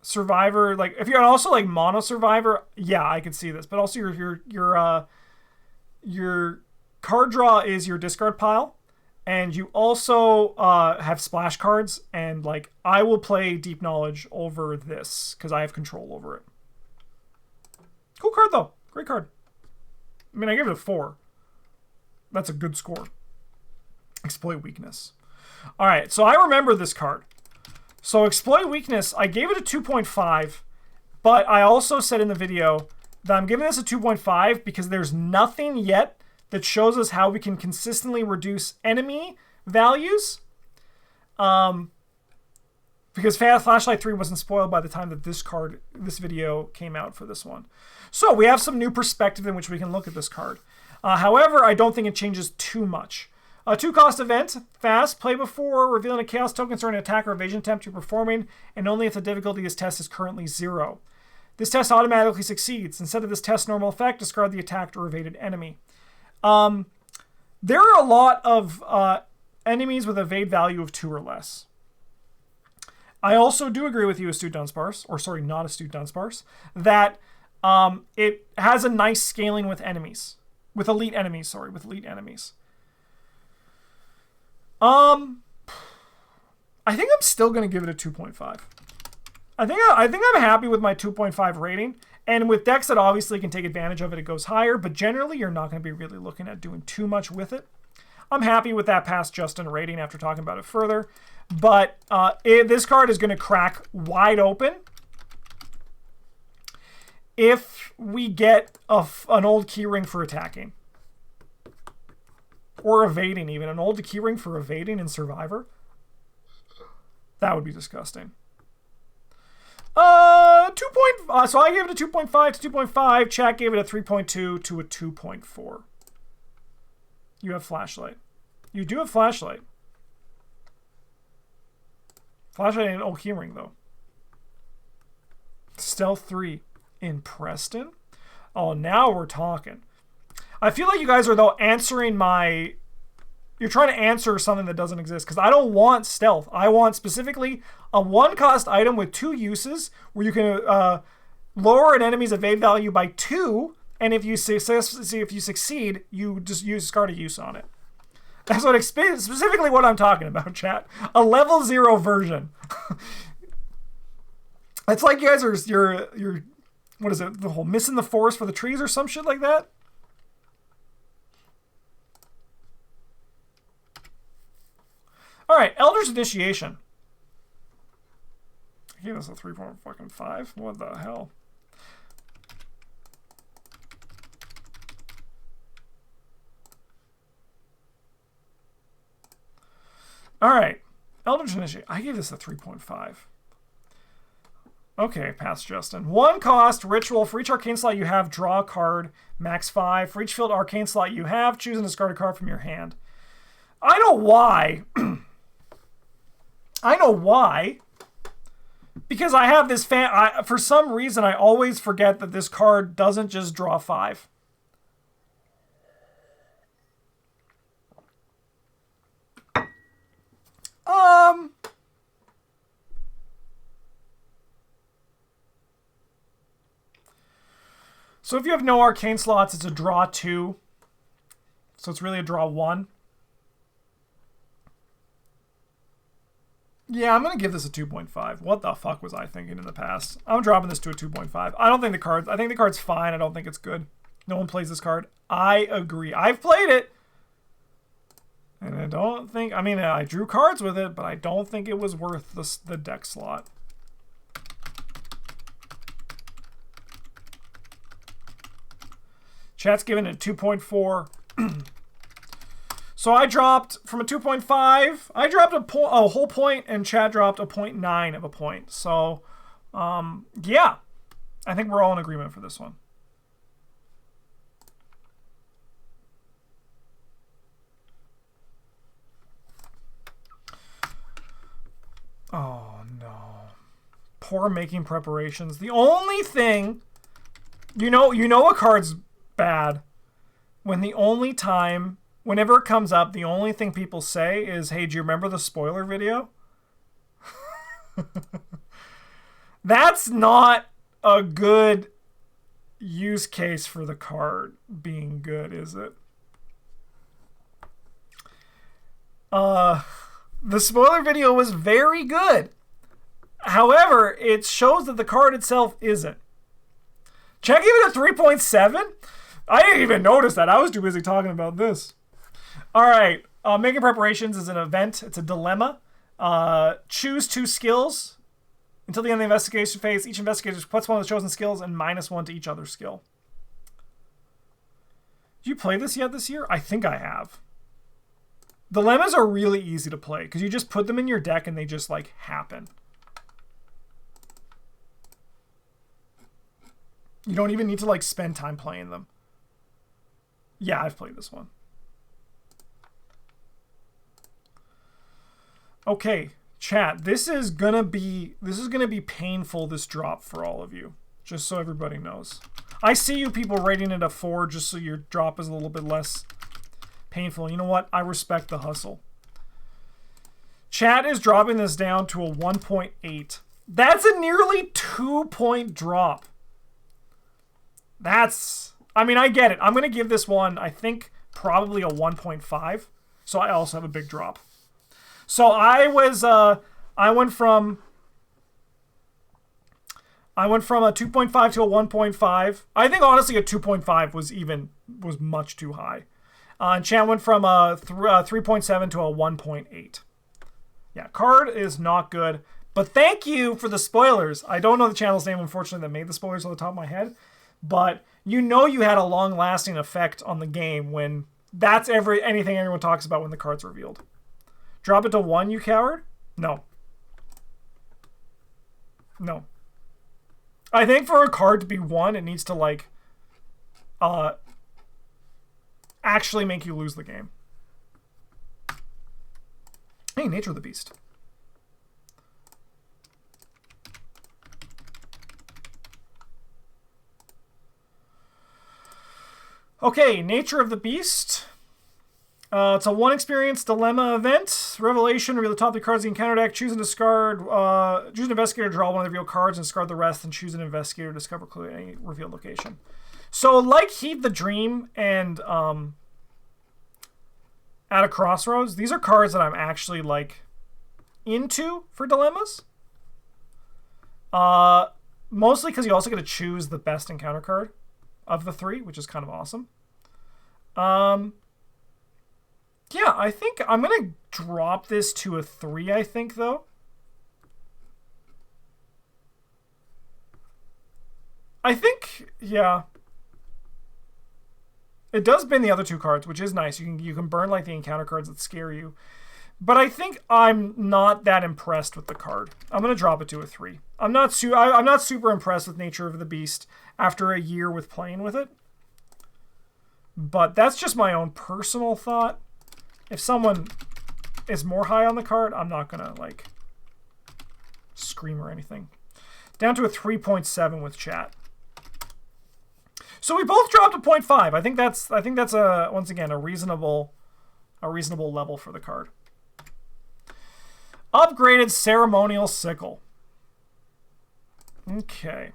Speaker 1: Survivor, like if you're also like mono Survivor, yeah, I could see this. But also your card draw is your discard pile. And you also have splash cards, and like I will play Deep Knowledge over this because I have control over it. Cool card though, great card. I mean, I gave it a 4. That's a good score. Exploit Weakness. All right, so I remember this card. So Exploit Weakness, I gave it a 2.5, but I also said in the video that I'm giving this a 2.5 because there's nothing yet that shows us how we can consistently reduce enemy values. Because Flashlight 3 wasn't spoiled by the time that this video came out for this one. So we have some new perspective in which we can look at this card. However, I don't think it changes too much. A 2-cost event, fast, play before revealing a chaos token during an attack or evasion attempt you're performing, and only if the difficulty of this test is currently 0. This test automatically succeeds. Instead of this test normal effect, discard the attacked or evaded enemy. There are a lot of enemies with evade value of 2 or less. I also do agree with you, Astute Dunsparce, or sorry, not Astute Dunsparce, that it has a nice scaling with enemies. With elite enemies, sorry, with elite enemies. I think I'm still going to give it a 2.5. I think I'm happy with my 2.5 rating. And with decks that obviously can take advantage of it, it goes higher. But generally, you're not going to be really looking at doing too much with it. I'm happy with that past Justin rating after talking about it further. But this card is going to crack wide open if we get an old keyring for attacking. Or evading even. An old keyring for evading in Survivor. That would be disgusting. So I gave it a 2.5 to 2.5. Chat gave it a 3.2 to a 2.4. You have Flashlight. You do have Flashlight. Flashlight ain't an old keyring though. Stealth 3 in Preston. Oh, now we're talking. I feel like you guys are, though, answering my... You're trying to answer something that doesn't exist. Because I don't want stealth. I want specifically a 1-cost item with 2 uses where you can lower an enemy's evade value by 2. And if you succeed, you just discard a use on it. That's what specifically what I'm talking about, chat. A level 0 version. It's like you guys are... You're what is it? The whole missing the forest for the trees or some shit like that? All right, Elder's Initiation. I gave this a 3.5. What the hell? All right, Elder's Initiation. I gave this a 3.5. Okay, pass Justin. 1 cost, ritual. For each arcane slot you have, draw a card. Max 5. For each field arcane slot you have, choose and discard a card from your hand. I know why. I know why. Because I have this for some reason, I always forget that this card doesn't just draw 5. So if you have no arcane slots, it's a draw 2. So it's really a draw 1. Yeah, I'm going to give this a 2.5. What the fuck was I thinking in the past? I'm dropping this to a 2.5. I don't think I think the card's fine. I don't think it's good. No one plays this card. I agree. I've played it. And I don't think... I mean, I drew cards with it, but I don't think it was worth the deck slot. Chat's given it 2.4. So I dropped from a 2.5. I dropped a whole point, and Chat dropped a 0.9 of a point. So, yeah. I think we're all in agreement for this one. Oh, no. Poor making preparations. The only thing... You know a card's bad when the only time... Whenever it comes up, the only thing people say is, hey, do you remember the spoiler video? That's not a good use case for the card being good, is it? The spoiler video was very good. However, it shows that the card itself isn't. Chat gave it a 3.7? I didn't even notice that. I was too busy talking about this. All right. Making preparations is an event. It's a dilemma. Choose 2 skills. Until the end of the investigation phase, each investigator puts one of the chosen skills and -1 to each other skill. Did you play this yet this year? I think I have. Dilemmas are really easy to play because you just put them in your deck and they just like happen. You don't even need to like spend time playing them. Yeah, I've played this one. Okay, chat. This is gonna be painful, this drop for all of you. Just so everybody knows. I see you people rating it a 4 just so your drop is a little bit less painful. You know what? I respect the hustle. Chat is dropping this down to a 1.8. That's a nearly 2-point drop. That's... I mean, I get it. I'm going to give this one, I think, probably a 1.5. So I also have a big drop. So I went from a 2.5 to a 1.5. I think honestly a 2.5 was much too high. And Chan went from a 3.7 to a 1.8. Yeah, card is not good. But thank you for the spoilers. I don't know the channel's name, unfortunately, that made the spoilers on the top of my head. But you know you had a long-lasting effect on the game when that's anything everyone talks about when the card's revealed. Drop it to 1, you coward? No. No. I think for a card to be 1, it needs to, like, actually make you lose the game. Hey, Nature of the Beast. Okay, Nature of the Beast. It's a 1 experience dilemma event. Revelation, reveal the top 3 cards of the encounter deck. Choose and discard. Choose an investigator, draw one of the revealed cards, and discard the rest, and choose an investigator to discover any revealed location. So, like Heed the Dream and At a Crossroads, these are cards that I'm actually, like, into for dilemmas. Mostly because you also get to choose the best encounter card of the 3, which is kind of awesome. Yeah, I think I'm going to drop this to a 3, I think, though. I think, yeah. It does bin the other 2 cards, which is nice. You can burn, like, the encounter cards that scare you. But I think I'm not that impressed with the card. I'm going to drop it to a 3. I'm not super impressed with Nature of the Beast after a year with playing with it. But that's just my own personal thought. If someone is more high on the card, I'm not going to, like, scream or anything. Down to a 3.7 with chat. So we both dropped a 0.5. I think that's a once again a reasonable level for the card. Upgraded Ceremonial Sickle. Okay.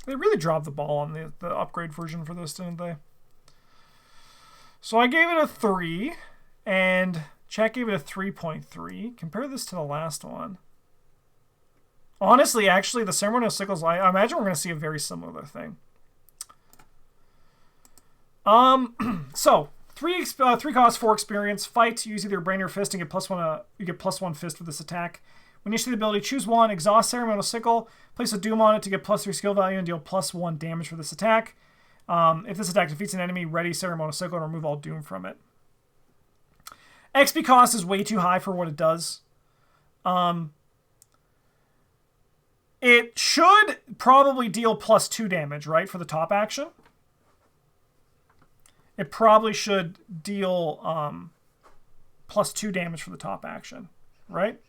Speaker 1: They really dropped the ball on the upgrade version for this, didn't they? So I gave it a 3, and Chat gave it a 3.3. Compare this to the last one. Honestly, actually, the Ceremonial Sickles, I imagine we're going to see a very similar thing. So, 3 cost, 4 experience. Fight. Use either brain or fist and get +1. You get +1 fist with this attack. When you see the ability, choose 1, exhaust Ceremonial Sickle, place a Doom on it to get +3 skill value and deal +1 damage for this attack. If this attack defeats an enemy, ready Ceremonial Sickle and remove all Doom from it. XP cost is way too high for what it does. It should probably deal +2 damage, right, for the top action. It probably should deal +2 damage for the top action, right?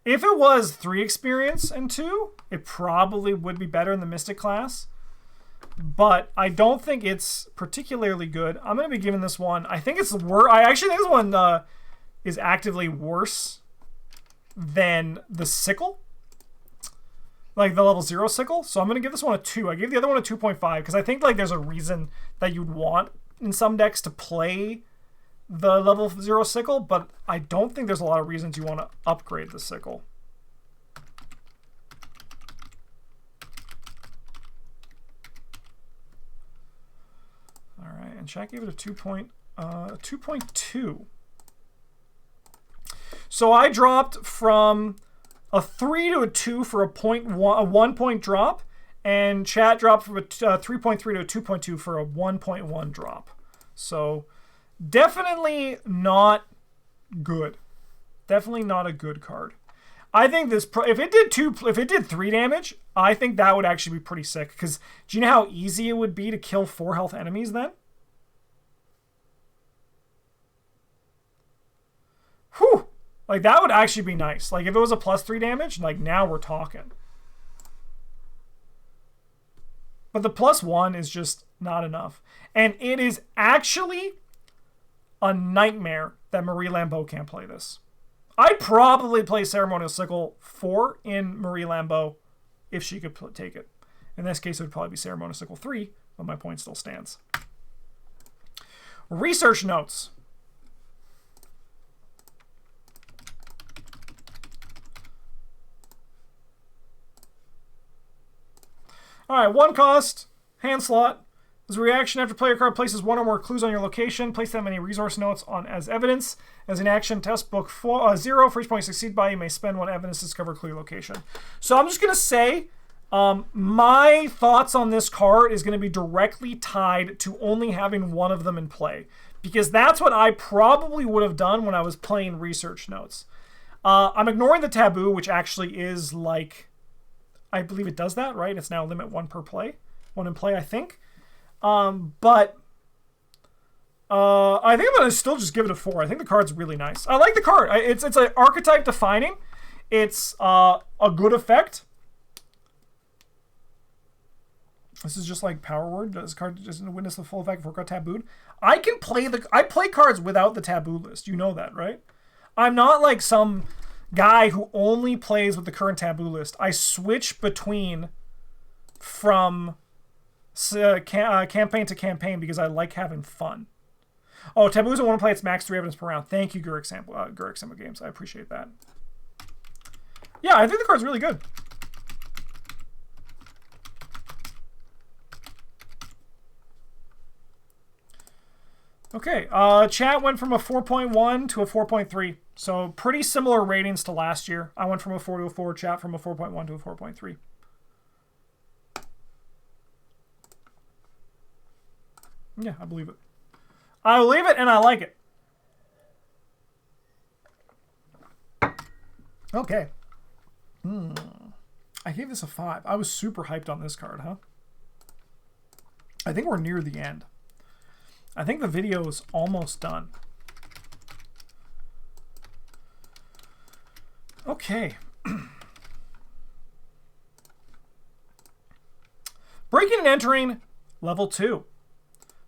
Speaker 1: If it was 3 experience and 2, it probably would be better in the Mystic class. But I don't think it's particularly good. I'm going to be giving this one... I think it's worse. I actually think this one is actively worse than the Sickle. Like the level 0 Sickle. So I'm going to give this one a 2. I gave the other one a 2.5 because I think like there's a reason that you'd want in some decks to play the level 0 sickle, but I don't think there's a lot of reasons you want to upgrade the sickle. All right, and chat gave it a 2.2. So I dropped from a 3 to a 2 for a 1 point drop, and chat dropped from a 3.3 to a 2.2 for a 1.1 drop. So definitely not good. Definitely not a good card. I think this, if it did 3 damage, I think that would actually be pretty sick. Because do you know how easy it would be to kill 4 health enemies then? Whew! Like, that would actually be nice. Like, if it was a +3 damage, like, now we're talking. But the +1 is just not enough. And it is actually a nightmare that Marie Lambeau can't play this. I'd probably play Ceremonial Sickle 4 in Marie Lambeau if she could take it. In this case, it would probably be Ceremonial Sickle 3, but my point still stands. Research notes. All right, 1 cost, hand slot. As a reaction, after player card places 1 or more clues on your location, place that many resource notes on as evidence. As an action, test book 0. For each point you succeed by, you may spend 1 evidence to discover a clue location. So I'm just going to say my thoughts on this card is going to be directly tied to only having 1 of them in play. Because that's what I probably would have done when I was playing research notes. I'm ignoring the taboo, which actually is like... I believe it does that, right? It's now limit 1 per play. 1 in play, I think. But I think I'm going to still just give it a 4. I think the card's really nice. I like the card. It's an archetype defining. It's a good effect. This is just like Power Word. This card doesn't witness the full effect before it got tabooed. I play cards without the taboo list. You know that, right? I'm not like some guy who only plays with the current taboo list. I switch between from campaign to campaign because I like having fun. Oh, taboos I want to play. It's max 3 evidence per round. Thank you, Guric Sample Games. I appreciate that. Yeah, I think the card's really good. Okay, chat went from a 4.1 to a 4.3. So pretty similar ratings to last year. I went from a 4 to a 4, chat from a 4.1 to a 4.3. Yeah, I believe it. I believe it and I like it. Okay. I gave this a 5. I was super hyped on this card, huh? I think we're near the end. I think the video is almost done. Okay. Breaking and entering, level 2.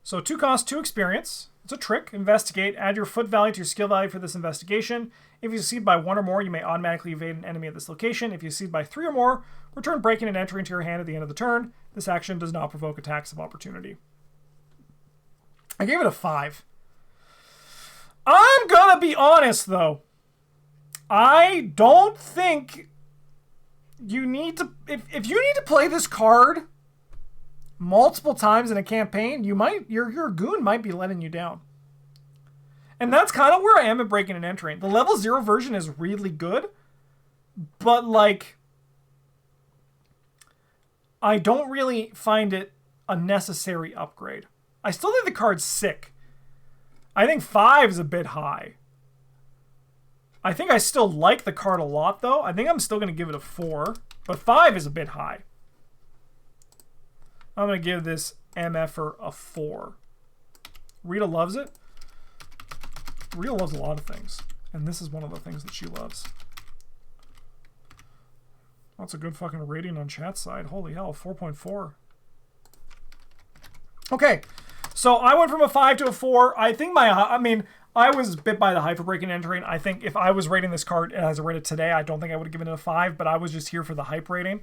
Speaker 1: So 2 cost, 2 experience. It's a trick. Investigate. Add your foot value to your skill value for this investigation. If you succeed by 1 or more, you may automatically evade an enemy at this location. If you succeed by 3 or more, return breaking and entering to your hand at the end of the turn. This action does not provoke attacks of opportunity. I gave it a 5. I'm gonna be honest, though. I don't think you need to... If you need to play this card multiple times in a campaign, your goon might be letting you down. And that's kind of where I am at breaking and entering. The level 0 version is really good, but like, I don't really find it a necessary upgrade. I still think the card's sick. I think 5 is a bit high. I think I still like the card a lot, though. I think I'm still going to give it a 4, but 5 is a bit high. I'm going to give this MFer a 4. Rita loves it. Rita loves a lot of things, and this is one of the things that she loves. That's a good fucking rating on chat side. Holy hell, 4.4. Okay, so I went from a 5 to a 4. I think I was bit by the hype for breaking and entering. I think if I was rating this card as I rated today, I don't think I would have given it a 5, but I was just here for the hype rating.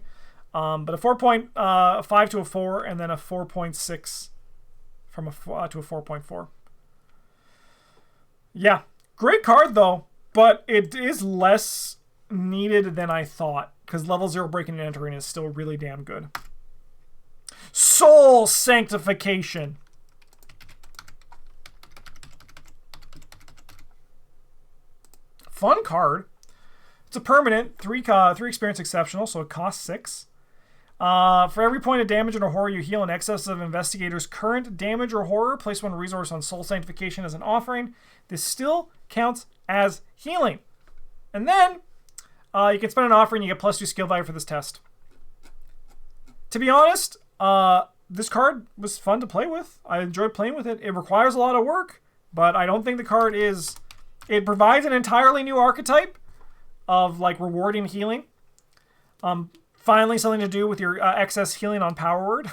Speaker 1: But a 4.5 to a 4, and then a 4.6 from a to a 4.4. Yeah, great card though, but it is less needed than I thought because level 0 breaking and entering is still really damn good. Soul Sanctification. Fun card. It's a permanent, 3 experience exceptional, so it costs 6. For every point of damage and or horror you heal in excess of Investigator's current damage or horror, place 1 resource on Soul Sanctification as an offering. This still counts as healing. And then you can spend an offering, you get +2 skill value for this test. To be honest, this card was fun to play with. I enjoyed playing with it. It requires a lot of work, but I don't think the card is... It provides an entirely new archetype of like rewarding healing. Finally, something to do with your excess healing on Power Word.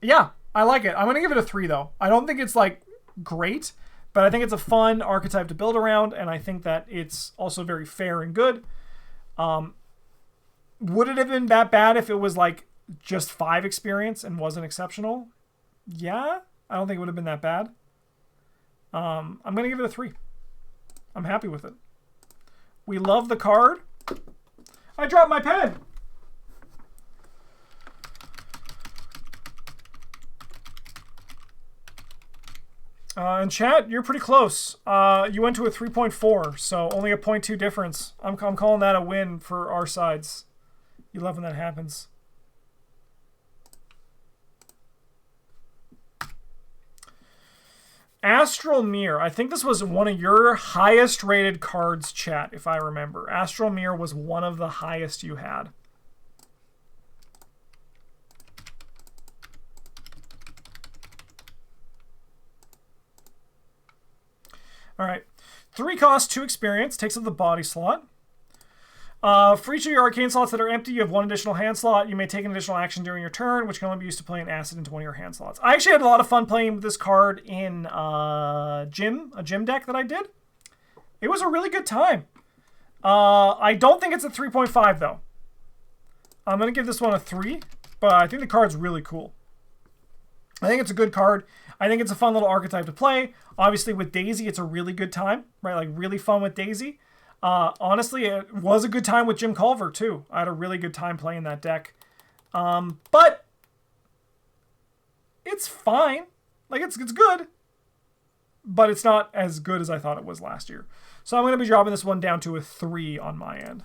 Speaker 1: Yeah, I like it. I'm going to give it a 3 though. I don't think it's like great, but I think it's a fun archetype to build around, and I think that it's also very fair and good. Would it have been that bad if it was like just 5 experience and wasn't exceptional? Yeah, I don't think it would have been that bad. I'm going to give it a 3. I'm happy with it. We love the card. I dropped my pen. And chat, you're pretty close. You went to a 3.4, so only a 0.2 difference. I'm calling that a win for our sides. You love when that happens. Astral Mirror. I think this was one of your highest rated cards, chat, if I remember. Astral Mirror was one of the highest you had. All right. 3 cost, 2 experience. Takes up the body slot. For each of your arcane slots that are empty, you have 1 additional hand slot. You may take an additional action during your turn, which can only be used to play an acid into one of your hand slots. I actually had a lot of fun playing with this card in a gym deck that I did. It was a really good time. I don't think it's a 3.5 though. I'm going to give this one a 3, but I think the card's really cool. I think it's a good card. I think it's a fun little archetype to play. Obviously with Daisy, it's a really good time, right? Like really fun with Daisy. Honestly, it was a good time with Jim Culver, too. I had a really good time playing that deck. But it's fine. Like, it's good. But it's not as good as I thought it was last year. So I'm going to be dropping this one down to a 3 on my end.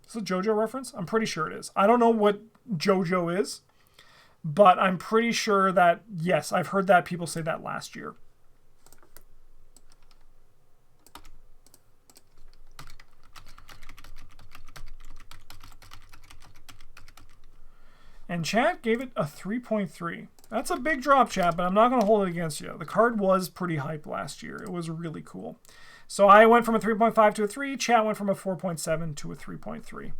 Speaker 1: Is this a JoJo reference? I'm pretty sure it is. I don't know what JoJo is. But I'm pretty sure that, yes, I've heard that people say that last year. And chat gave it a 3.3. That's a big drop, chat, but I'm not going to hold it against you. The card was pretty hype last year. It was really cool. So I went from a 3.5 to a 3. Chat went from a 4.7 to a 3.3.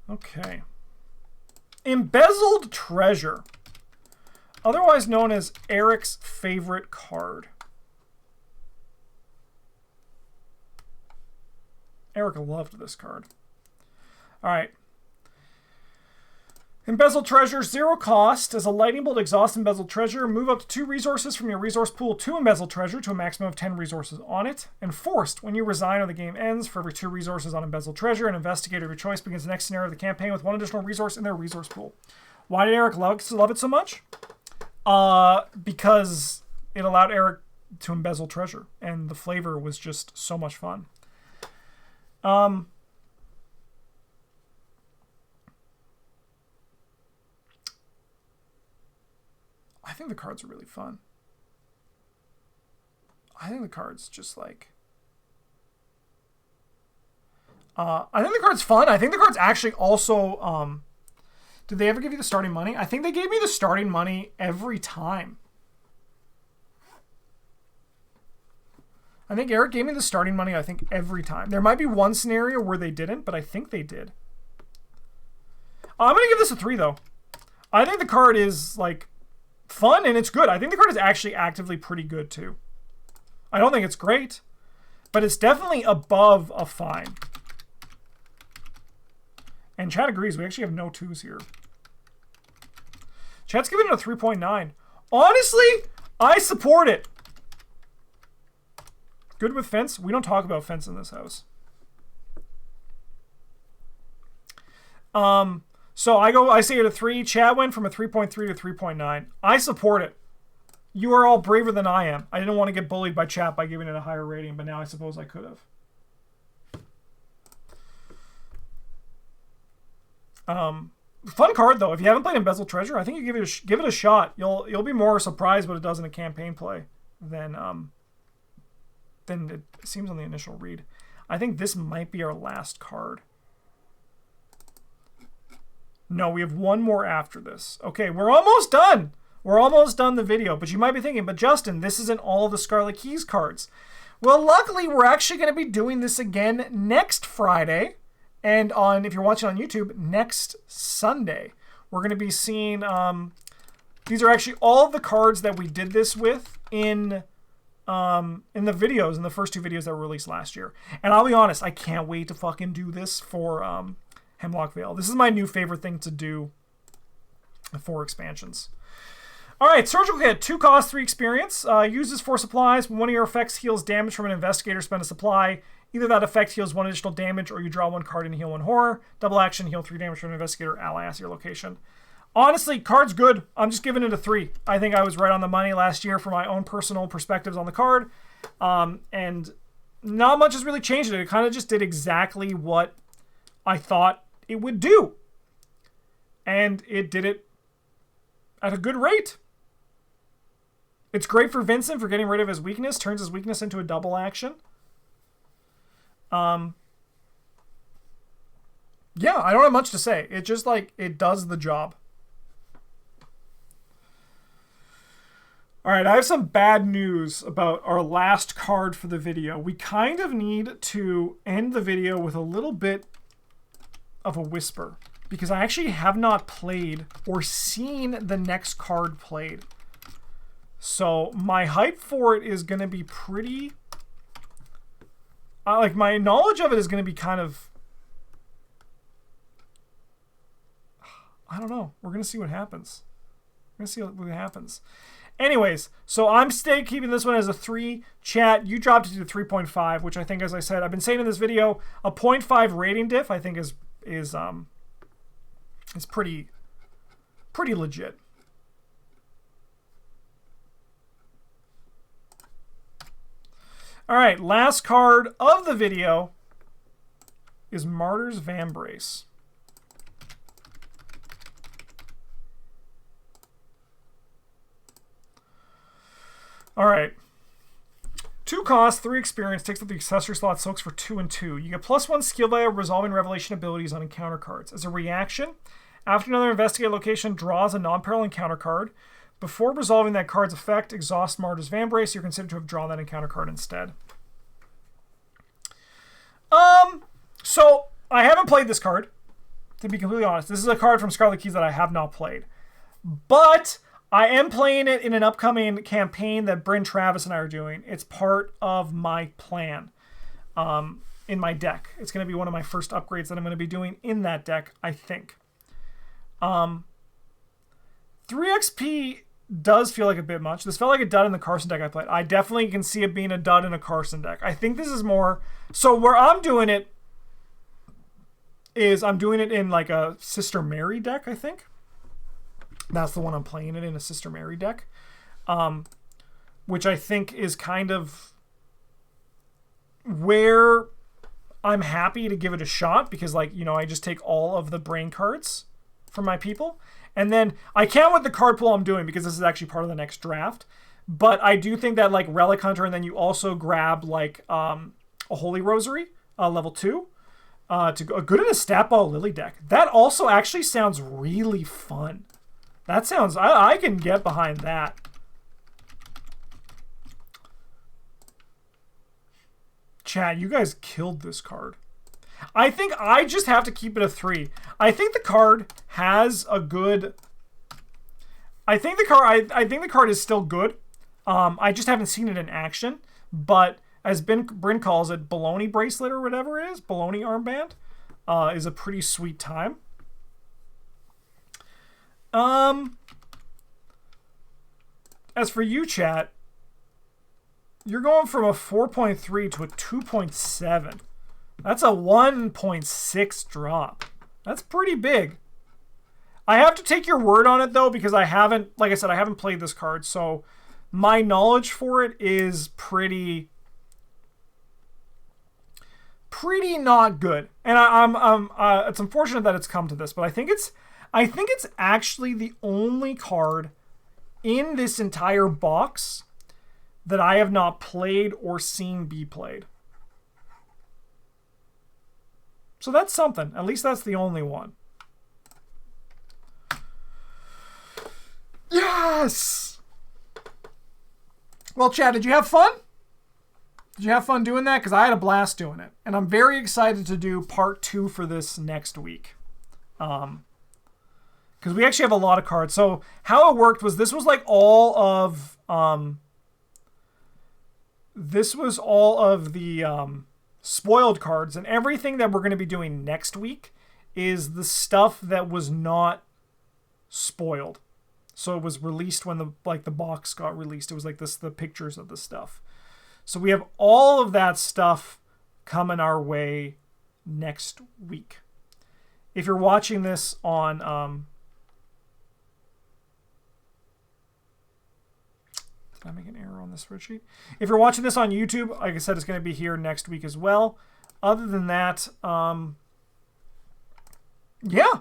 Speaker 1: Okay. Embezzled Treasure. Otherwise known as Eric's favorite card. Eric loved this card. All right. Embezzled Treasure, 0 cost. As a lightning bolt, exhaust Embezzled Treasure. Move up to 2 resources from your resource pool to Embezzled Treasure to a maximum of 10 resources on it. Enforced, when you resign or the game ends, for every 2 resources on Embezzled Treasure, an investigator of your choice begins the next scenario of the campaign with 1 additional resource in their resource pool. Why did Eric love it so much? Because it allowed Eric to embezzle treasure, and the flavor was just so much fun. I think the cards are really fun. I think the card's just like... I think the card's fun. I think the card's actually also... did they ever give you the starting money? I think they gave me the starting money every time. I think Eric gave me the starting money, I think, every time. There might be one scenario where they didn't, but I think they did. I'm going to give this a 3, though. I think the card is, like, fun, and it's good. I think the card is actually actively pretty good, too. I don't think it's great, but it's definitely above a fine. And Chad agrees. We actually have no 2s here. Chad's giving it a 3.9. Honestly, I support it. Good with fence. We don't talk about fence in this house. So I say it a 3. Chad went from a 3.3 to 3.9. I support it. You are all braver than I am. I didn't want to get bullied by chat by giving it a higher rating, but now I suppose I could have. Fun card though. If you haven't played Embezzled Treasure, I think you give it a shot. You'll be more surprised what it does in a campaign play than it seems on the initial read. I think this might be our last card. No, we have one more after this. Okay, we're almost done. We're almost done the video, but you might be thinking, but Justin, this isn't all the Scarlet Keys cards. Well, luckily, we're actually going to be doing this again next Friday. And if you're watching on YouTube, next Sunday. We're going to be seeing, these are actually all of the cards that we did this with in the videos, in the first 2 videos that were released last year. And I'll be honest, I can't wait to fucking do this for Hemlock Vale. This is my new favorite thing to do for expansions. All right, Surgical Hit, 2 cost, 3 experience. Uses 4 supplies. When one of your effects heals damage from an investigator, spend a supply. Either that effect heals 1 additional damage, or you draw 1 card and heal 1 horror. Double action, heal 3 damage from an investigator, ally at your location. Honestly, card's good. I'm just giving it a 3. I think I was right on the money last year for my own personal perspectives on the card. And not much has really changed it. It kind of just did exactly what I thought it would do. And it did it at a good rate. It's great for Vincent for getting rid of his weakness. Turns his weakness into a double action. Yeah, I don't have much to say. It just, like, it does the job. All right, I have some bad news about our last card for the video. We kind of need to end the video with a little bit of a whisper, because I actually have not played or seen the next card played. So my hype for it is going to be pretty... like, my knowledge of it is going to be kind of... I don't know. We're going to see what happens. We're going to see what happens. Anyways, so I'm keeping this one as a 3. Chat, you dropped it to 3.5, which I think, as I said, I've been saying in this video, a 0.5 rating diff, I think is pretty legit. All right, last card of the video is Martyr's Vambrace. All right. 2 cost, 3 experience, takes up the accessory slot, soaks for 2 and 2. You get +1 skill by resolving revelation abilities on encounter cards. As a reaction, after another investigated location draws a non-peril encounter card. Before resolving that card's effect, exhaust Martyr's Vambrace. You're considered to have drawn that encounter card instead. So I haven't played this card, to be completely honest. This is a card from Scarlet Keys that I have not played. But I am playing it in an upcoming campaign that Bryn, Travis, and I are doing. It's part of my plan in my deck. It's going to be one of my first upgrades that I'm going to be doing in that deck, I think. 3 XP does feel like a bit much. This felt like a dud in the Carson deck I played. I definitely can see it being a dud in a Carson deck. I think this is more... So where I'm doing it is I'm doing it in like a Sister Mary deck, I think. That's the one I'm playing it in, a Sister Mary deck. Which I think is kind of where I'm happy to give it a shot, because, like, you know, I just take all of the brain cards from my people. And then I can't with the card pool I'm doing, because this is actually part of the next draft. But I do think that, like, Relic Hunter, and then you also grab, like, a Holy Rosary, level 2. To go good in a Stat Ball Lily deck. That also actually sounds really fun. That sounds... I can get behind that. Chat, you guys killed this card. I think I just have to keep it a 3. I think the card has a good... I think the card is still good. I just haven't seen it in action. But as Bryn calls it, baloney bracelet or whatever it is, baloney armband, is a pretty sweet time. As for you, chat, you're going from a 4.3 to a 2.7. That's a 1.6 drop. That's pretty big. I have to take your word on it, though, because I haven't, like I said, I haven't played this card, so my knowledge for it is pretty not good. And it's unfortunate that it's come to this, but I think it's actually the only card in this entire box that I have not played or seen be played. So that's something. At least that's the only one. Yes! Well, Chad, did you have fun? Did you have fun doing that? Because I had a blast doing it. And I'm very excited to do part 2 for this next week. Because we actually have a lot of cards. So how it worked was this was like all of... this was all of the spoiled cards. And everything that we're going to be doing next week is the stuff that was not spoiled. So it was released when the box got released. It was like this, the pictures of the stuff. So we have all of that stuff coming our way next week. If you're watching this on did I make an error on this spreadsheet? If you're watching this on YouTube, like I said, it's going to be here next week as well. Other than that, yeah.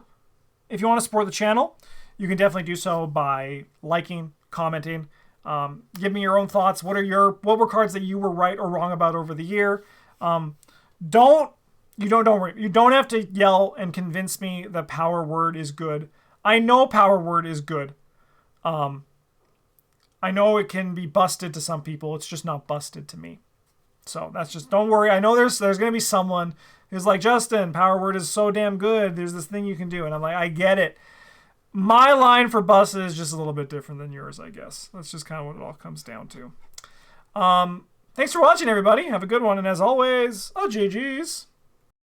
Speaker 1: If you want to support the channel, you can definitely do so by liking, commenting. Give me your own thoughts. What were cards that you were right or wrong about over the year? Don't worry. You don't have to yell and convince me that Power Word is good. I know Power Word is good. I know it can be busted to some people. It's just not busted to me. So that's just, don't worry. I know there's going to be someone who's like, Justin, Power Word is so damn good. There's this thing you can do. And I'm like, I get it. My line for busted is just a little bit different than yours, I guess. That's just kind of what it all comes down to. Thanks for watching, everybody. Have a good one. And as always, GG's.